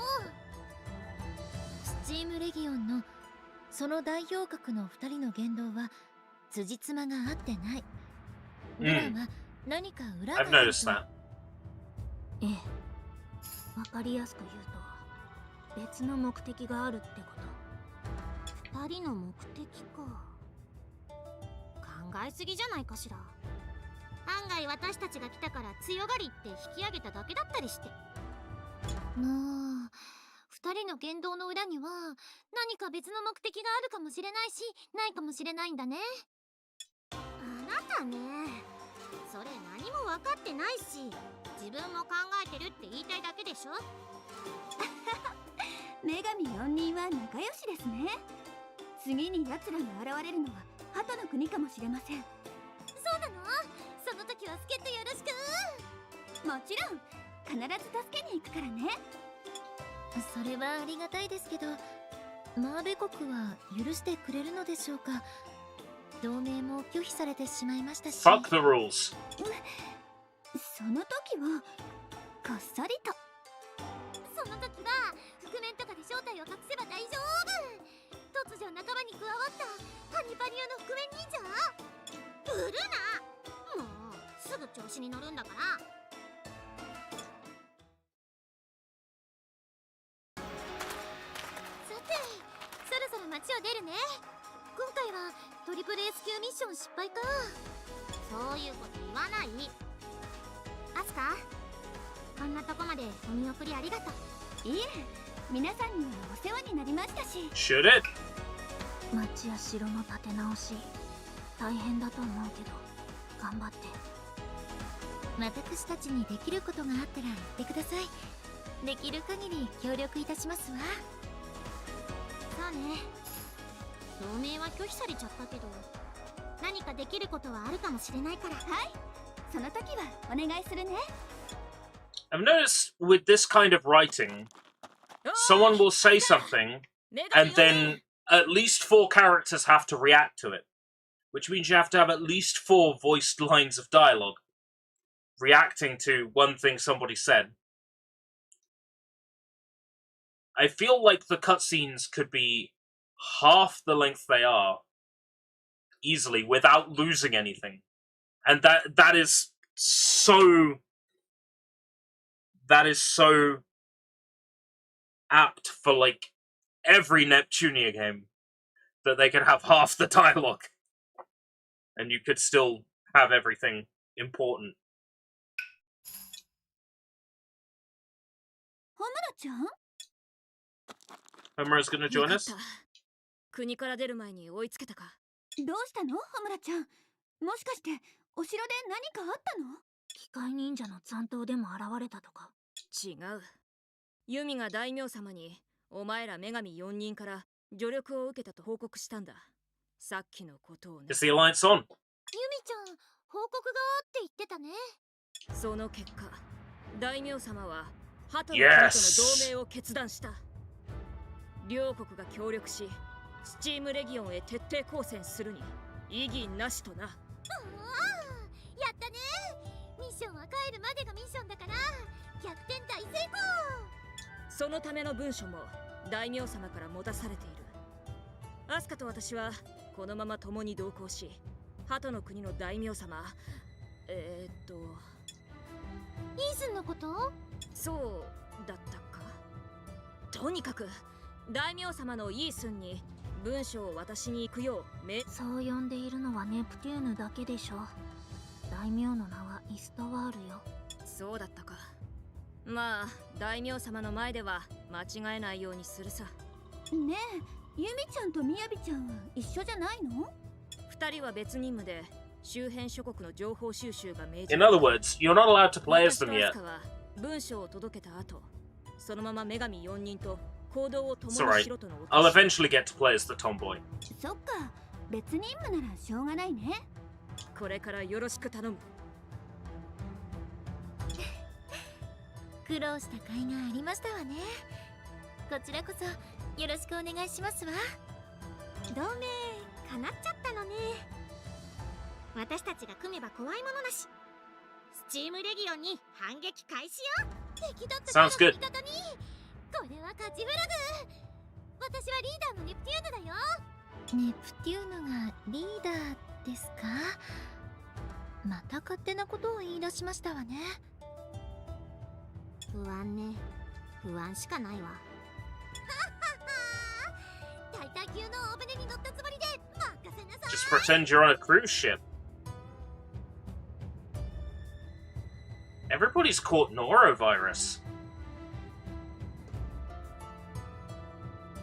Speaker 5: スチームレギオンのその代表格の2人の言動は辻褄が合ってない。ブランは何か裏があ
Speaker 1: I've
Speaker 5: る
Speaker 1: noticed
Speaker 5: と。
Speaker 1: that.
Speaker 2: ええ、わかりやすく言うと別の目的があるってこと。2人の目的か。考えすぎじゃないかしら。
Speaker 3: 案外私たちが来たから強がりって引き上げただけだったりして。もう人の言動の裏には何か別の目的があるかもしれないし、ないかもしれないんだね。あなたね、それ何も分かってないし、自分も考えてるって言いたいだけでしょ。
Speaker 8: 女神4人は仲良しですね。次に奴らが現れるのは鳩の国かもしれません。
Speaker 3: そうなの？その時は助っ人よろしく。
Speaker 8: もちろん必ず助けに行くからね。
Speaker 3: それはありがたいですけど、マーベ国は許してくれるのでしょうか。同盟も拒否されてしまいましたし。
Speaker 1: Fuck the rules.
Speaker 8: その時はこっそりと。
Speaker 3: その時は覆面とかで正体を隠せば大丈夫。突如仲間に加わったパニパニオの覆面忍者。売るな、もうすぐ調子に乗るんだから。さて、そろそろ街を出るね。今回はトリプル S 級ミッション失敗か。そういうこと言わない。アスカ、こんなとこまでお見送りありがとう。
Speaker 8: いえ、皆さんにはお世話になりましたし。
Speaker 1: Should it?
Speaker 3: 町や城の建て直し大変だと思うけど頑張って。私たちにできることがあったら言ってください。できる限り協力いたしますわ。そうね、同盟は拒否されちゃったけど、何かできることはあるかもしれないから。
Speaker 8: はい、その時はお願いするね。
Speaker 1: I've noticed with this kind of writing, someone will say something, and then at least 4 characters have to react to it. Which means you have to have at least 4 voiced lines of dialogue reacting to one thing somebody said. I feel like the cutscenes could be half the length they are easily without losing anything. And that is so apt for like every Neptunia game, that they could have half the dialogue and you could still have everything important.
Speaker 8: ホムラちゃん？
Speaker 1: Homura's gonna join us?
Speaker 2: 国から出る前に追いつけたか。
Speaker 8: どうしたの、ホムラちゃん？もしかしてお城で何かあったの？
Speaker 3: 機械忍者の残党でも現れたとか。
Speaker 2: 違う。ユミが大名様にお前ら女神4人から助力を受けたと報告したんだ。さっきのことをね。
Speaker 1: Is the alliance on?
Speaker 3: ユミちゃん、報告がって言ってたね。
Speaker 2: その結果、大名様はハトの国との同盟を決断した。両国が協力し、スチームレギオンへ徹底抗戦するに異議なしとな。
Speaker 3: やったね。ミッションは帰るまでがミッションだから逆転大成功。
Speaker 2: そのための文書も大名様から持たされている。アスカと私はこのまま共に同行し、ハトの国の大名様、イ
Speaker 3: ーズンのこと？
Speaker 2: そうだったか。とにかく大名様のイースンに文書を渡しに行くよう
Speaker 3: そう呼んでいるのはネプテューヌだけでしょ。大名の名はイストワールよ。
Speaker 2: そうだったか。まあ大名様の前では間違えないようにするさ。
Speaker 8: ねえ、ユミちゃんとミヤビちゃんは一緒じゃないの
Speaker 2: ？2人は別任務で周辺諸国の情報収集が命じ。
Speaker 1: In other words, you're not allowed to play as them
Speaker 2: 私
Speaker 1: yet.
Speaker 2: とアスカは文書を届けた後、そのまま女神4人と行動を共
Speaker 1: It's
Speaker 2: に
Speaker 1: alright.
Speaker 2: しろとの。
Speaker 1: I'll eventually get to play as the tomboy.
Speaker 8: そっか、別任務ならしょうがないね。
Speaker 2: これからよろしく頼む。
Speaker 3: 苦労した甲斐がありましたわね。こちらこそよろしくお願いしますわ。同盟叶っちゃったのね。私たちが組めば怖いものなし。スチームレギオンに反撃開始よ。敵だったから味方に。これは勝ちフラグ。私はリーダーのネプテューヌだよ。ネプテューヌがリーダーですか？また勝手なことを言い出しましたわね。不安ね。不安しかないわ。大体級の大船に乗ったつもりで任せなさい。
Speaker 1: Just pretend you're on a cruise ship. Everybody's caught norovirus.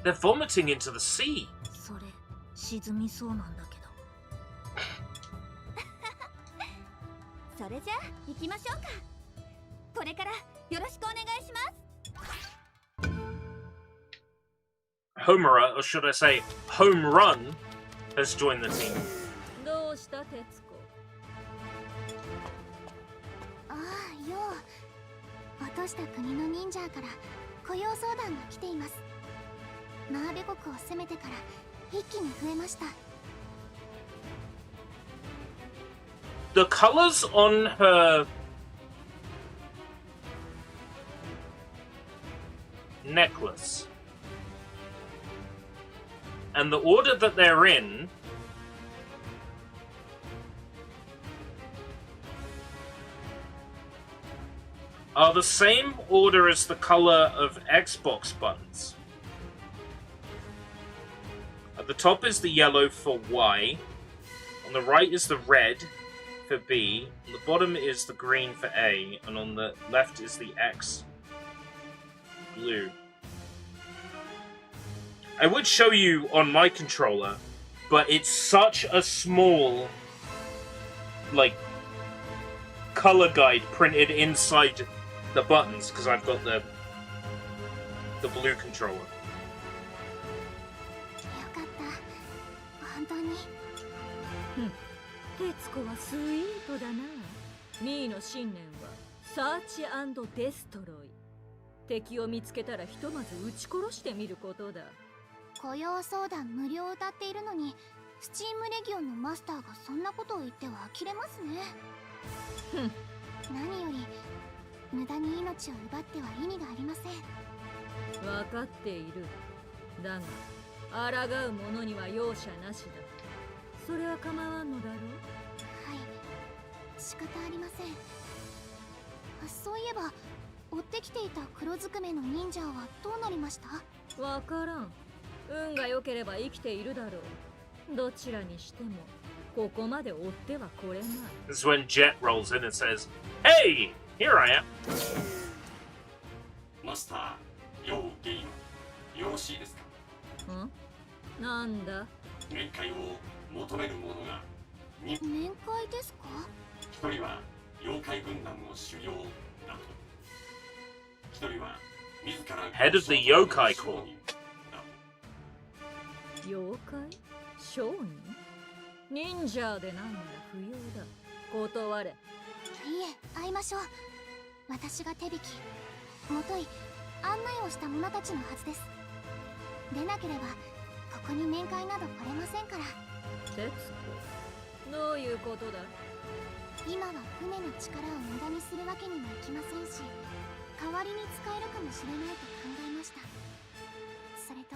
Speaker 1: They're vomiting into the sea.
Speaker 2: それ沈みそうなんだけど。
Speaker 8: それじゃあ行きましょうか。これからよろしくお願いします。
Speaker 1: Homura, or should I say, Home Run, has joined the team.
Speaker 2: どうした徹子？
Speaker 3: ああ、よう。落とした国の忍者から雇用相談が来ています。マーベ国を攻めてから一気に増えました。
Speaker 1: The colors on her necklace and the order that they're in are the same order as the color of Xbox buttons. At the top is the yellow for Y, on the right is the red for B, on the bottom is the green for A, and on the left is the X blue. I would show you on my controller, but it's such a small, like, color guide printed inside the buttons because I've got the blue controller.
Speaker 3: よかった。本当に。
Speaker 2: 徹子はスイートだな。ミーの信念はサーチ&デストロイ。敵を見つけたらひとまず撃ち殺してみることだ。
Speaker 3: 雇用相談無料を歌っているのに、スチームレギオンのマスターがそんなことを言っては呆れますね。何より無駄に命を奪っては意味がありません。
Speaker 2: 分かっている。だが抗う者には容赦なしだ。それは構わんのだろう。
Speaker 3: はい、仕方ありません。そういえば追ってきていた黒ずくめの忍者はどうなりました？
Speaker 2: わからん。運が良ければ生きているだろう。どちらにしてもここまで追ってはこれない。
Speaker 1: This is when Jet rolls in and says, "Hey, here I am."
Speaker 4: マスター、要ゲイン、よろしいですか？
Speaker 2: なんだ？
Speaker 4: 面会を求める者が
Speaker 3: 面会ですか？
Speaker 4: 一人は妖怪軍団の首領だと。一人は自ら
Speaker 1: Head of the Yokai Corps.
Speaker 2: 妖怪？商人？忍者でないなら不要だ。断れ。
Speaker 3: いえ、会いましょう。私が手引き、もとい、案内をした者たちのはずです。でなければここに面会など来れませんから。
Speaker 2: 徹子、どういうことだ？
Speaker 3: 今は船の力を無駄にするわけにもいきませんし、代わりに使えるかもしれないと考えました。それと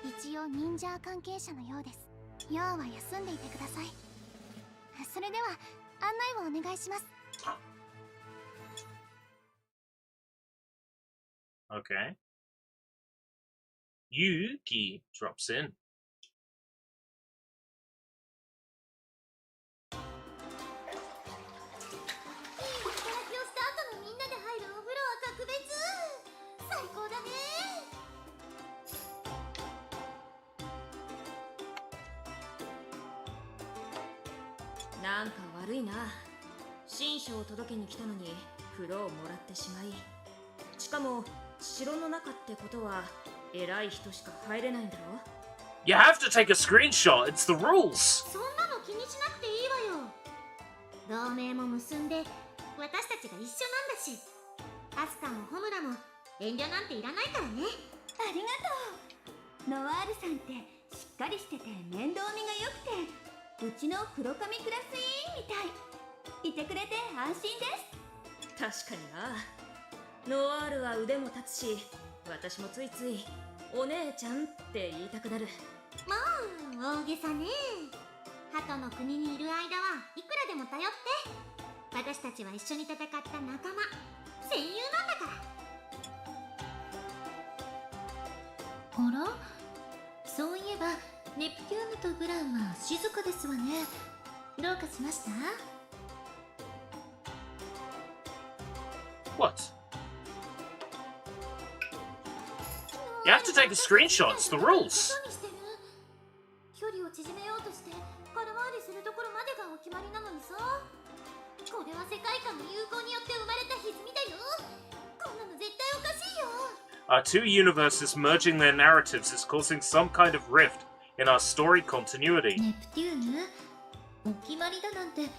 Speaker 3: 一応忍者関係者のようです。要は休んでいてください。それでは案内をお願いします。
Speaker 1: Okay. Yuki drops in.
Speaker 5: なんか悪いな。新書を届けに来たのに風呂をもらってしまい、しかも城の中ってことは偉い人しか入れないんだろ。
Speaker 1: You have to take a screenshot. It's the rules.
Speaker 3: そんなの気にしなくていいわよ。同盟も結んで私たちが一緒なんだし、アスカもホムラも遠慮なんていらないからね。
Speaker 8: ありがとう。ノワールさんってしっかりしてて面倒見が良くて、うちの黒髪クラス委員みたい。いてくれて安心です。
Speaker 5: 確かにな。ノワールは腕も立つし、私もついついお姉ちゃんって言いたくなる。
Speaker 3: もう大げさね。鳩の国にいる間はいくらでも頼って。私たちは一緒に戦った仲間、戦友なんだから。あら、そういえばネプテューヌとブランは静かですわね。どうかしました？
Speaker 1: What?
Speaker 3: 昨日
Speaker 1: You have to take a screenshot. It's the rules.
Speaker 3: 距離を縮めようとして空回りするところまでがお決まりなのにさ。これは世界観の有効によって生まれた歪みだよ。こんなの絶対おかしいよ。
Speaker 1: Our two universes merging their narratives is causing some kind of rift in our story continuity.
Speaker 5: ネプテューヌ、お決まりだなんて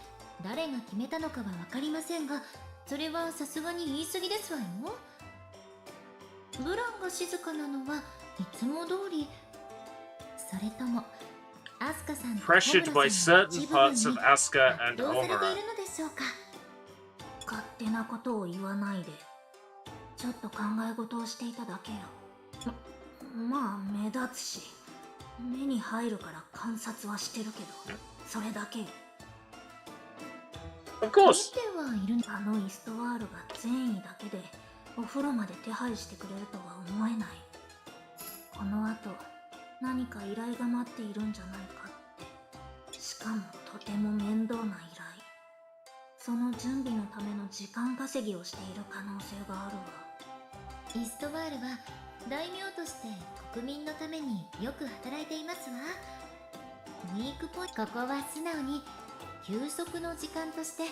Speaker 5: 誰が決めたのかは分かりませんが、それはさすがに言い過ぎですわよ。ブランが静かなのはいつも通り、それともアスカさんと
Speaker 1: Pressured by certain parts of Asuka and
Speaker 5: どうされてい
Speaker 1: Omura.
Speaker 5: るのでしょうか。
Speaker 9: 勝手なことを言わないで。ちょっと考え事をしていただけよ。まあ目立つし目に入るから観察はしてるけど、それだけよ。
Speaker 1: Of course.
Speaker 5: 見てはいる。
Speaker 9: あのイストワールが善意だけでお風呂まで手配してくれるとは思えない。この後何か依頼が待っているんじゃないかって。しかもとても面倒な依頼。その準備のための時間稼ぎをしている可能性があるわ。
Speaker 5: イストワールは大名として国民のためによく働いていますわ。ウィークポイント、ここは素直に休息の時間として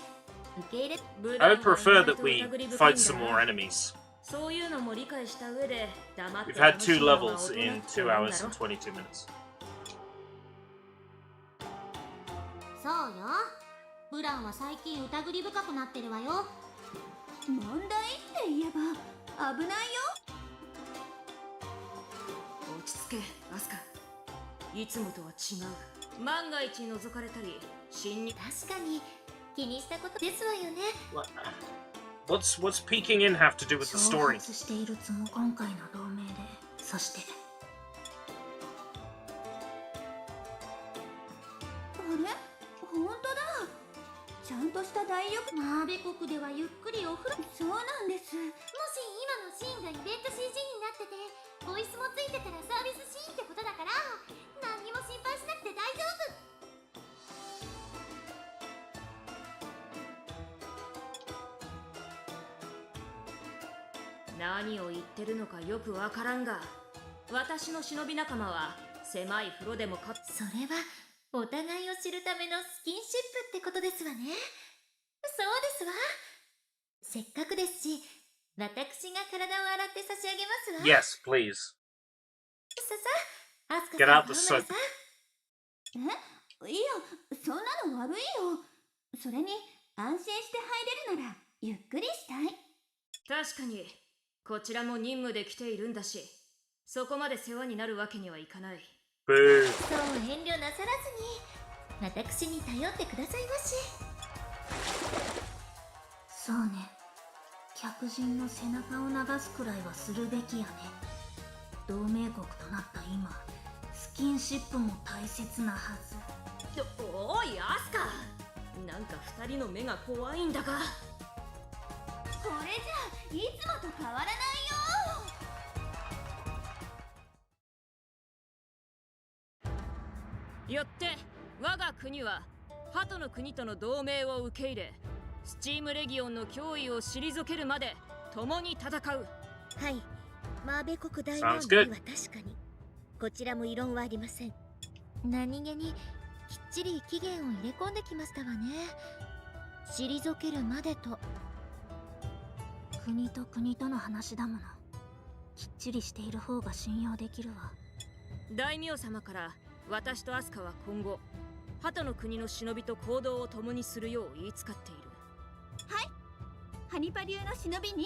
Speaker 5: 受け入れ。
Speaker 1: I would prefer that we fight some more enemies.
Speaker 2: そういうのも理解した上で黙って
Speaker 1: We've had 2 levels in 2 hours and 22 minutes.
Speaker 3: そうよ。ブランは最近疑り深くなってるわよ。
Speaker 8: 問題って言えば危ないよ。
Speaker 2: 落ち着け、アスカ。いつもとは違う。万が一覗かれたり侵入。
Speaker 5: 確かに気にしたことですわよね。
Speaker 1: What's peeking in have to do with the
Speaker 9: 挑
Speaker 1: story?
Speaker 9: 発しているつも今回の同盟で、そして
Speaker 8: あれ本当だ。ちゃんとした大力。
Speaker 3: マーベ国ではゆっくりお風呂。
Speaker 8: そうなんです。
Speaker 3: もし今のシーンがイベント CG になっててボイスもついてたらサービスシーンってことだから、何にも心配しなくて大丈夫。
Speaker 2: 何を言ってるのかよくわからんが、私の忍び仲間は狭い風呂でもか。
Speaker 5: それはお互いを知るためのスキンシップってことですわね。そうですわ。せっかくですし、私が体を洗って差し上げますわ。
Speaker 1: Yes, please.
Speaker 5: ささ、アスカ
Speaker 1: Get
Speaker 5: さん
Speaker 1: out
Speaker 5: と
Speaker 1: the
Speaker 5: ホムラ
Speaker 1: soap.
Speaker 5: さん。
Speaker 8: いや、そんなの悪いよ。それに安心して入れるならゆっくりしたい。
Speaker 2: 確かにこちらも任務で来ているんだし、そこまで世話になるわけにはいかない。
Speaker 1: Boo.
Speaker 5: そう遠慮なさらずに私に頼ってくださいまし。
Speaker 9: そうね、客人の背中を流すくらいはするべきやね。同盟国となった今、スキンシップも大切なはず。
Speaker 2: おいアスカ、なんか二人の目が怖いんだが。
Speaker 8: これじゃいつもと変わらないよ。
Speaker 2: よって我が国は鳩の国との同盟を受け入れ、スチームレギオンの脅威を退けるまで共に戦う。
Speaker 10: はい、マーベ国大名
Speaker 1: Sounds
Speaker 10: の
Speaker 1: good.
Speaker 10: 日は確かにこちらも異論はありません。
Speaker 5: 何気にきっちり期限を入れ込んできましたわね。退けるまでと。
Speaker 9: 国と国との話だもの。きっちりしている方が信用できるわ。
Speaker 2: 大名様から私とアスカは今後鳩の国の忍びと行動を共にするよう言いつかっている。
Speaker 8: はい、ハニパ流の忍び2名、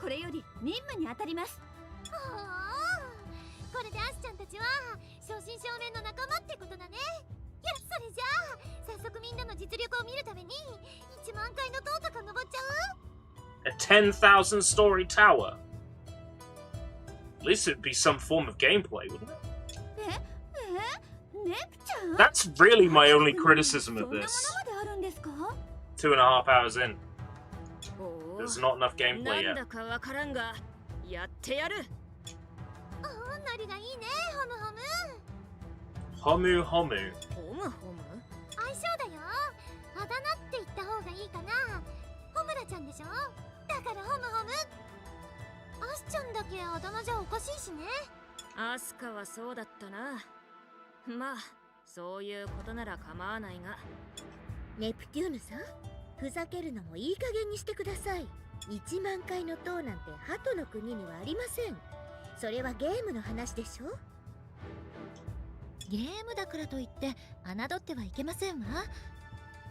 Speaker 8: これより任務に当たります。
Speaker 3: ほー、これでアスちゃんたちは正真正銘の仲間ってことだね。いや、それじゃあ早速みんなの実力を見るために1万階の塔とか登っちゃう？
Speaker 1: A 10,000 story tower. At least it'd be some form of gameplay, wouldn't it?
Speaker 8: ネプちゃん
Speaker 1: That's really my only criticism of
Speaker 8: そんなもの
Speaker 1: this.
Speaker 8: まであるんですか？
Speaker 1: 2.5 hours in.
Speaker 2: おお、
Speaker 1: There's not enough
Speaker 2: な
Speaker 1: gameplay
Speaker 2: ん
Speaker 1: yet.
Speaker 2: だかわからんがやってやる。
Speaker 3: ノリがいいね、ホムホム。
Speaker 1: Homu homu.
Speaker 2: ホムホム、
Speaker 3: 相性だよ。あだ名って言った方がいいかな。ホムラちゃんでしょ。だからホムホム。アスちちゃんだけあだ名じゃおかしいしね。
Speaker 2: アスカはそうだったな。まあそういうことなら構わないが。
Speaker 10: ネプテューヌさん、ふざけるのもいい加減にしてください。1万回の塔なんて鳩の国にはありません。それはゲームの話でしょ。ゲームだからといって侮ってはいけませんわ。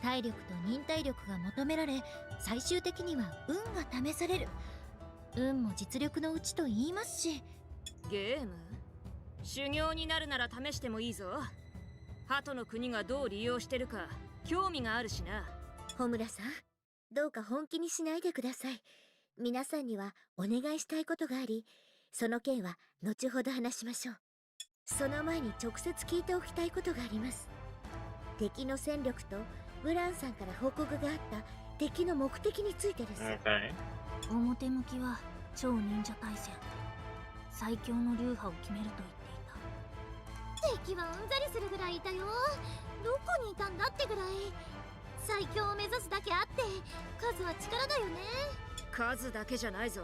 Speaker 10: 体力と忍耐力が求められ、最終的には運が試される。運も実力のうちと言いますし。
Speaker 2: ゲーム？修行になるなら試してもいいぞ。鳩の国がどう利用してるか興味があるしな。
Speaker 10: ホムラさん、どうか本気にしないでください。皆さんにはお願いしたいことがあり、その件は後ほど話しましょう。その前に直接聞いておきたいことがあります。敵の戦力とブランさんから報告があった敵の目的についてです。
Speaker 9: 表向きは超忍者対戦、最強の流派を決めると言っていた。
Speaker 3: 敵はうんざりするぐらいいたよ。どこにいたんだってぐらい。最強を目指すだけあって数は力だよね。
Speaker 2: 数だけじゃないぞ。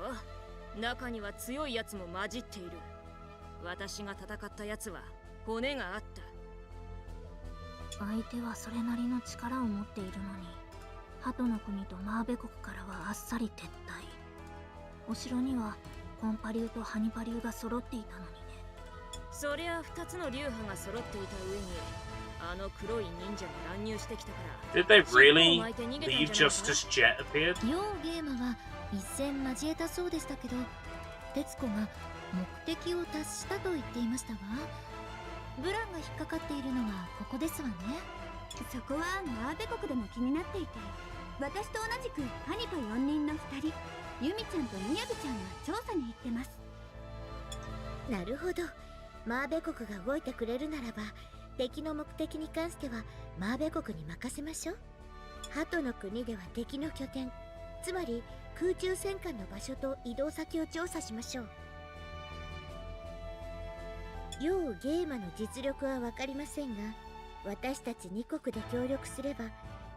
Speaker 2: 中には強いやつも混じっている。私が戦ったやつは骨があった。
Speaker 9: 相手はそれなりの力を持っているのに、鳩の国とマーベ国からはあっさり撤退。お城にはコンパ流とハニパ流が揃っていたのにね。
Speaker 2: そりゃ2つの流派が揃っていた上にあの黒い忍者が乱入してきたから。
Speaker 1: Did they really leave just as Jet appeared?
Speaker 10: 両ゲームは一戦交えたそうでしたけど、徹子が目的を達したと言っていましたわ。ブランが引っかかっているのはここですわね。
Speaker 8: そこはマーベ国でも気になっていて、私と同じくハニパ4人の2人、ユミちゃんとみやびちゃんが調査に行ってます。
Speaker 10: なるほど。マーベ国が動いてくれるならば、敵の目的に関してはマーベ国に任せましょう。鳩の国では敵の拠点、つまり空中戦艦の場所と移動先を調査しましょう。両ゲーマの実力は分かりませんが、私たち2国で協力すれば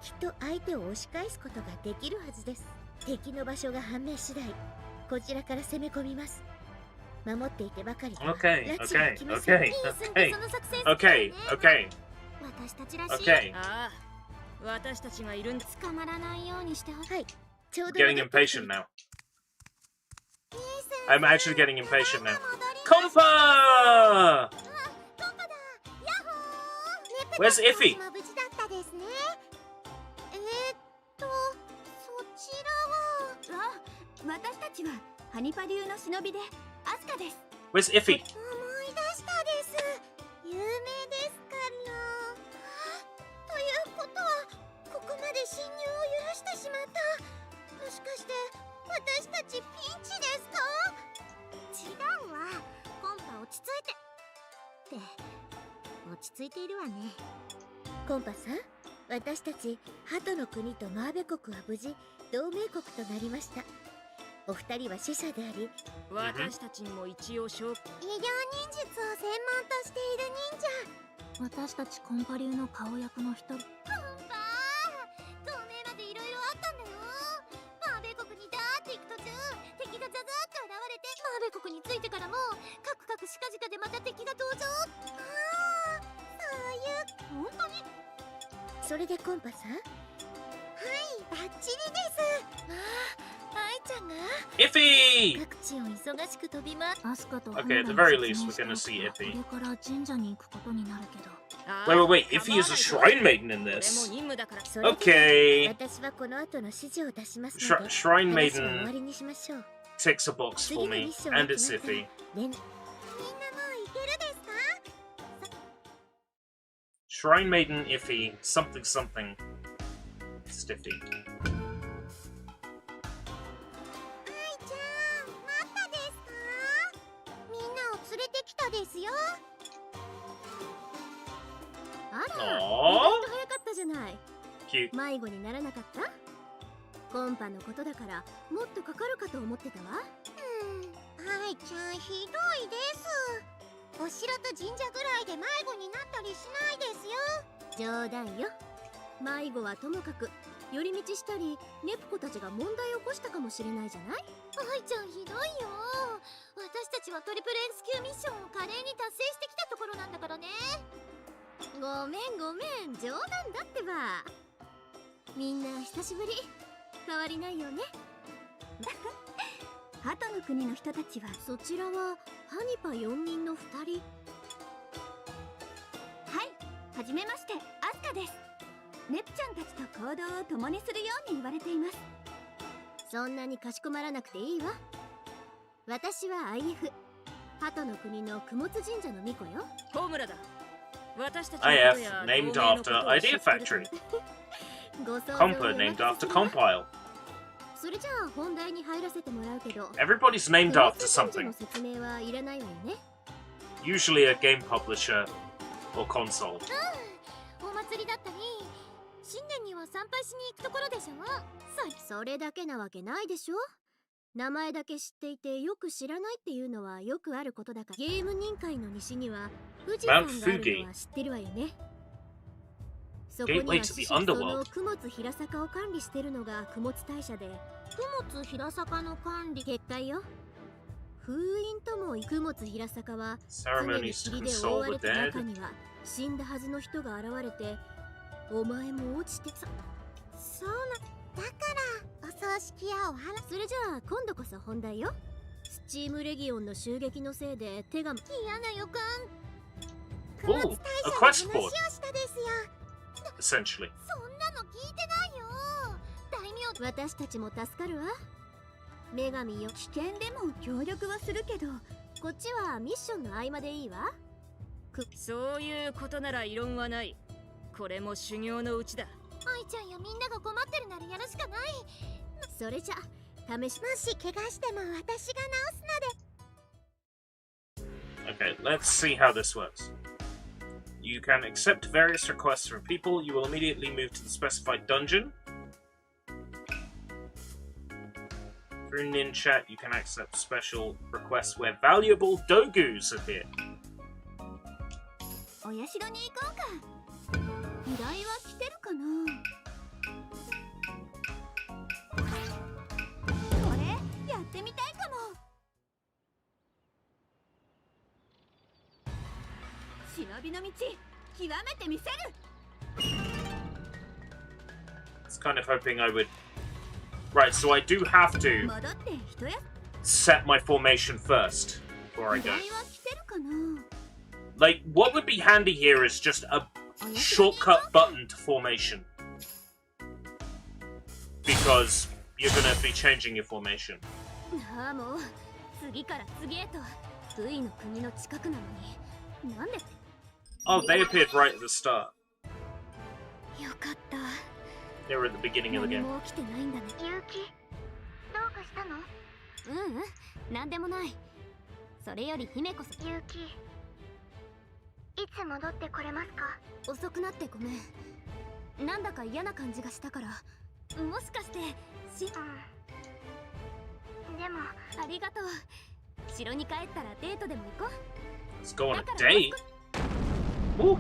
Speaker 10: きっと相手を押し返すことができるはずです。敵の場所が判明次第、こちらから攻め込みます。守っていてばかりでは
Speaker 1: Okay,
Speaker 10: 拉致が
Speaker 1: okay,
Speaker 10: 来ません。
Speaker 1: okay,
Speaker 3: その作戦
Speaker 1: okay, okay,
Speaker 3: 私たちらしい。
Speaker 1: okay.
Speaker 2: ああ、私たちがいるんだ。
Speaker 3: 捕まらないようにしてほしい。
Speaker 10: はい、ちょうど
Speaker 1: Getting
Speaker 10: 戻ってきて
Speaker 1: impatient now. I'm actually getting impatient now. Compa! Where's Iffy?
Speaker 3: 無事だったですね。そちらは。
Speaker 8: 私たちはハニパ流の忍びでアスカです。
Speaker 1: Where's Iffy?
Speaker 3: 思い出したです。有名ですからということはここまで侵入を許してしまった。もしかして私たちピンチですか？違うわ。コンパ落ち着いてって落ち着いているわね。
Speaker 10: コンパさん、私たち鳩の国とマーベ国は無事同盟国となりました。お二人は死者であり、
Speaker 2: 私たちにも一応
Speaker 3: 医療忍術を専門としている忍者。
Speaker 9: 私たちコンパ流の顔役の一人。
Speaker 3: コンパ同盟までいろいろあったんだよ。マーベ国にダーって行く途中、敵がザザーッと現れて、マーベ国に着いてからもカクカクしかじかでまた敵が登場。そういう。本当に？
Speaker 10: それでコンパさん、
Speaker 3: はい、バッチリです。愛ちゃんが
Speaker 1: Iffy!
Speaker 10: 各地を忙しく飛び回っ
Speaker 9: アスカと
Speaker 1: Okay, at the
Speaker 9: ホムラ
Speaker 1: very
Speaker 9: に
Speaker 1: least,
Speaker 9: 説
Speaker 1: we're
Speaker 9: 明
Speaker 1: gonna
Speaker 9: して
Speaker 1: see
Speaker 9: おく
Speaker 1: Iffy.
Speaker 9: これから神社に行くことになるけど。
Speaker 1: Wait, Iffy is a shrine maiden in
Speaker 2: これも
Speaker 1: this.
Speaker 2: 任務だから。
Speaker 10: それでは
Speaker 1: Okay.
Speaker 10: 私はこの後の指示を出しますので、
Speaker 1: Shrine
Speaker 10: 話は
Speaker 1: maiden
Speaker 10: 終わりにしましょう。
Speaker 1: ticks a box
Speaker 10: 次
Speaker 1: for
Speaker 10: のミ
Speaker 1: me,
Speaker 10: ッションが
Speaker 1: and
Speaker 10: 決
Speaker 1: it's
Speaker 10: まったら
Speaker 1: Iffy.
Speaker 3: みんなもう行けるですか？
Speaker 1: Shrine maiden Iffy, something something. Stiffy.
Speaker 3: 愛ちゃん、待ったですか？みんなを連れてきたですよ。あら、意外と
Speaker 1: Aww.
Speaker 3: 早かったじゃない。
Speaker 1: Cute.
Speaker 3: 迷子にならなかった？コンパのことだからもっとかかるかと思ってたわ。愛ちゃんひどいです。お城と神社ぐらいで迷子になったりしないですよ。冗談よ。迷子はともかく
Speaker 11: 寄り道したりネプコたちが問題を起こしたかもしれないじゃない。
Speaker 3: 愛ちゃんひどいよ。私たちはトリプルレスキューミッションを華麗に達成してきたところなんだからね。
Speaker 11: ごめんごめん、冗談だってば。みんな久しぶり。変わりないよね。
Speaker 8: 鳩の国の人たちは
Speaker 11: そちらはハニパ4人の2人。
Speaker 8: はい、はじめまして、アスカです。ネプちゃんたちと行動を共にするように言われています。
Speaker 11: そんなにかしこまらなくていいわ。私は IF 鳩の国の供物神社の巫女よ。
Speaker 2: ホムラだ。私たちのこと
Speaker 1: IF
Speaker 2: や
Speaker 1: named
Speaker 2: 同盟のこと
Speaker 1: after
Speaker 2: を知って
Speaker 1: Idea
Speaker 2: る
Speaker 1: Factory.
Speaker 11: ご想像
Speaker 1: Compa
Speaker 11: に
Speaker 1: named
Speaker 11: お任
Speaker 1: after
Speaker 11: せするわ。
Speaker 1: Compile.
Speaker 11: それじゃあ本題に入らせてもらうけど、
Speaker 1: Everybody's named
Speaker 11: 供物
Speaker 1: after
Speaker 11: 神社の
Speaker 1: something.
Speaker 11: 説明はいらないわよね。
Speaker 1: Usually a game publisher or console.
Speaker 3: お祭りだったり新年には参拝しに行くところでしょ。
Speaker 11: それだけなわけないでしょ。名前だけ知っていてよく知らないっていうのはよくあることだから。ゲーム任界の西には富士山があるのは知ってるわよね。そこには
Speaker 1: Gateway to the
Speaker 11: その
Speaker 1: underworld.
Speaker 11: 供物平坂を管理してるのが供物大社で、供物平坂の管理結界よ。封印とも供物平坂は影に
Speaker 1: Ceremonies to
Speaker 11: 霧で覆
Speaker 1: console
Speaker 11: わ
Speaker 1: the
Speaker 11: れた
Speaker 1: dead.
Speaker 11: 中には死んだはずの人が現れて、お前も落ちてそうな。だからお葬式やお花。それじゃあ今度こそ本題よ。スチームレギオンの襲撃のせいで手が
Speaker 3: 嫌な予感。
Speaker 1: Ooh, a quest board,
Speaker 3: 話をしたですよ。
Speaker 1: essentially.
Speaker 3: そんなの聞いてないよ。大名。
Speaker 11: 私たちも助かるわ。女神よ。
Speaker 8: 危険でも協力はするけど、
Speaker 11: こっちはミッションの合間でいいわ。
Speaker 2: そういうことなら異論はない。これも修行のうちだ。
Speaker 3: 愛ちゃんやみんなが困ってるならやるしかない。
Speaker 11: それじゃ試し。もし怪我しても私が治すので。
Speaker 1: Okay, let's see how this works. You can accept various requests from people. You will immediately move to the specified dungeon. Through Nin Chat, you can accept special requests where valuable dogus appear.
Speaker 8: お社に行こうか。依頼は来てるかな。これやってみたいかも。忍びの道、極めてみせる。
Speaker 1: I was kind of hoping I would. Right, so I do have to
Speaker 8: 戻って一や。
Speaker 1: set my formation first before I
Speaker 8: 依
Speaker 1: go.
Speaker 8: 頼は来てるかな。
Speaker 1: Like, what would be handy here is just a shortcut button to formation. Because you're gonna be changing your formation.
Speaker 11: ああもう次から次へと V の国の近くなのになんで。
Speaker 1: Oh, they appeared right at the start.
Speaker 11: よかった。
Speaker 1: They were at the beginning of the
Speaker 11: 何
Speaker 1: game.
Speaker 11: も起きてないんだね。
Speaker 3: ゆうき、どうかしたの？
Speaker 11: なんでもない。それより姫こそ。
Speaker 3: ゆうき、いつ戻ってこれますか？
Speaker 11: 遅くなってごめん。なんだか嫌な感じがしたから。もしかして
Speaker 3: でも
Speaker 11: ありがとう。城に帰ったらデートでも行こう。
Speaker 1: Let's go on a date. Ooh.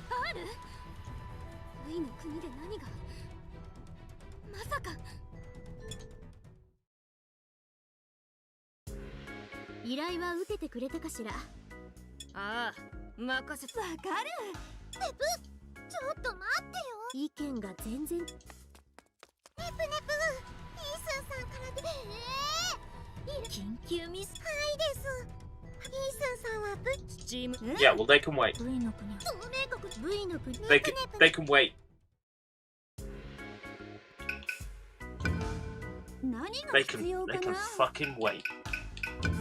Speaker 11: ある V の国で何が。まさか依頼は受けてくれたかしら。
Speaker 2: ああ、任せて。
Speaker 8: わかる。
Speaker 3: ちょっと待ってよ。
Speaker 11: 意見が全然。
Speaker 3: ネプネプ、イースンさんからで。
Speaker 11: 緊急ミス。
Speaker 3: はいです。イースンさんは
Speaker 2: チーム。
Speaker 1: Yeah, well, they can wait.
Speaker 11: V の国。
Speaker 3: 同盟国
Speaker 11: V の国。
Speaker 1: They can wait.
Speaker 8: 何が
Speaker 1: They
Speaker 8: 必
Speaker 1: can
Speaker 8: 要か
Speaker 1: they can
Speaker 8: な。
Speaker 1: fucking wait.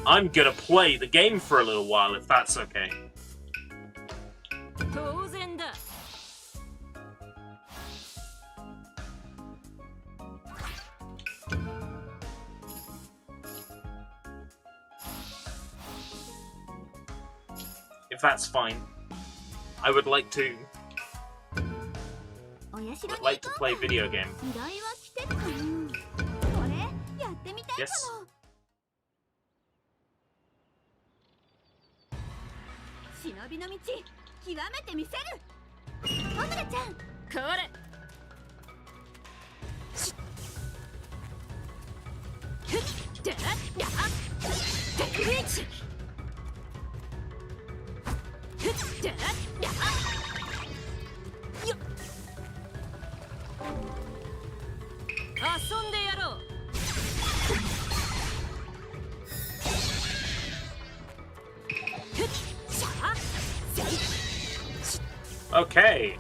Speaker 1: I'm gonna play the game for a little while if that's okay.
Speaker 2: 当然だ。
Speaker 1: If that's fine. I would like to
Speaker 8: お社に
Speaker 1: would
Speaker 8: 行こ
Speaker 1: like
Speaker 8: う
Speaker 1: to
Speaker 8: か。
Speaker 1: play video game.
Speaker 8: 依頼は来てるかな。これやってみたいか
Speaker 1: Yes.
Speaker 8: も。忍びの道、極めてみせる。コムラちゃん。
Speaker 2: これ遊んでやろう。
Speaker 1: Okay.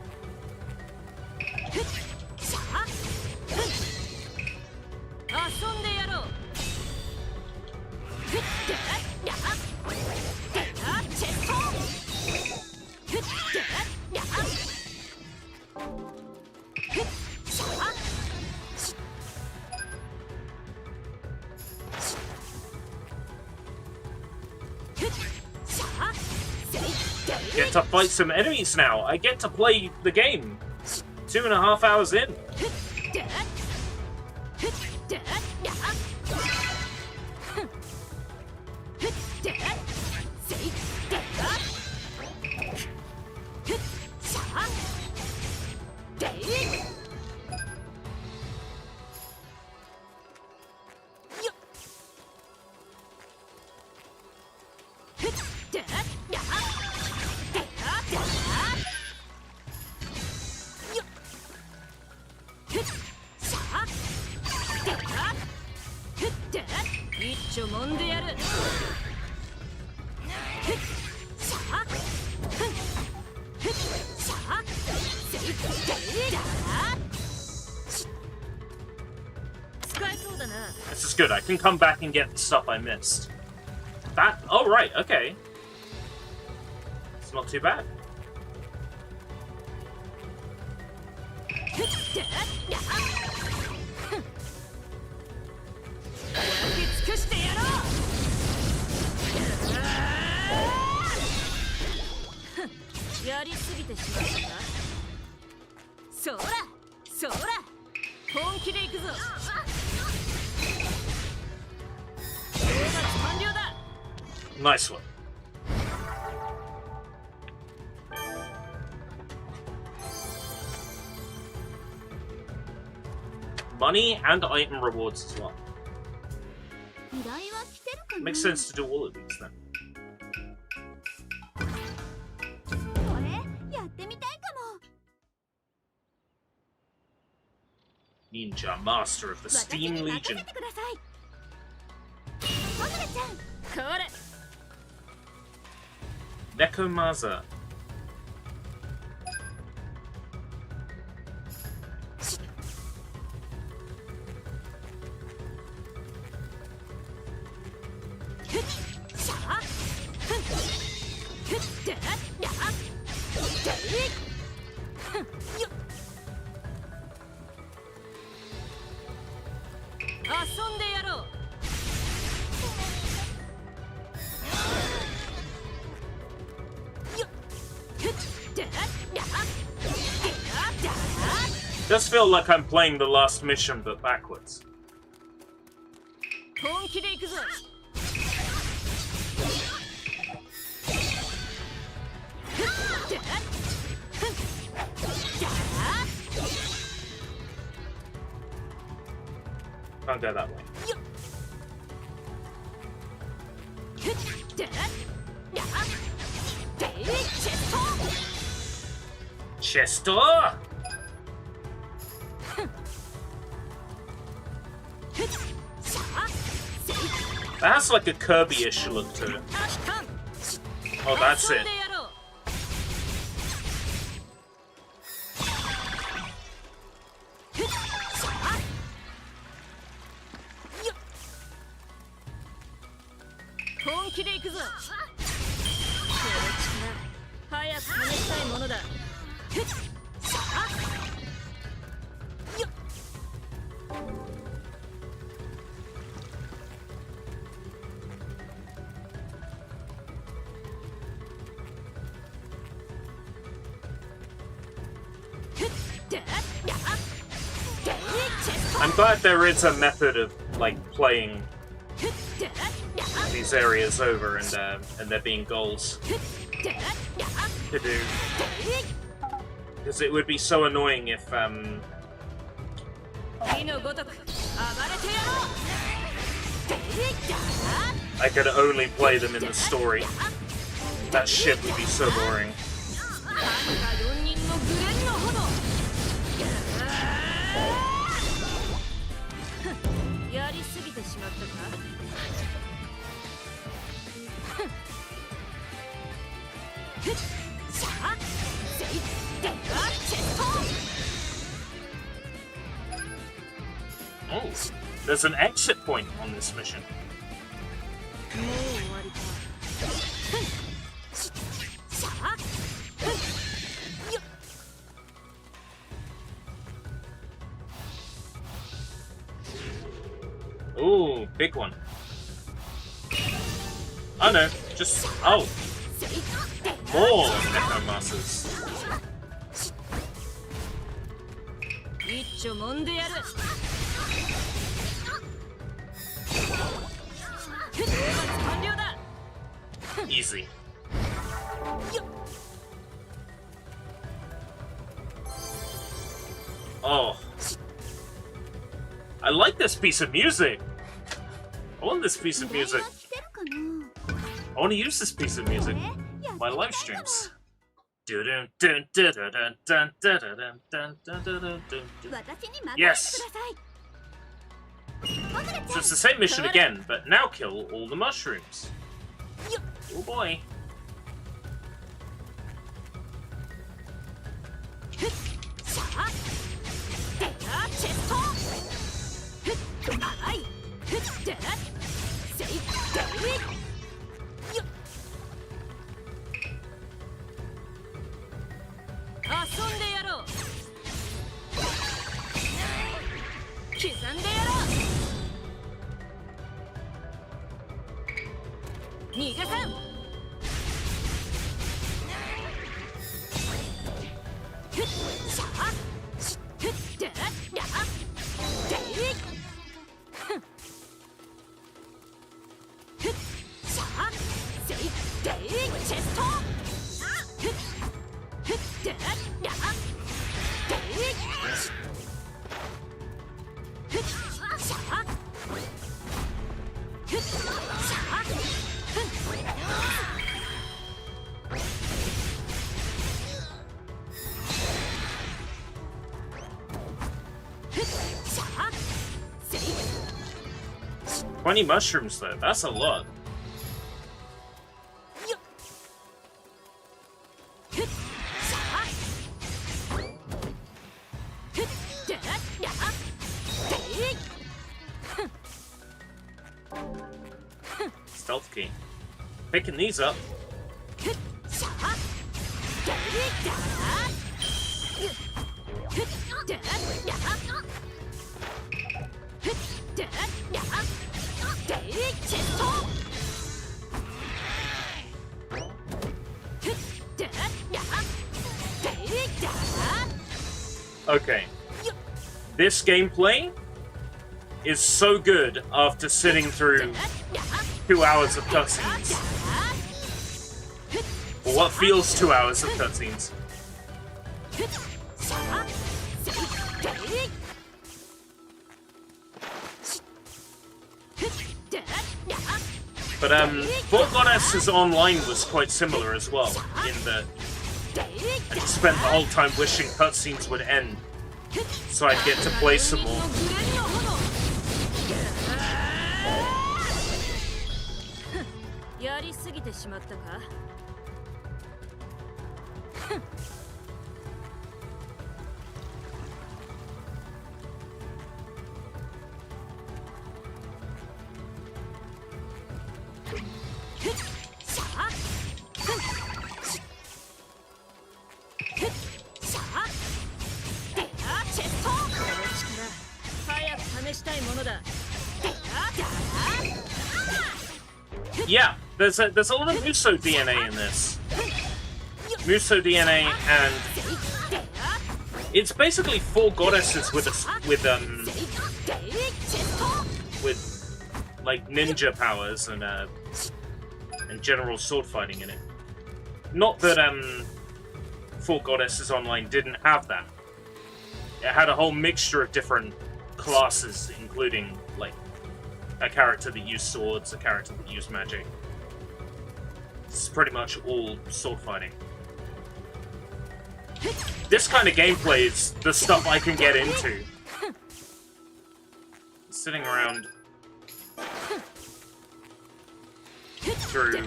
Speaker 1: Get to fight some enemies now. I get to play the game. 2.5 hours in. This is good. I can come back and get the stuff I missed. That... Oh, right. Okay. It's not too bad. Nice one. Money and item rewards as well. Makes sense to do all of these then. Ninja, master of the Steam Legion. Nekomaza. Does feel like I'm playing the last mission, but backwards. Can't go that way. Chester! That has like a Kirby-ish look to it. Oh, that's it. I'm glad there is a method of like playing these areas over and there being goals to do. Because it would be so annoying if I could only play them in the story. That shit would be so boring. Oh, there's an exit point on this mission. Ooh, big one. Oh no, just... oh. More Necromasters. Easy. Oh. I like this piece of music. I want this piece of music. I want to use this piece of music in my live streams. Yes! So it's the same mission again, but now kill all the mushrooms. Oh boy. $20 mushrooms though, that's a lot. Stealth key. Picking these up. Okay. This gameplay is so good after sitting through 2 hours of cutscenes. Or what feels 2 hours of cutscenes. But Four Goddesses Online was quite similar as well, in that I just spent the whole time wishing cutscenes would end, so I'd get to play some more. Yeah, there's a lot of Muso DNA in this. Muso DNA, and it's basically four goddesses with like ninja powers and general sword fighting in it. Not that Four Goddesses Online didn't have that. It had a whole mixture of different classes, including, like, a character that used swords, a character that used magic. It's pretty much all sword fighting. This kind of gameplay is the stuff I can get into. Sitting around through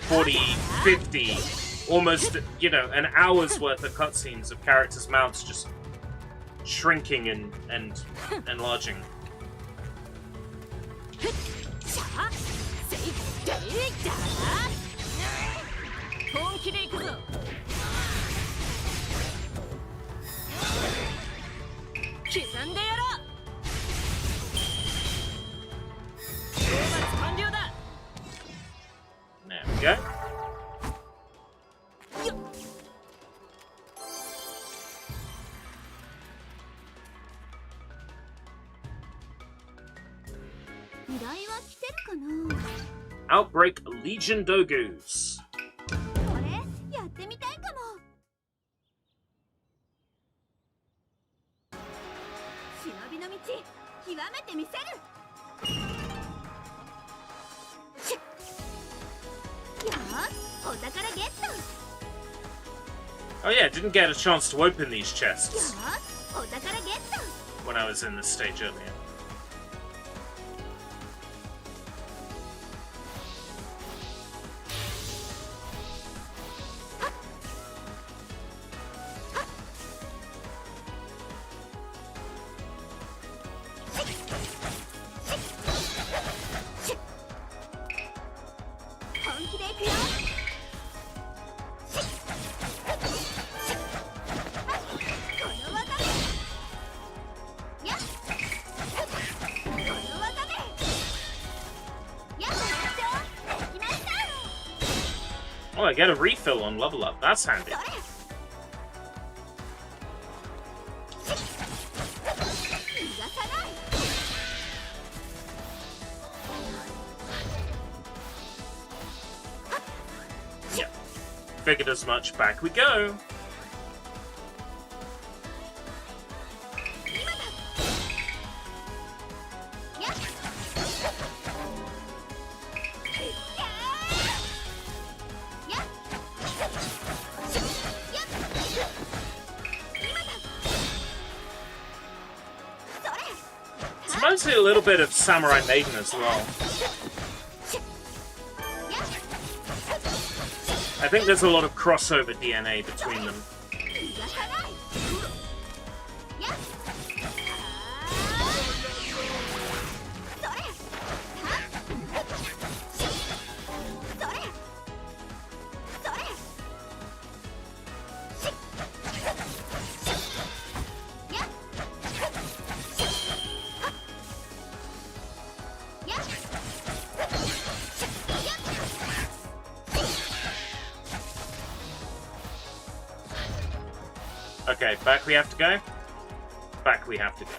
Speaker 1: 40, 50, almost, you know, an hour's worth of cutscenes of characters' mouths just shrinking and enlarging. There we go. Outbreak Legion Dogus.
Speaker 8: これやってみたいかも。忍びの道極めてみせる。よー、お宝ゲット。
Speaker 1: Oh yeah, didn't get a chance to open these
Speaker 8: よ
Speaker 1: chests
Speaker 8: ー、お宝ゲット。
Speaker 1: when I was in this stage earlier. Oh, I get a refill on level up. That's handy. Yeah. Figured as much. Back we go. Mostly a little bit of Samurai Maiden as well. I think there's a lot of crossover DNA between them. Okay, back we have to go? Back we have to go.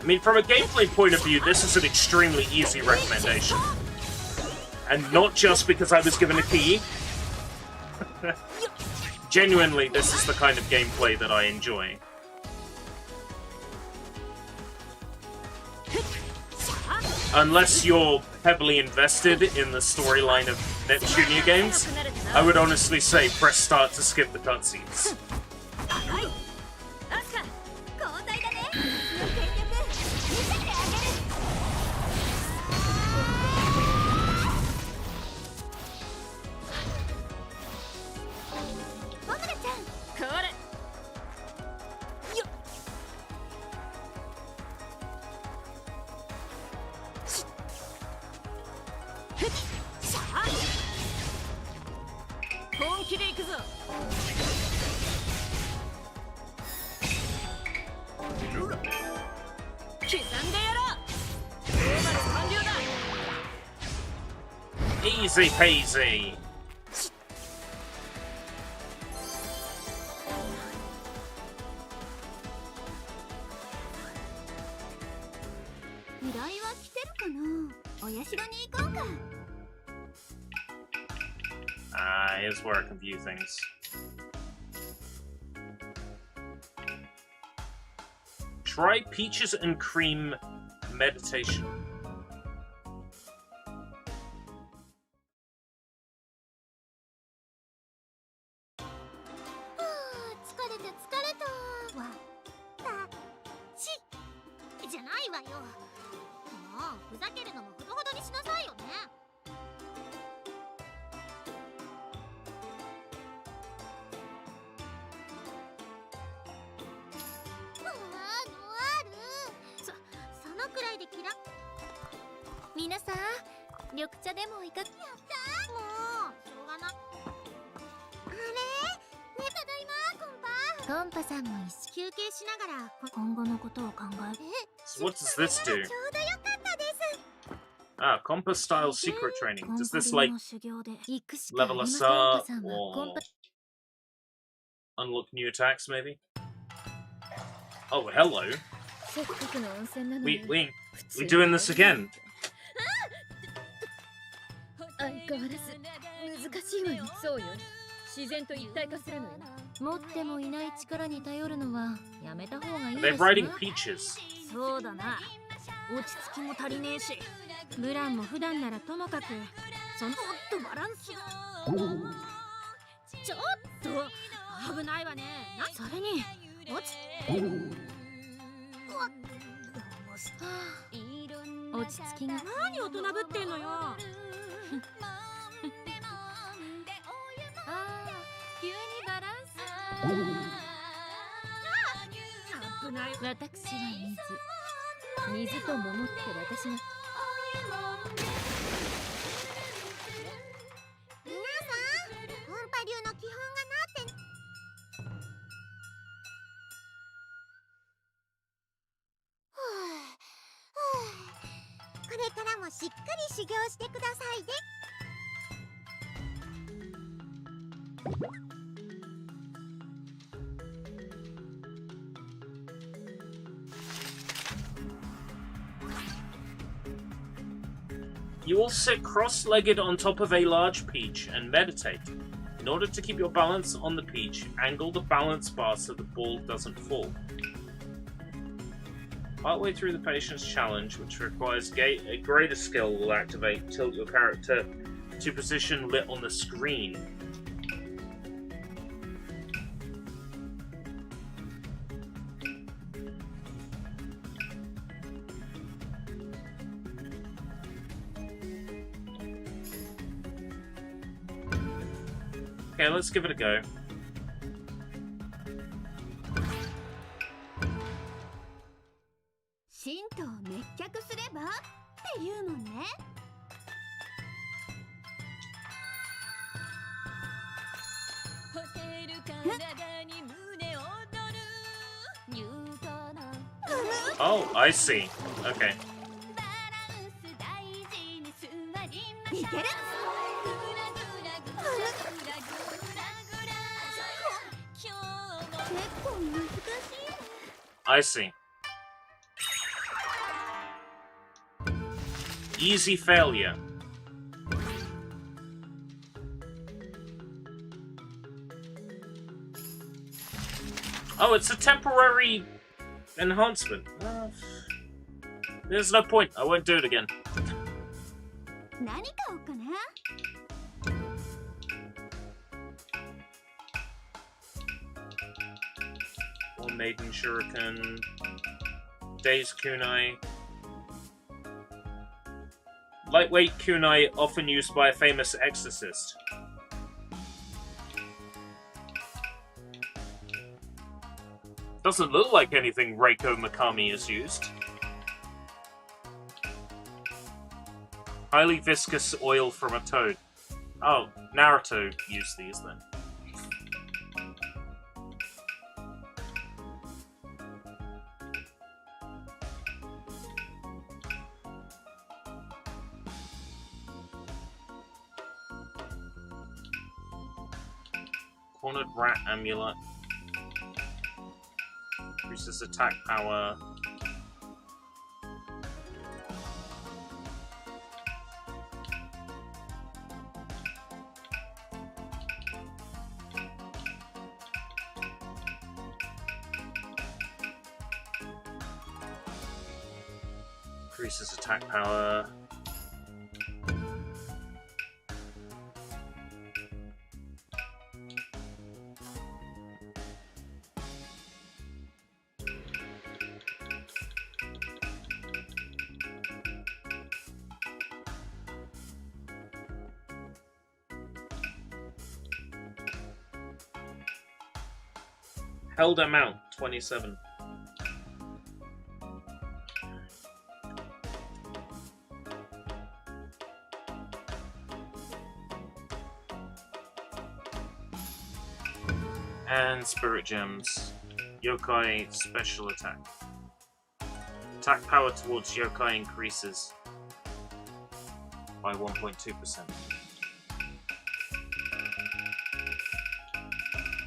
Speaker 1: I mean, from a gameplay point of view, this is an extremely easy recommendation. And not just because I was given a key. Genuinely, this is the kind of gameplay that I enjoy. Unless you're heavily invested in the storyline of Neptunia games, I would honestly say press start to skip the cutscenes.
Speaker 2: 本気で行くぞ。刻んでやろう。討伐完了だ。
Speaker 1: Easy peasy.
Speaker 8: 依頼は来てるかな。お社に行こうか。
Speaker 1: Here's where I can view things. Try peaches and cream meditation.
Speaker 3: 疲れた。わたちじゃないわよ。もうふざけるのもほどほどにしなさいよね。そのくらいでキラ。
Speaker 10: 皆さん、緑茶でもいかが。
Speaker 3: やったー。もうしょうがない。あれね、ただいまコンパ。
Speaker 10: コンパさんも一緒。
Speaker 3: 休憩しながら
Speaker 9: 今後のことを考える。
Speaker 1: So what does this
Speaker 3: ちょ
Speaker 1: do?
Speaker 3: うどよかったです。
Speaker 1: Ah, compass style secret training.
Speaker 9: コン
Speaker 1: Does
Speaker 9: パ
Speaker 1: this
Speaker 9: 流
Speaker 1: like
Speaker 9: の修行で
Speaker 10: 行くしかあり
Speaker 1: level
Speaker 10: ません。
Speaker 1: us
Speaker 10: コンパ
Speaker 1: up
Speaker 10: さんはコン
Speaker 1: or
Speaker 10: パ
Speaker 1: unlock new attacks maybe? Oh, hello.
Speaker 5: せっかくの温泉なの
Speaker 1: We
Speaker 5: に
Speaker 1: we we doing this again?
Speaker 5: 相変わらず難しいわよ。そうよ。自然と一体化するのよ。
Speaker 11: 持ってもいない力に頼るのはやめた方がいい
Speaker 1: Are
Speaker 11: で
Speaker 1: they
Speaker 11: すわ。
Speaker 1: riding peaches?
Speaker 6: そうだな。落ち着きも足りねえし、ブランも普段ならともかくそのおっとバランスちょっと危ないわね。それに
Speaker 11: 落ち着きが
Speaker 6: 何大人ぶってんのよ。
Speaker 11: 急にバランス。
Speaker 6: 危ない。
Speaker 11: 私は
Speaker 5: 水と桃って私が。
Speaker 3: 皆さん、コンパ流の基本がなって。これからもしっかり修行してくださいね。
Speaker 1: You will sit cross-legged on top of a large peach and meditate. In order to keep your balance on the peach, angle the balance bar so the ball doesn't fall. Partway through the patience challenge, which requires a greater skill, will activate. Tilt your character to position lit on the screen. Okay, let's give it a go.
Speaker 8: 神道滅却すればって言うもんね。
Speaker 2: ホテル体に胸躍るニュートン
Speaker 1: Oh, I see. Okay.
Speaker 8: いける。結構難しい。
Speaker 1: I see. Easy failure. Oh, it's a temporary enhancement. There's no point. I won't do it again.
Speaker 8: 何買おうかな。
Speaker 1: Or Maiden Shuriken. Days Kunai. Lightweight kunai often used by a famous exorcist. Doesn't look like anything Reiko Mikami has used. Highly viscous oil from a toad. Oh, Naruto used these then. Cornered Rat Amulet. Increases attack power. Increases attack power. Held amount 27. And Spirit Gems. Yokai Special Attack. Attack power towards Yokai increases by 1.2%.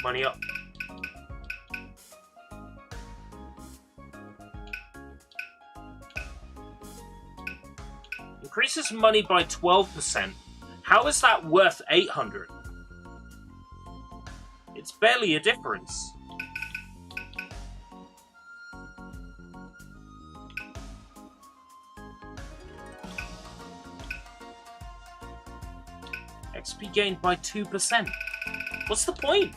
Speaker 1: Money up. Increases money by 12%. How is that worth 800? It's barely a difference. XP gained by 2%. What's the point?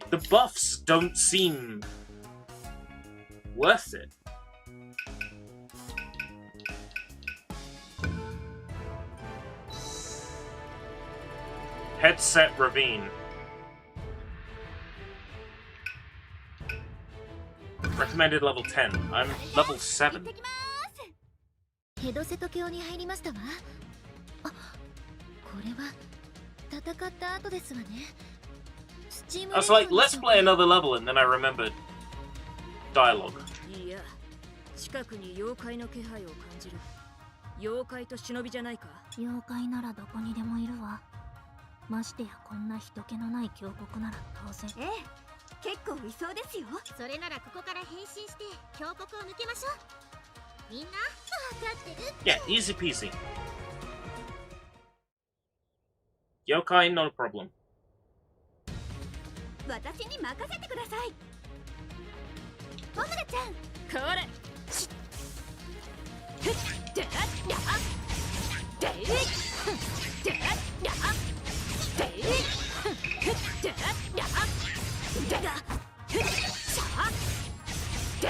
Speaker 1: The buffs don't seem worth it. Headset Ravine. Recommended level 10. I'm level 7.
Speaker 11: ヘドセト教に入りましたわ。あ、これは戦った後ですわね。
Speaker 1: I was like, let's play another level, and then I remembered dialogue.
Speaker 2: いや、近くに妖怪の気配を感じる。妖怪と忍びじゃないか。
Speaker 9: 妖怪ならどこにでもいるわ。ましてやこんな人気のない峡谷なら当然。
Speaker 8: ええ、結構いそうですよ。
Speaker 11: それならここから変身して峡谷を抜けましょう。みんな分かってる？
Speaker 1: Yeah, easy peasy. Yokai, no problem.
Speaker 8: 私に任せてください。ホムラちゃん。
Speaker 2: これ。ふっ、で、や、で、で、や、で、ふっ、で、や、でが、ふっ、さあ、で、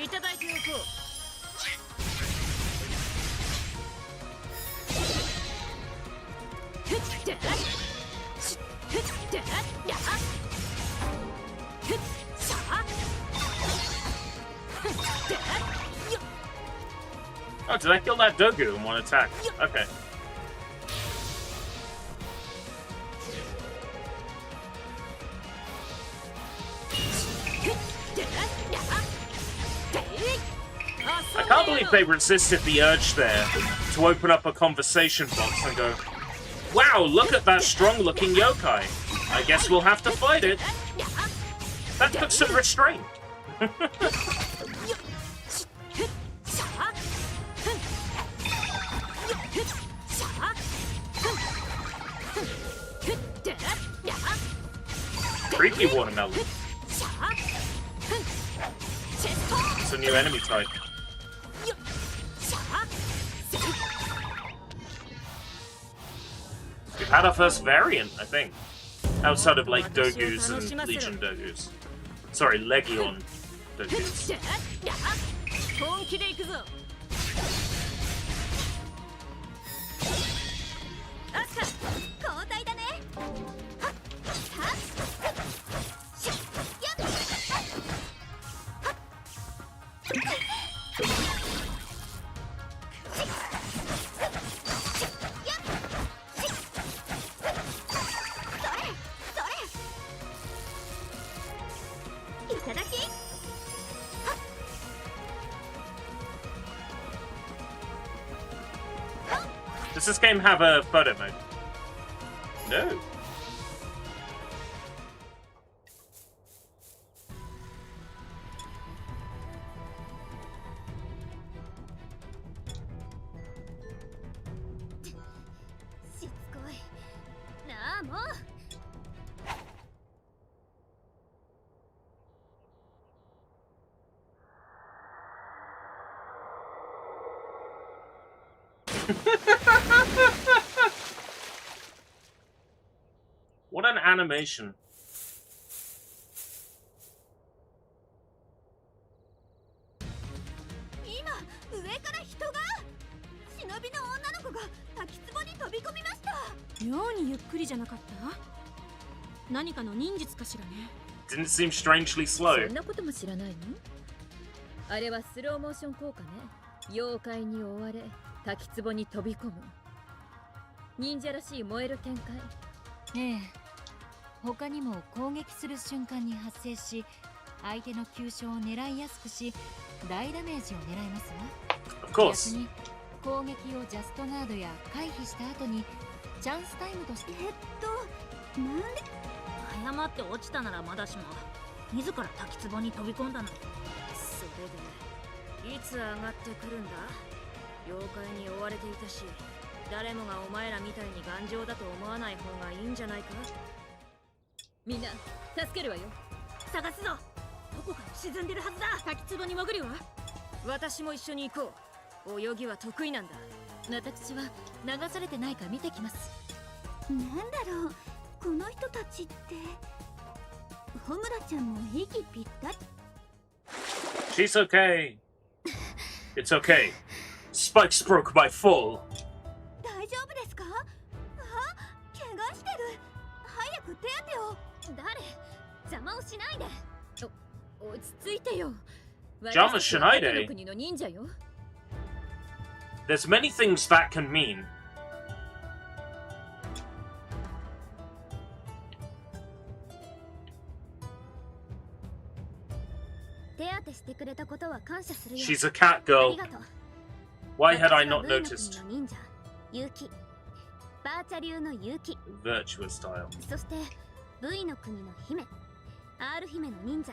Speaker 2: いただいておこう。
Speaker 1: Oh, did I kill that Dogu in one attack? Okay. I can't believe they resisted the urge there to open up a conversation box and go, wow, look at that strong-looking yokai. I guess we'll have to fight it. That took some restraint. Creepy watermelon. It's a new enemy type. We've had our first variant, I think. Outside of like Dogus and Legion Dogus. Sorry, Legion Dogus. Does this game have a photo mode? No. What an animation.
Speaker 8: 上から人が忍びの女の子が滝壺に飛び込みました。
Speaker 6: 妙にゆっくりじゃなかった？何かの忍術かしらね。
Speaker 1: Didn't seem strangely
Speaker 5: そ
Speaker 1: slow.
Speaker 5: んなことも知らないの？あれはスローモーション効果ね。妖怪に追われ滝壺に飛び込む忍者らしい燃える展開。
Speaker 12: ええ、他にも攻撃する瞬間に発生し相手の急所を狙いやすくし大ダメージを狙いますわ。
Speaker 1: Of course.
Speaker 12: 逆に攻撃をジャストガードや回避した後にチャンスタイムとして
Speaker 8: なんで
Speaker 11: 誤って落ちたならまだしも自ら滝壺に飛び込んだの。それでいつ上がってくるんだ。妖怪に追われていたし誰もがお前らみたいに頑丈だと思わない方がいいんじゃないか。
Speaker 5: みんな助けるわよ。
Speaker 11: 探すぞ。どこかに沈んでるはずだ。
Speaker 6: 滝壺に潜るわ。
Speaker 11: 私も一緒に行こう。泳ぎは得意なんだ。
Speaker 12: 私は流されてないか見てきます。
Speaker 8: なんだろう、この人たちって。ホムラちゃんも息ぴったり。
Speaker 1: She's okay. It's okay. Spikes broke my fall.
Speaker 8: 大丈夫ですか？あ、怪我してる。早く手当てを。
Speaker 11: 誰？邪魔をしないで。
Speaker 5: 落ち着いてよ。
Speaker 1: 邪魔しないで。
Speaker 5: 私たちは後の国の忍者よ。
Speaker 1: There's many things that can mean.
Speaker 11: 手当てしてくれたことは感謝するよ。
Speaker 1: She's a cat
Speaker 11: あ
Speaker 1: girl.
Speaker 11: りがとう。
Speaker 1: Why had I
Speaker 11: 私は
Speaker 1: not
Speaker 11: ブイの国
Speaker 1: noticed?
Speaker 11: の忍者、結城。バーチャ流の結城。
Speaker 1: Virtua style.
Speaker 11: そして V の国の姫、R 姫の忍者。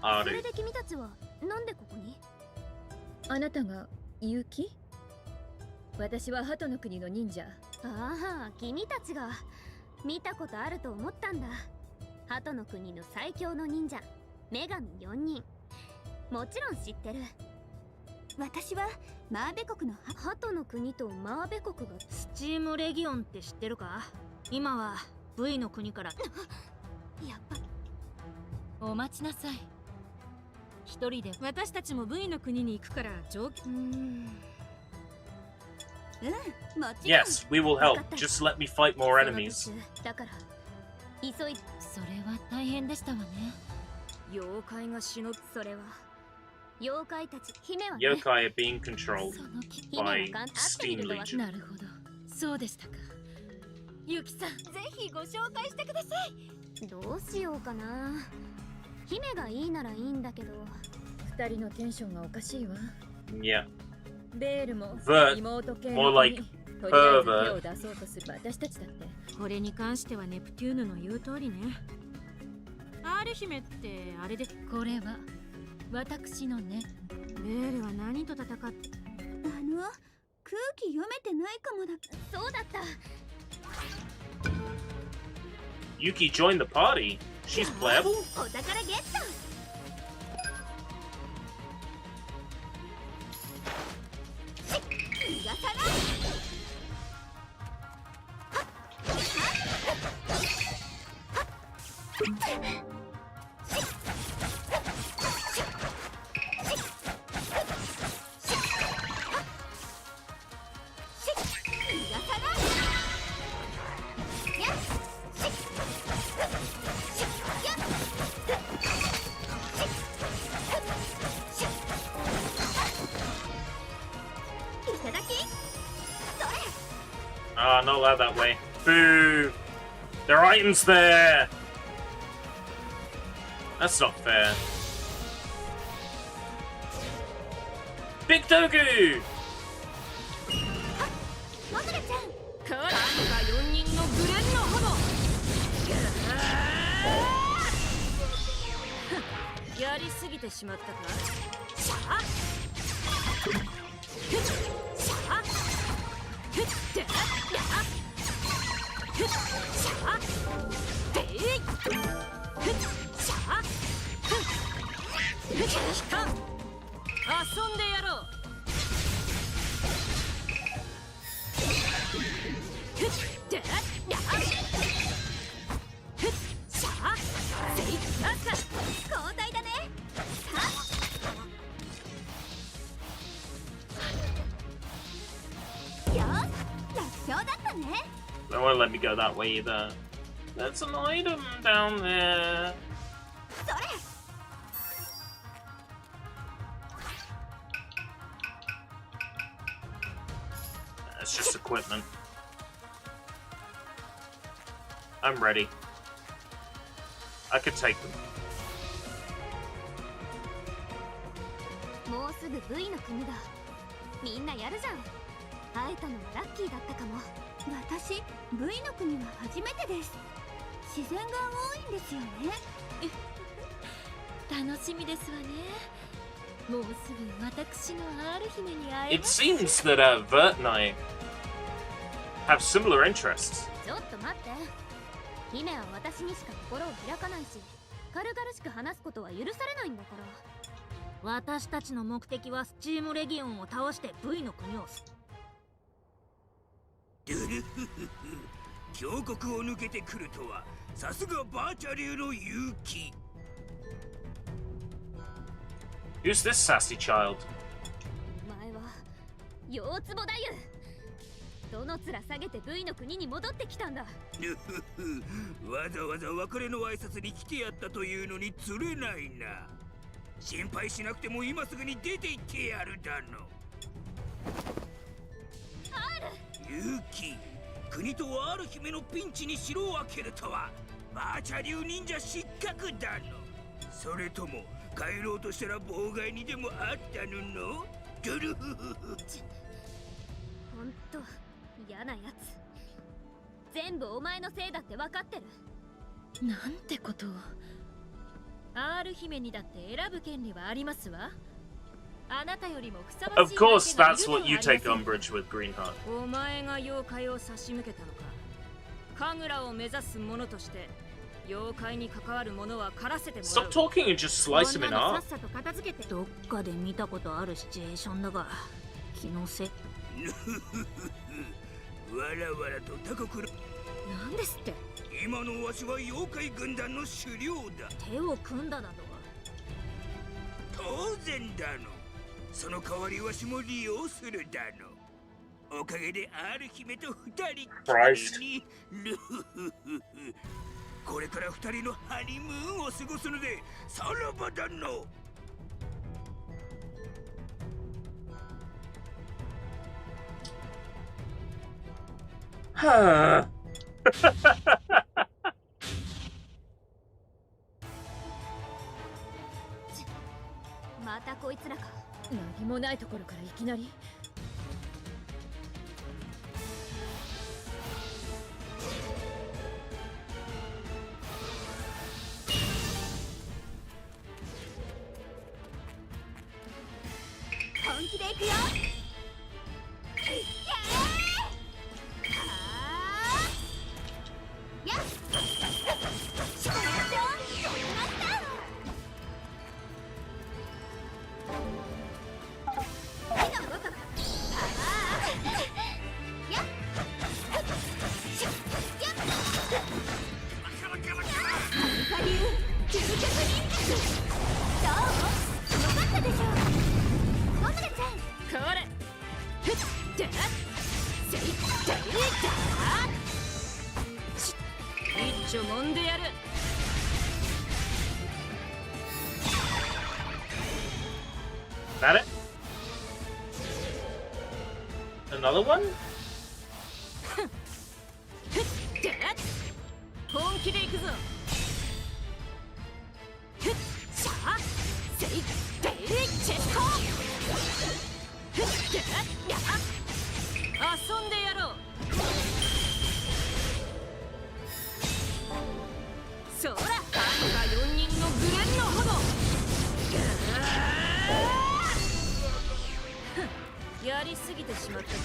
Speaker 11: それ
Speaker 1: Aru.
Speaker 11: で君たちはなんでここに？
Speaker 5: あなたが結城？私は鳩の国の忍者。
Speaker 11: ああ、君たちが見たことあると思ったんだ。鳩の国の最強の忍者、女神4人。もちろん知ってる。
Speaker 8: 私はマーベ国の
Speaker 11: 鳩の国とマーベ国がスチームレギオンって知ってるか？今は V の国から
Speaker 8: やっぱり
Speaker 12: お待ちなさい。一人で
Speaker 6: 私たちも V の国に行くから条件。
Speaker 8: もちろん。
Speaker 1: Yes, we will help. Just let me fight more enemies.
Speaker 11: だから急い。
Speaker 12: それは大変でしたわね。
Speaker 11: 妖怪が忍ぶ。それは妖怪たち。姫はね。
Speaker 1: Yokai are being controlled
Speaker 11: その
Speaker 1: by
Speaker 11: 姫が会ってみ
Speaker 1: Steam
Speaker 11: るとわ。
Speaker 1: Legion.
Speaker 12: なるほど、そうでしたか。ゆきさん、
Speaker 8: ぜひご紹介してください。
Speaker 11: どうしようかな。姫がいいならいいんだけど。
Speaker 5: 二人のテンションがおかしいわ。
Speaker 1: Yeah.
Speaker 5: ベールも
Speaker 1: Vert,
Speaker 5: 妹系
Speaker 1: more
Speaker 5: の
Speaker 1: like
Speaker 5: 国とりあえず手を出そうとする私たちだって。
Speaker 6: これに関してはネプテューヌの言う通りね。R 姫ってあれで。
Speaker 12: これは私のね。
Speaker 6: ベールは何と戦って。
Speaker 8: 空気読めてないかもだ。
Speaker 11: そうだった。
Speaker 1: Yuki joined the party. She's playable?
Speaker 11: お宝ゲット。
Speaker 8: 逃がさない。
Speaker 1: Ah, not allowed that way. Boo! There are items there! That's not fair. Big Dogu!
Speaker 3: モグレちゃん。
Speaker 2: カーが4人のグレンの炎。やりすぎてしまったか。さあさあふってやふっさあでいふっさあふっふっきかん遊んでやろう。ふってやふっさあせいかか
Speaker 3: 交代だね。よし、楽勝だったね。
Speaker 1: They won't let me go that way either. There's an item down there.
Speaker 3: それ。
Speaker 1: It's just equipment. I'm ready. I could take them.
Speaker 3: もうすぐ V の国だ。みんなやるじゃん。会えたのはラッキーだったかも。私 V の国は初めてです。自然が多いんですよね。
Speaker 5: 楽しみですわね。もうすぐ私の R 姫に会え
Speaker 1: It
Speaker 5: ます。
Speaker 1: seems that Vert and I have similar interests.
Speaker 3: ちょっと待って。姫は私にしか心を開かないし、軽々しく話すことは許されないんだから。
Speaker 11: 私たちの目的はスチームレギオンを倒して V の国を
Speaker 13: 峡谷を抜けてくるとはさすがバーチャ流の勇気。
Speaker 1: Who's this sassy child?
Speaker 3: 前は四つぼだゆ。どの面下げて V の国に戻ってきたんだ。
Speaker 13: わざわざ別れの挨拶に来てやったというのに釣れないな。心配しなくても今すぐに出て行ってやるだの。勇気、国と R 姫のピンチに城を開けるとはバーチャ流忍者失格だの。それとも帰ろうとしたら妨害にでもあったのの。ドゥルフフフ。
Speaker 3: ほんと嫌なやつ。全部お前のせいだって分かってる。
Speaker 5: なんてことを。R 姫にだって選ぶ権利はありますわ。あなたよりもふさわしい
Speaker 1: Of course, that's what you take umbrage with, Greenheart.
Speaker 2: お前が妖怪を差し向けたのか。神楽を目指す者として妖怪に関わる者は狩らせてもらう。
Speaker 1: Stop talking and just slice him in
Speaker 2: さ
Speaker 1: half.
Speaker 2: っさと片付けて。
Speaker 11: どっかで見たことあるシチュエーションだが気のせい。
Speaker 13: わらわらと他国の。
Speaker 2: なんですって。
Speaker 13: 今のわしは妖怪軍団の首領だ。
Speaker 11: 手を組んだだとは
Speaker 13: 当然だの。その代わりわしも利用するだの。おかげで R 姫と二人きりに。これから二人のハニムーンを過ごすのでさらばだの。
Speaker 1: はぁ。
Speaker 3: またこいつらか。
Speaker 5: 何もないところからいきなり。
Speaker 3: 本気で行くよ。
Speaker 2: 一丁揉んでやる。
Speaker 1: That it? Another one?
Speaker 2: 本気で行くぞ。さあ、せい、でい、チェスト。遊んでやろう。そらハンガ4人のグレンの炎。やりすぎてしまったか。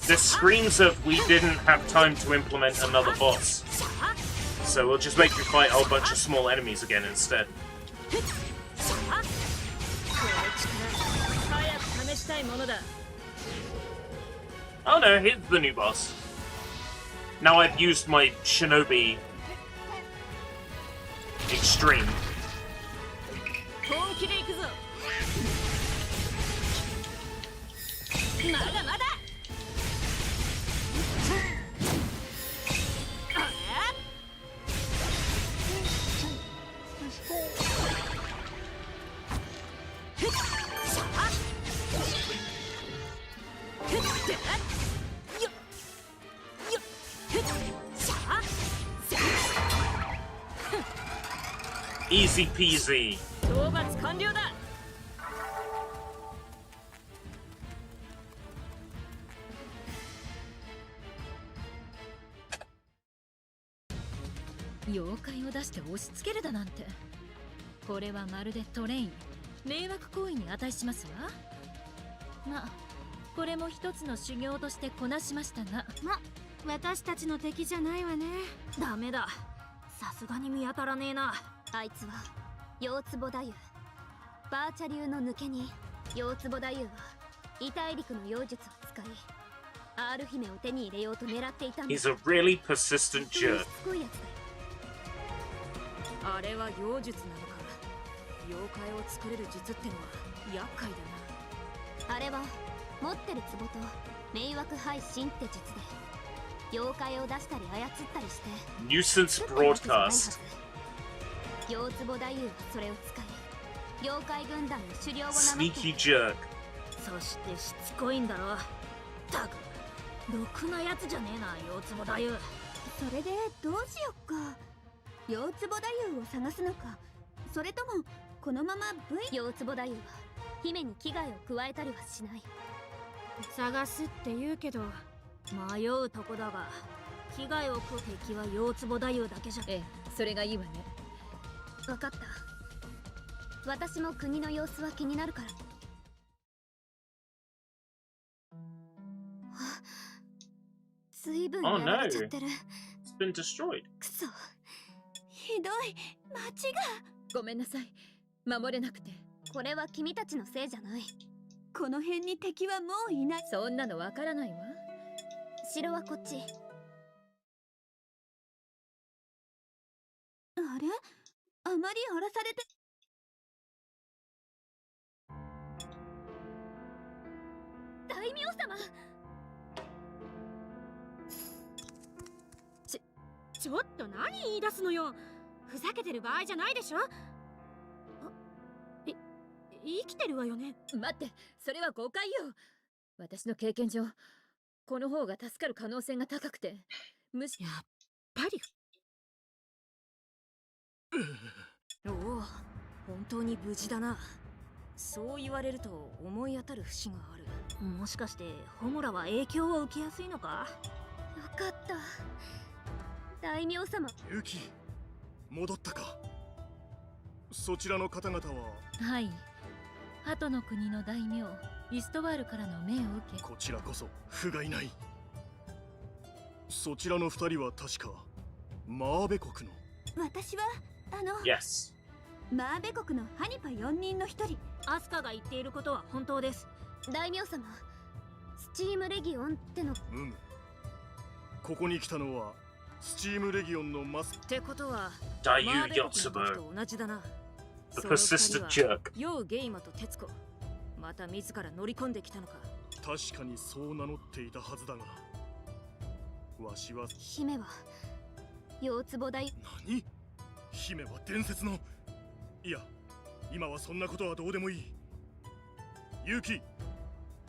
Speaker 1: This screams of we didn't have time to implement another boss. So we'll just make you fight a whole bunch of small enemies again instead. Oh no, here's the new boss. Now I've used my Shinobi Extreme. Easy peasy.
Speaker 2: 討伐完了だ。
Speaker 5: 妖怪を出して押し付けるだなんて、これはまるでトレイン、迷惑行為に値しますわ。まあこれも一つの修行としてこなしましたが、
Speaker 6: 私たちの敵じゃないわね。ダメだ、さすがに見当たらねえな。
Speaker 3: あいつは四つ葉太夫。バーチャ流の抜けに四つ葉太夫は異大陸の妖術を使い R 姫を手に入れようと狙っていたんだ。
Speaker 1: He's a really persistent jerk.
Speaker 2: あれは妖術なのか。妖怪を作れる術ってのは厄介だな。
Speaker 3: あれは持ってる壺と迷惑配信って術で妖怪を出したり操ったりして
Speaker 1: Nuisance broadcast.
Speaker 3: 四つ葉太夫はそれを使い妖怪軍団の狩猟を名乗って
Speaker 1: Sneaky jerk.
Speaker 6: そしてしつこいんだろ。たくろくなやつじゃねえな、四つ葉太夫。
Speaker 8: それでどうしよっか。四つ葉太夫を探すのか、それともこのまま V。
Speaker 3: 四つ葉太夫は姫に危害を加えたりはしない。
Speaker 6: 探すって言うけど迷うとこだが、危害を食う敵は四つ葉太夫だけじゃ。
Speaker 5: ええ、それがいいわね。
Speaker 3: 分かった。私も国の様子は気になるから。ずいぶんやられちゃってる。
Speaker 1: It's been destroyed.
Speaker 3: くそ、
Speaker 8: ひどい。町が。
Speaker 5: ごめんなさい、守れなくて。
Speaker 3: これは君たちのせいじゃない。
Speaker 8: この辺に敵はもういない。
Speaker 5: そんなのわからないわ。
Speaker 3: 城はこっち。
Speaker 8: あれ、あまり荒らされて。
Speaker 3: 大名様。
Speaker 6: ちょっと何言い出すのよ。ふざけてる場合じゃないでしょ。生きてるわよね。
Speaker 5: 待って、それは誤解よ。私の経験上この方が助かる可能性が高くて、
Speaker 6: やっぱりおお、本当に無事だな。そう言われると思い当たる節がある。もしかしてホムラは影響を受けやすいのか。
Speaker 3: よかった。大名様。
Speaker 14: ユキ、戻ったか。そちらの方々は。
Speaker 5: はい、鳩の国の大名イストワールからの命を受け、
Speaker 14: こちらこそ不甲斐ない。そちらの二人は確かマーベ国の。
Speaker 8: 私は
Speaker 1: Yes.
Speaker 8: マーベ国のハニパ4人の一人。
Speaker 6: アスカが言っていることは本当です。
Speaker 3: 大名様、スチームレギオンっての。
Speaker 14: ここに来たのはスチームレギオンのマス
Speaker 6: ってことは
Speaker 1: 大
Speaker 6: マーベ国の時
Speaker 1: Yotsuba.
Speaker 6: と同じだな。
Speaker 1: The persistent jerk.
Speaker 6: ヨウゲイマとテツコ、また自ら乗り込んできたのか。
Speaker 14: 確かにそう名乗っていたはずだが、わしは。
Speaker 3: 姫は四つ葉太夫。
Speaker 14: 何？姫は伝説の。いや、今はそんなことはどうでもいい。ユキ、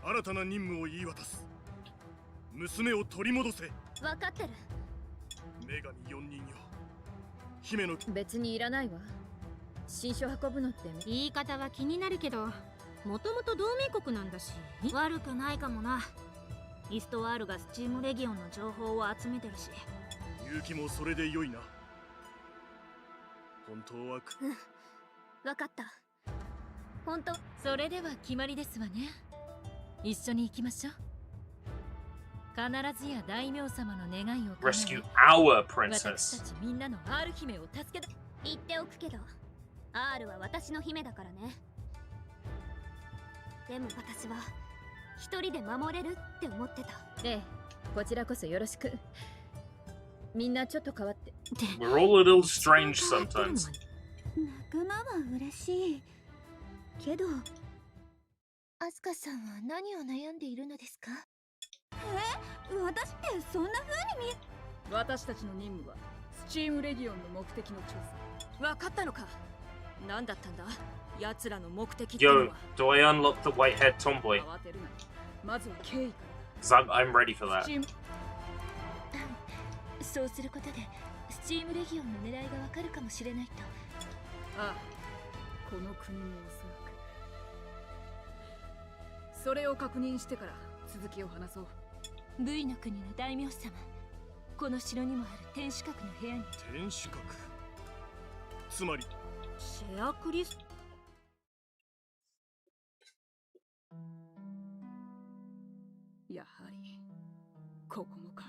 Speaker 14: 新たな任務を言い渡す。娘を取り戻せ。
Speaker 3: 分かってる。
Speaker 14: 女神4人よ。姫の。
Speaker 5: 別にいらないわ。新書運ぶのって。
Speaker 6: 言い方は気になるけど、もともと同盟国なんだし。悪くないかもな。イストワールがスチームレギオンの情報を集めてるし。
Speaker 14: 勇気もそれで良いな。本当は
Speaker 11: わかった。本当。
Speaker 12: それでは決まりですわね。一緒に行きましょう。必ずや大名様の願いを叶え、
Speaker 1: Rescue our
Speaker 12: 私
Speaker 1: princess.
Speaker 12: たちみんなの R 姫を助けた。
Speaker 11: 言っておくけど R は私の姫だからね。でも私は一人で守れるって思ってた。
Speaker 5: ええ、こちらこそよろしく。みんなちょっと変わって。
Speaker 1: We're all a little strange sometimes.
Speaker 8: 仲間は嬉しいけど、
Speaker 10: アスカさんは何を悩んでいるのですか？
Speaker 8: 私ってそんな風に見え。
Speaker 7: 私たちの任務はスチームレギオンの目的の調査。
Speaker 6: わかったのか。何だったんだ奴らの目的っての
Speaker 1: Yo,
Speaker 6: は。
Speaker 1: do I unlock the white-haired tomboy?
Speaker 7: 慌てるな。まずは経緯か
Speaker 1: 'Cause I'm ready for
Speaker 7: ら。
Speaker 1: that.
Speaker 7: スチーム
Speaker 10: そうすることでスチームレギオンの狙いがわかるかもしれないと。
Speaker 7: ああ、この国もおそらく。それを確認してから続きを話そう。
Speaker 2: V の国の大名様、この城にもある天守閣の部屋に。
Speaker 14: 天守閣、つまり
Speaker 6: シェアクリス。
Speaker 7: やはりここもか。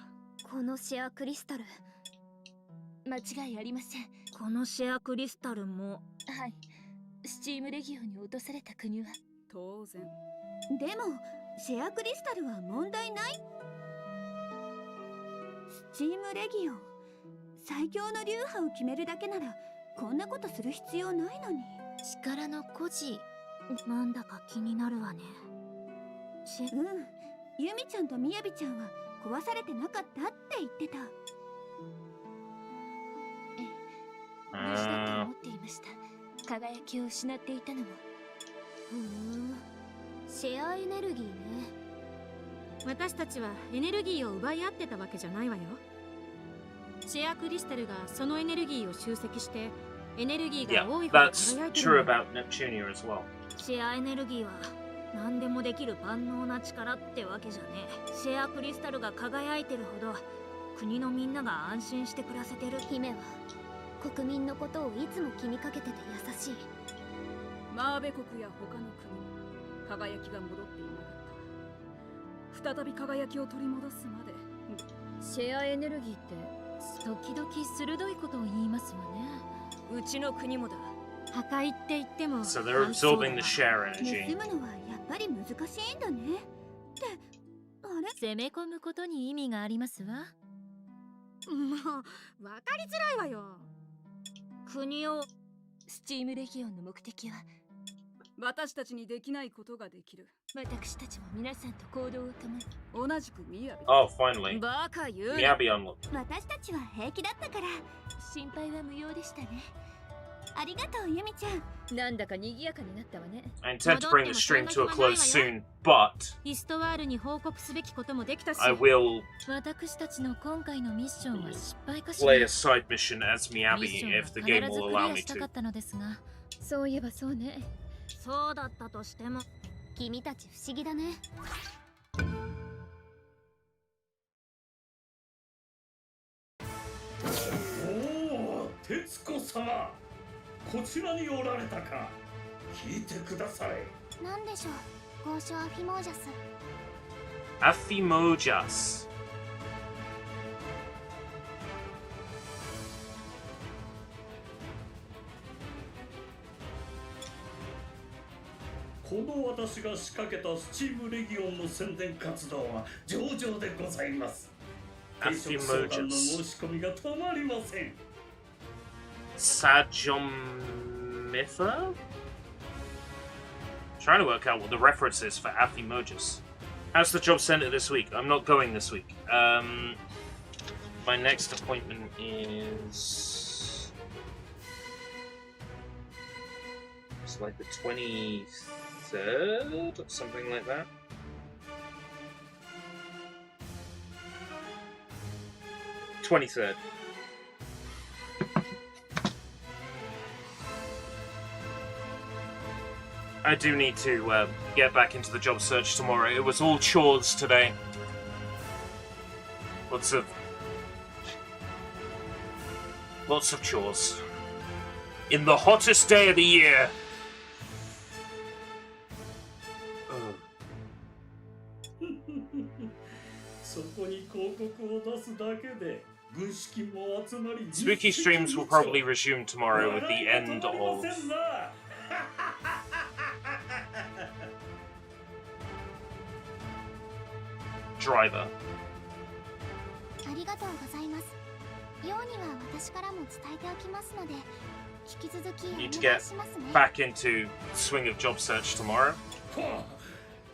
Speaker 11: このシェアクリスタル、
Speaker 2: 間違いありません。
Speaker 6: このシェアクリスタルも。
Speaker 2: はい、スチームレギオンに落とされた国は。
Speaker 7: 当然。
Speaker 8: でもシェアクリスタルは問題ない。スチームレギオン、最強の流派を決めるだけならこんなことする必要ないのに。
Speaker 10: 力の孤児、
Speaker 6: なんだか気になるわね。
Speaker 8: ユミちゃんとみやびちゃんは壊されてなかったって言ってた。
Speaker 2: 無事だと思っていました。輝きを失っていたのも。
Speaker 11: シェアエネルギーね。
Speaker 6: 私たちはエネルギーを奪い合ってたわけじゃないわよ。シェアクリスタルがそのエネルギーを集積してエネルギー
Speaker 1: Yeah,
Speaker 6: が多いほど
Speaker 1: that's
Speaker 6: 輝いて
Speaker 1: true
Speaker 6: るの。
Speaker 1: about Neptunia as well.
Speaker 6: シェアエネルギーは何でもできる万能な力ってわけじゃねえ。シェアクリスタルが輝いてるほど国のみんなが安心して暮らせてる。
Speaker 11: 姫は国民のことをいつも気にかけてて優しい。
Speaker 7: マーベ国や他の国も輝きが戻っていなかった。再び輝きを取り戻すまで。
Speaker 5: シェアエネルギーって時々鋭いことを言いますわね。
Speaker 6: うちの国もだ。破壊って言っても
Speaker 1: So they're absorbing the share
Speaker 8: 盗
Speaker 1: energy.
Speaker 8: むのはやっぱり難しいんだね。ってあれ、
Speaker 5: 攻め込むことに意味がありますわ。
Speaker 6: もう分かりづらいわよ。国を。
Speaker 2: スチームレギオンの目的は。
Speaker 7: 私たちにできないことができる。
Speaker 2: 私たちも皆さんと行動を共に。
Speaker 7: 同じくみやび。
Speaker 1: Oh, finally.
Speaker 6: バカ言うな。
Speaker 1: Miyabi unlocked.
Speaker 8: 私たちは平気だったから。
Speaker 2: 心配は無用でしたね。
Speaker 8: ありがとうユミちゃん。
Speaker 5: なんだか賑やかになったわね。
Speaker 1: I intend to bring the stream to a close soon, but
Speaker 6: イストワールに報告すべきこともできたし。
Speaker 1: I will
Speaker 5: 私たちの今回のミッションは失敗かし
Speaker 1: play
Speaker 5: ら。
Speaker 1: a side mission as
Speaker 5: ミッ
Speaker 1: Miyabi
Speaker 5: ションは
Speaker 1: if
Speaker 5: 必
Speaker 1: the
Speaker 5: ず
Speaker 1: game
Speaker 5: ク
Speaker 1: will
Speaker 5: リ
Speaker 1: allow
Speaker 5: ア
Speaker 1: me
Speaker 5: したか
Speaker 1: to.
Speaker 5: ったのですが、そういえばそうね。
Speaker 6: そうだったとしても。
Speaker 11: 君たち不思議だね。
Speaker 4: おお、徹子様、こちらにおられたか。聞いてください。
Speaker 3: なんでしょう、豪商アフィモージャス。
Speaker 1: Aphimojas.
Speaker 4: この私が仕掛けたスチームレギオンの宣伝活動は上々でございます。定食相談の申し込みがたまりません。
Speaker 1: Sajomitha? Trying to work out what the reference is for Aphimojas. How's the job center this week? I'm not going this week. My next appointment is... It's like the 23rd? Something like that. '23rd. I do need to get back into the job search tomorrow. It was all chores today. Lots of chores. In the hottest day of the year. Spooky streams will probably resume tomorrow with the end of Driver.
Speaker 3: ありがとうございます。ようには私からも伝えておきますので、引き続きお
Speaker 1: Need
Speaker 3: 願
Speaker 1: to
Speaker 3: い
Speaker 1: get
Speaker 3: しますね。
Speaker 1: back into swing of job search tomorrow.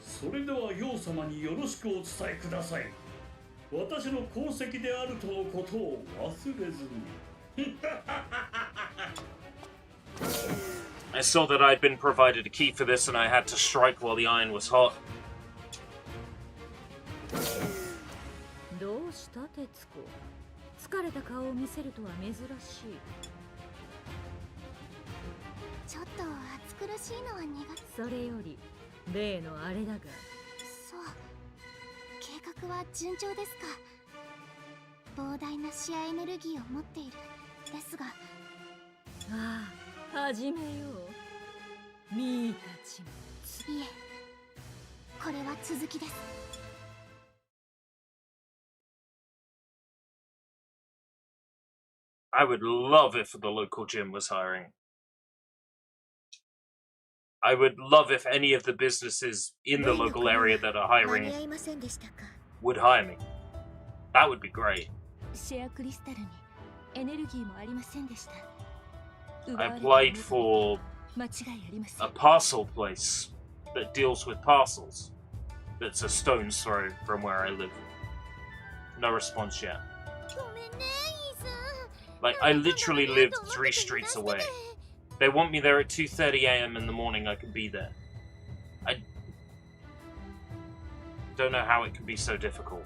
Speaker 15: それではヨウ様によろしくお伝えください。私の功績であるとのことを忘れずに。
Speaker 1: I saw that I'd been provided a key for this and I had to strike while the iron was hot.
Speaker 6: どうした徹子。疲れた顔を見せるとは珍しい。
Speaker 3: ちょっと暑苦しいのは苦手。
Speaker 6: それより例のあれだが。
Speaker 3: そう。計画は順調ですか。膨大なシェアエネルギーを持っている。ですが。
Speaker 6: ああ、始めよう。ミーたちも。
Speaker 3: いえ。これは続きです。
Speaker 1: I would love if the local gym was hiring. I would love if any of the businesses in the local area that are hiring would hire me. That would be great.
Speaker 2: シェアクリスタルにエネルギーもありませんでした。
Speaker 1: I applied for
Speaker 2: 間違いありません。
Speaker 1: a parcel place that deals with parcels. That's a stone's throw from where I live. No response yet. Like, I literally live 3 streets away. They want me there at 2:30 a.m. in the morning, I can be there. I don't know how it can be so difficult.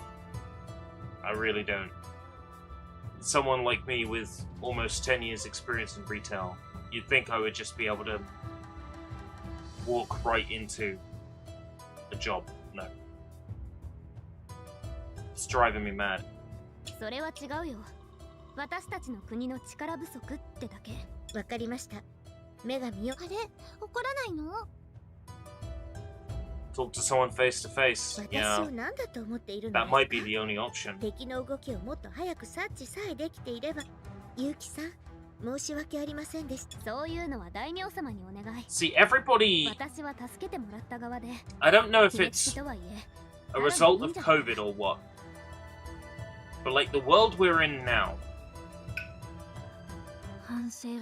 Speaker 1: I really don't. Someone like me with almost 10 years experience in retail, you'd think I would just be able to walk right into a job. No. It's driving me mad.
Speaker 3: それは違うよ。私たちの国の力不足ってだけ。
Speaker 10: わかりました。女神よ。
Speaker 3: あれ、怒らないの？
Speaker 1: Talk to someone face to face.
Speaker 10: 私
Speaker 1: Yeah.
Speaker 10: を何だと思っているのです
Speaker 1: That
Speaker 10: か？
Speaker 1: might be the only option.
Speaker 10: 敵の動きをもっと早く察知さえできていれば。ゆうきさん、申し訳ありませんでした。
Speaker 3: そういうのは大名様にお願い。
Speaker 1: See, everybody...
Speaker 3: 私は助けてもらった側で。
Speaker 1: I don't know if
Speaker 3: 気がつ
Speaker 1: it's
Speaker 3: きとはいえ。
Speaker 1: a result of COVID or what. But like the world we're in now,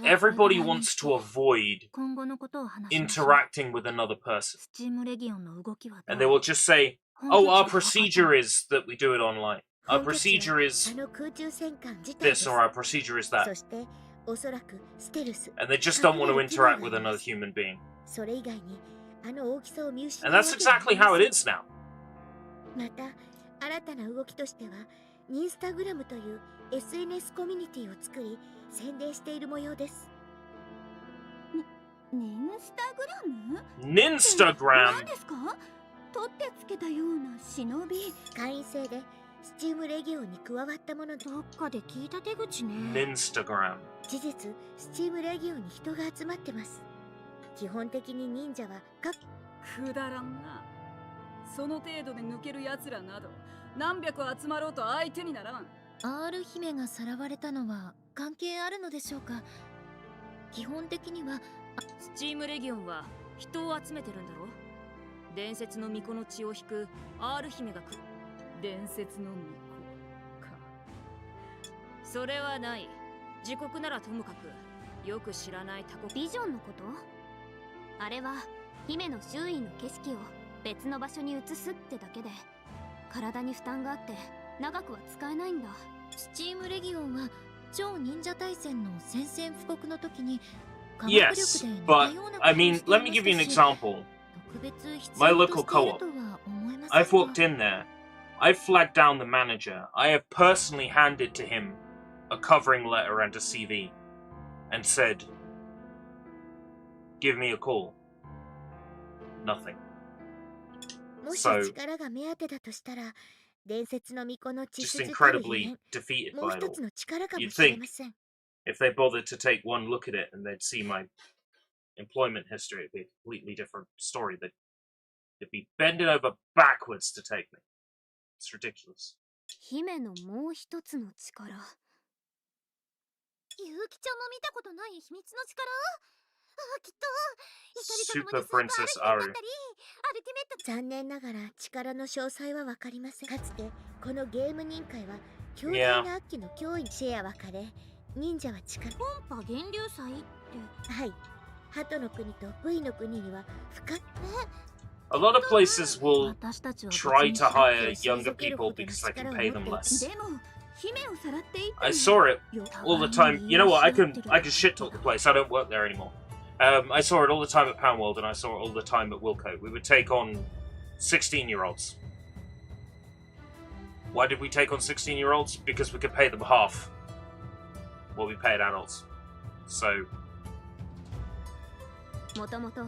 Speaker 1: everybody wants to avoid interacting with another person. And they will just say, oh, our procedure is that we do it online. Our procedure is this or our procedure is that. And they just don't want to interact with another human being. And that's exactly how it is now.
Speaker 10: また新たな動きとしてはインスタグラムという SNS コミュニティを作り宣伝している模様です。
Speaker 8: ニンスタグラム？
Speaker 1: Ninstagram?
Speaker 8: 何ですか？取ってつけたような忍び。
Speaker 10: 会員制でスチームレギオンに加わったもので。どっかで聞いた手口ね。
Speaker 1: Ninstagram.
Speaker 10: 事実、スチームレギオンに人が集まってます。基本的に忍者は
Speaker 7: くだらんな。その程度で抜ける奴らなど何百集まろうと相手にならん。
Speaker 5: R 姫がさらわれたのは関係あるのでしょうか。基本的には
Speaker 6: スチームレギオンは人を集めてるんだろ。伝説の巫女の血を引く R 姫が
Speaker 7: 伝説の巫女か。
Speaker 6: それはない。自国ならともかくよく知らない他国。
Speaker 3: ビジョンのこと？あれは姫の周囲の景色を別の場所に移すってだけで体に負担があって長くは使えないんだ。
Speaker 5: スチームレギオンは超忍者大戦の宣戦布告の時に
Speaker 1: Yes, but I mean, let me give you an example. My local co-op. I've walked in there. I've flagged down the manager. I have personally handed to him a covering letter and a CV and said, give me a call. Nothing.
Speaker 10: もし力が目当てだとしたら伝説の巫女の血
Speaker 1: just
Speaker 10: 筋たるゆ
Speaker 1: incredibly
Speaker 10: えん、
Speaker 1: defeated
Speaker 10: もう
Speaker 1: by it
Speaker 10: 一つ
Speaker 1: all.
Speaker 10: の力かも
Speaker 1: You'd
Speaker 10: しれ
Speaker 1: think
Speaker 10: ません。
Speaker 1: if they bothered to take one look at it and they'd see my employment history, it'd be a completely different story. They'd be bending over backwards to take me. It's ridiculous.
Speaker 11: 姫のもう一つの力。
Speaker 3: ゆうきちゃんも見たことない秘密の力。きっと怒りととも
Speaker 1: Super
Speaker 3: にスーパー
Speaker 1: Princess
Speaker 3: アル
Speaker 1: Aru.
Speaker 3: ティだったりアルティメット。
Speaker 10: 残念ながら力の詳細は分かりません。かつてこのゲーム任会は強大な悪鬼の脅威シェア分かれ、忍者は力。
Speaker 11: 音波源流祭って。
Speaker 10: はい。鳩の国と V の国には深い。
Speaker 1: A lot of places will try to hire younger people because they can pay them less.
Speaker 8: でも姫をさらっていって
Speaker 1: I saw it all the time. You know what? I can shit talk the place. I don't work there anymore. I saw it all the time at Poundworld, and I saw it all the time at Wilco. We would take on 16-year-olds. Why did we take on 16-year-olds? Because we could pay them half what we paid adults. So
Speaker 11: もともと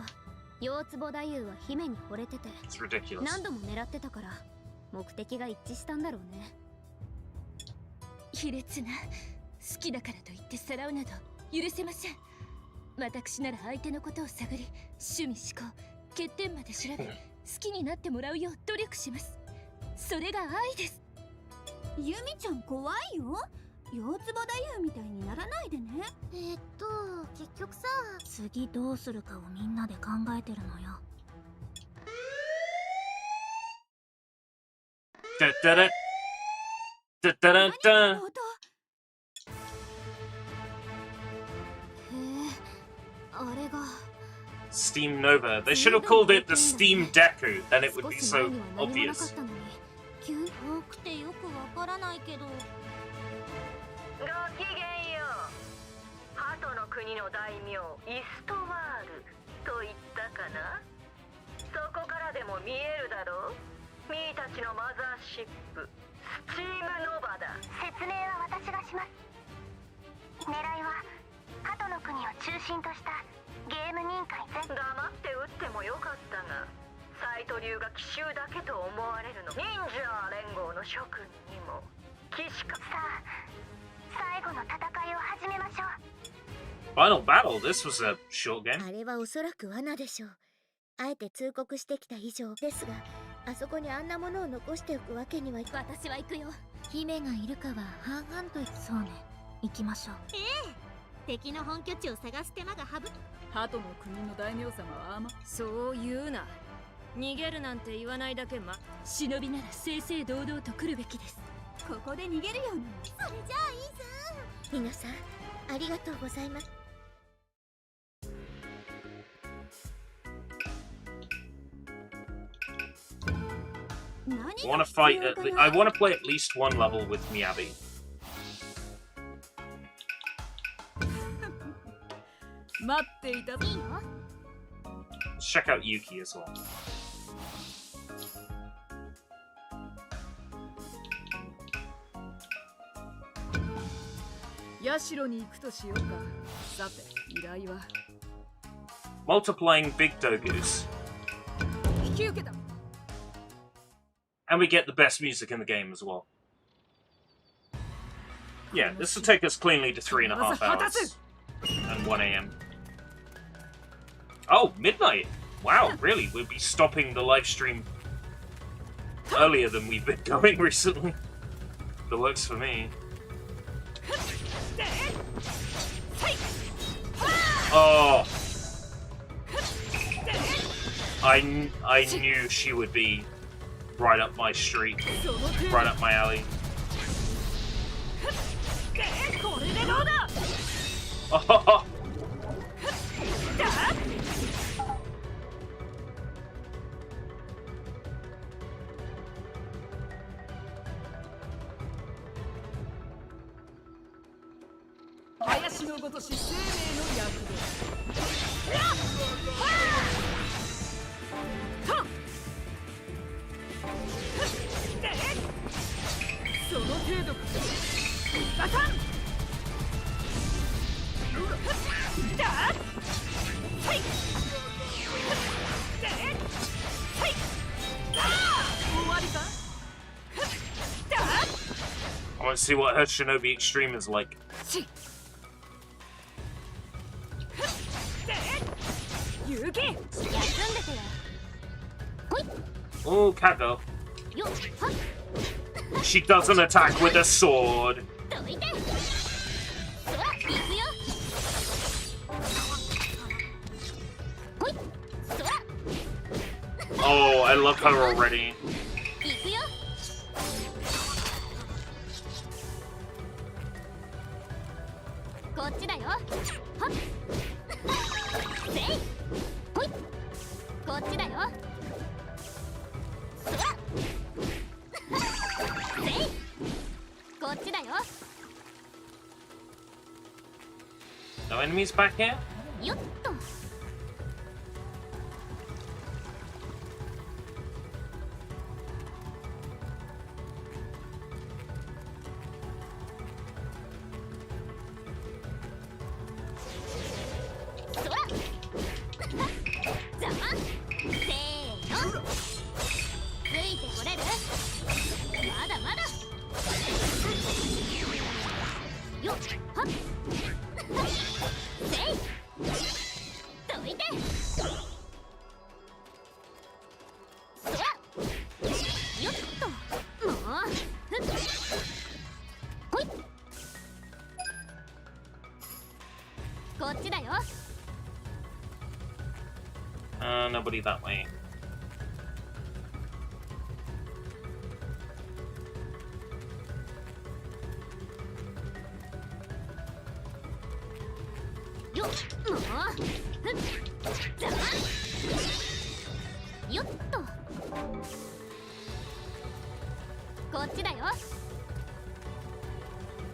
Speaker 11: 四つぼ太夫は姫に惚れてて
Speaker 1: it's ridiculous.
Speaker 11: 何度も狙ってたから目的が一致したんだろうね。
Speaker 2: 卑劣な、好きだからといってさらうなど許せません。私なら相手のことを探り、趣味思考、欠点まで調べ、好きになってもらうよう努力します。それが愛です。
Speaker 8: ユミちゃん怖いよ。四つ葉太夫みたいにならないでね。
Speaker 3: 結局さ、
Speaker 9: 次どうするかをみんなで考えてるのよ。
Speaker 1: Da da da da da da da.
Speaker 11: あれが
Speaker 1: Steam Nova. They should have called it the Steam Deku. Then it would be so obvious.
Speaker 11: 遠くてよくわからないけど。
Speaker 16: ごきげんよう。鳩の国の大名イストワールと言ったかな。そこからでも見えるだろう。ミーたちのマザーシップスチームノバだ。
Speaker 3: 説明は私がします。狙いは鳩の国を中心としたゲーム任会全。
Speaker 16: 黙って撃ってもよかったが、サイト流が奇襲だけと思われるの。忍者連合の諸君にも騎士か。
Speaker 3: さあ、最後の戦いを始めましょう。
Speaker 1: Final battle. This was a short game.
Speaker 10: あれはおそらく罠でしょう。あえて通告してきた以上ですが、あそこにあんなものを残しておくわけにはい。
Speaker 11: 私は行くよ。
Speaker 10: 姫がいるかは半々と。
Speaker 9: そうね、行きましょう。
Speaker 11: 敵の本拠地を探す手間が省く。
Speaker 7: 鳩の国の大名様は
Speaker 6: そう言うな。逃げるなんて言わないだけ
Speaker 2: 忍びなら正々堂々と来るべきです。
Speaker 8: ここで逃げるように。
Speaker 3: それじゃあいいぞ。
Speaker 10: 皆さんありがとうございます。
Speaker 1: I want to fight. I want to play at least one level with Miyabi.
Speaker 7: 待っていたぞ。
Speaker 1: Let's check out Yuki as well.
Speaker 7: 社に行くとしようか。さて、依頼は
Speaker 1: Multiplying big dogus.
Speaker 7: 引き受けた。
Speaker 1: And we get the best music in the game as well. Yeah, this will take us cleanly to 3.5 hours. And 1 AM. Oh, midnight! Wow, really? We'll be stopping the live stream earlier than we've been going recently. That works for me. Oh! I knew she would be right up my street, right up my alley. Oh!
Speaker 7: 林のごとし生命の躍動。その程度か。バカン。はい。終わりか。
Speaker 1: I want to see what her Shinobi Extreme is like. Oh, Kago. She doesn't attack with a sword. Oh, I love her already. No enemies back here? Nobody that way.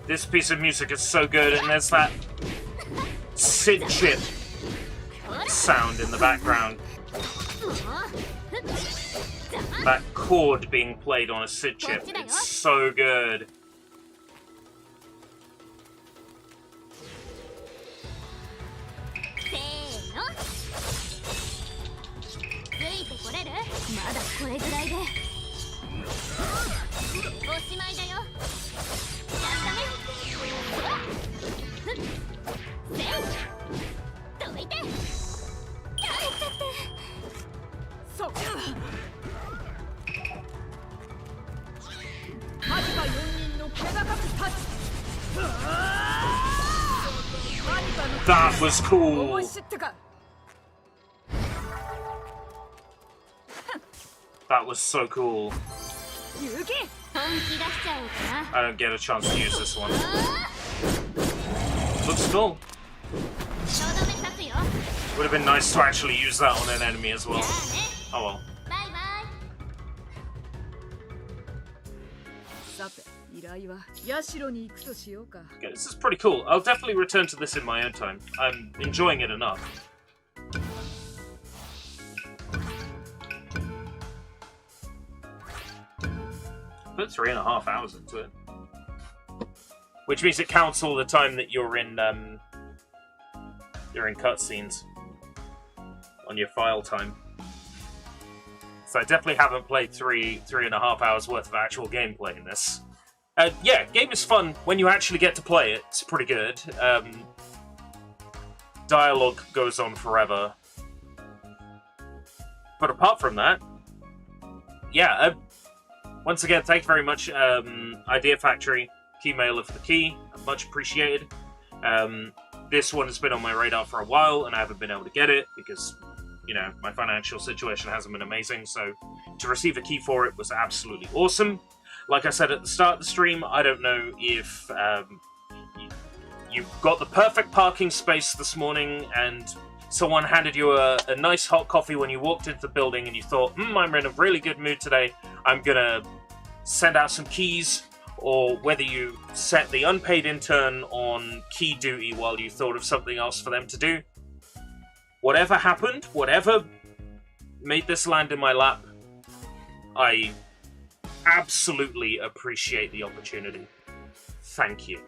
Speaker 1: This piece of music is so good, and there's that Sid chip sound in the background. That chord being played on a Sid chip, it's so good. That was cool. That was so cool. I don't get a chance to use this one. Looks cool. Would have been nice to actually use that on an enemy as well. Oh well. Okay, this is pretty cool. I'll definitely return to this in my own time. I'm enjoying it enough. Put 3.5 hours into it. Which means it counts all the time that you're in cutscenes on your file time. So I definitely haven't played 3.5 hours worth of actual gameplay in this. Yeah, game is fun when you actually get to play it. It's pretty good. Dialogue goes on forever. But apart from that, yeah, once again, thank you very much, Idea Factory, Keymailer for the key. Much appreciated. This one has been on my radar for a while, and I haven't been able to get it because, you know, my financial situation hasn't been amazing, so to receive a key for it was absolutely awesome. Like I said at the start of the stream, I don't know if you got the perfect parking space this morning and someone handed you a nice hot coffee when you walked into the building and you thought, I'm in a really good mood today, I'm gonna send out some keys, or whether you set the unpaid intern on key duty while you thought of something else for them to do. Whatever happened, whatever made this land in my lap, I absolutely appreciate the opportunity. Thank you.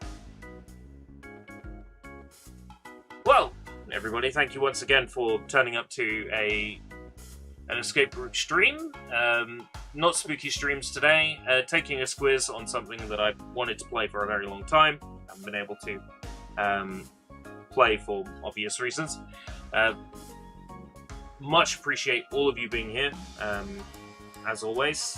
Speaker 1: Well, everybody, thank you once again for turning up to an escape route stream. not spooky streams today. Taking a Skwiz on something that I've wanted to play for a very long time. I haven't been able to play for obvious reasons. Much appreciate all of you being here, as always.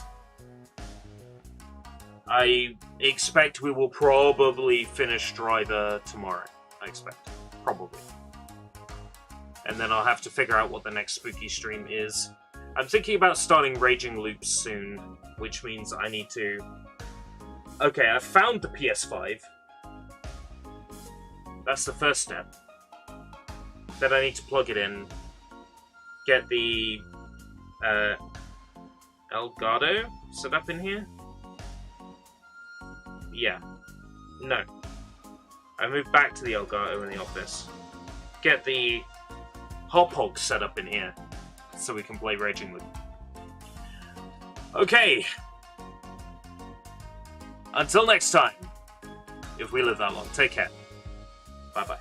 Speaker 1: I expect we will probably finish Driver tomorrow. I expect. Probably. And then I'll have to figure out what the next spooky stream is. I'm thinking about starting Raging Loops soon, which means I need to... Okay, I found the PS5. That's the first step. Then I need to plug it in, get the Elgato set up in here. Yeah. No. I moved back to the Elgato in the office. Get the Hop Hog set up in here so we can play Raging Loop. Okay. Until next time, if we live that long, take care. Bye-bye.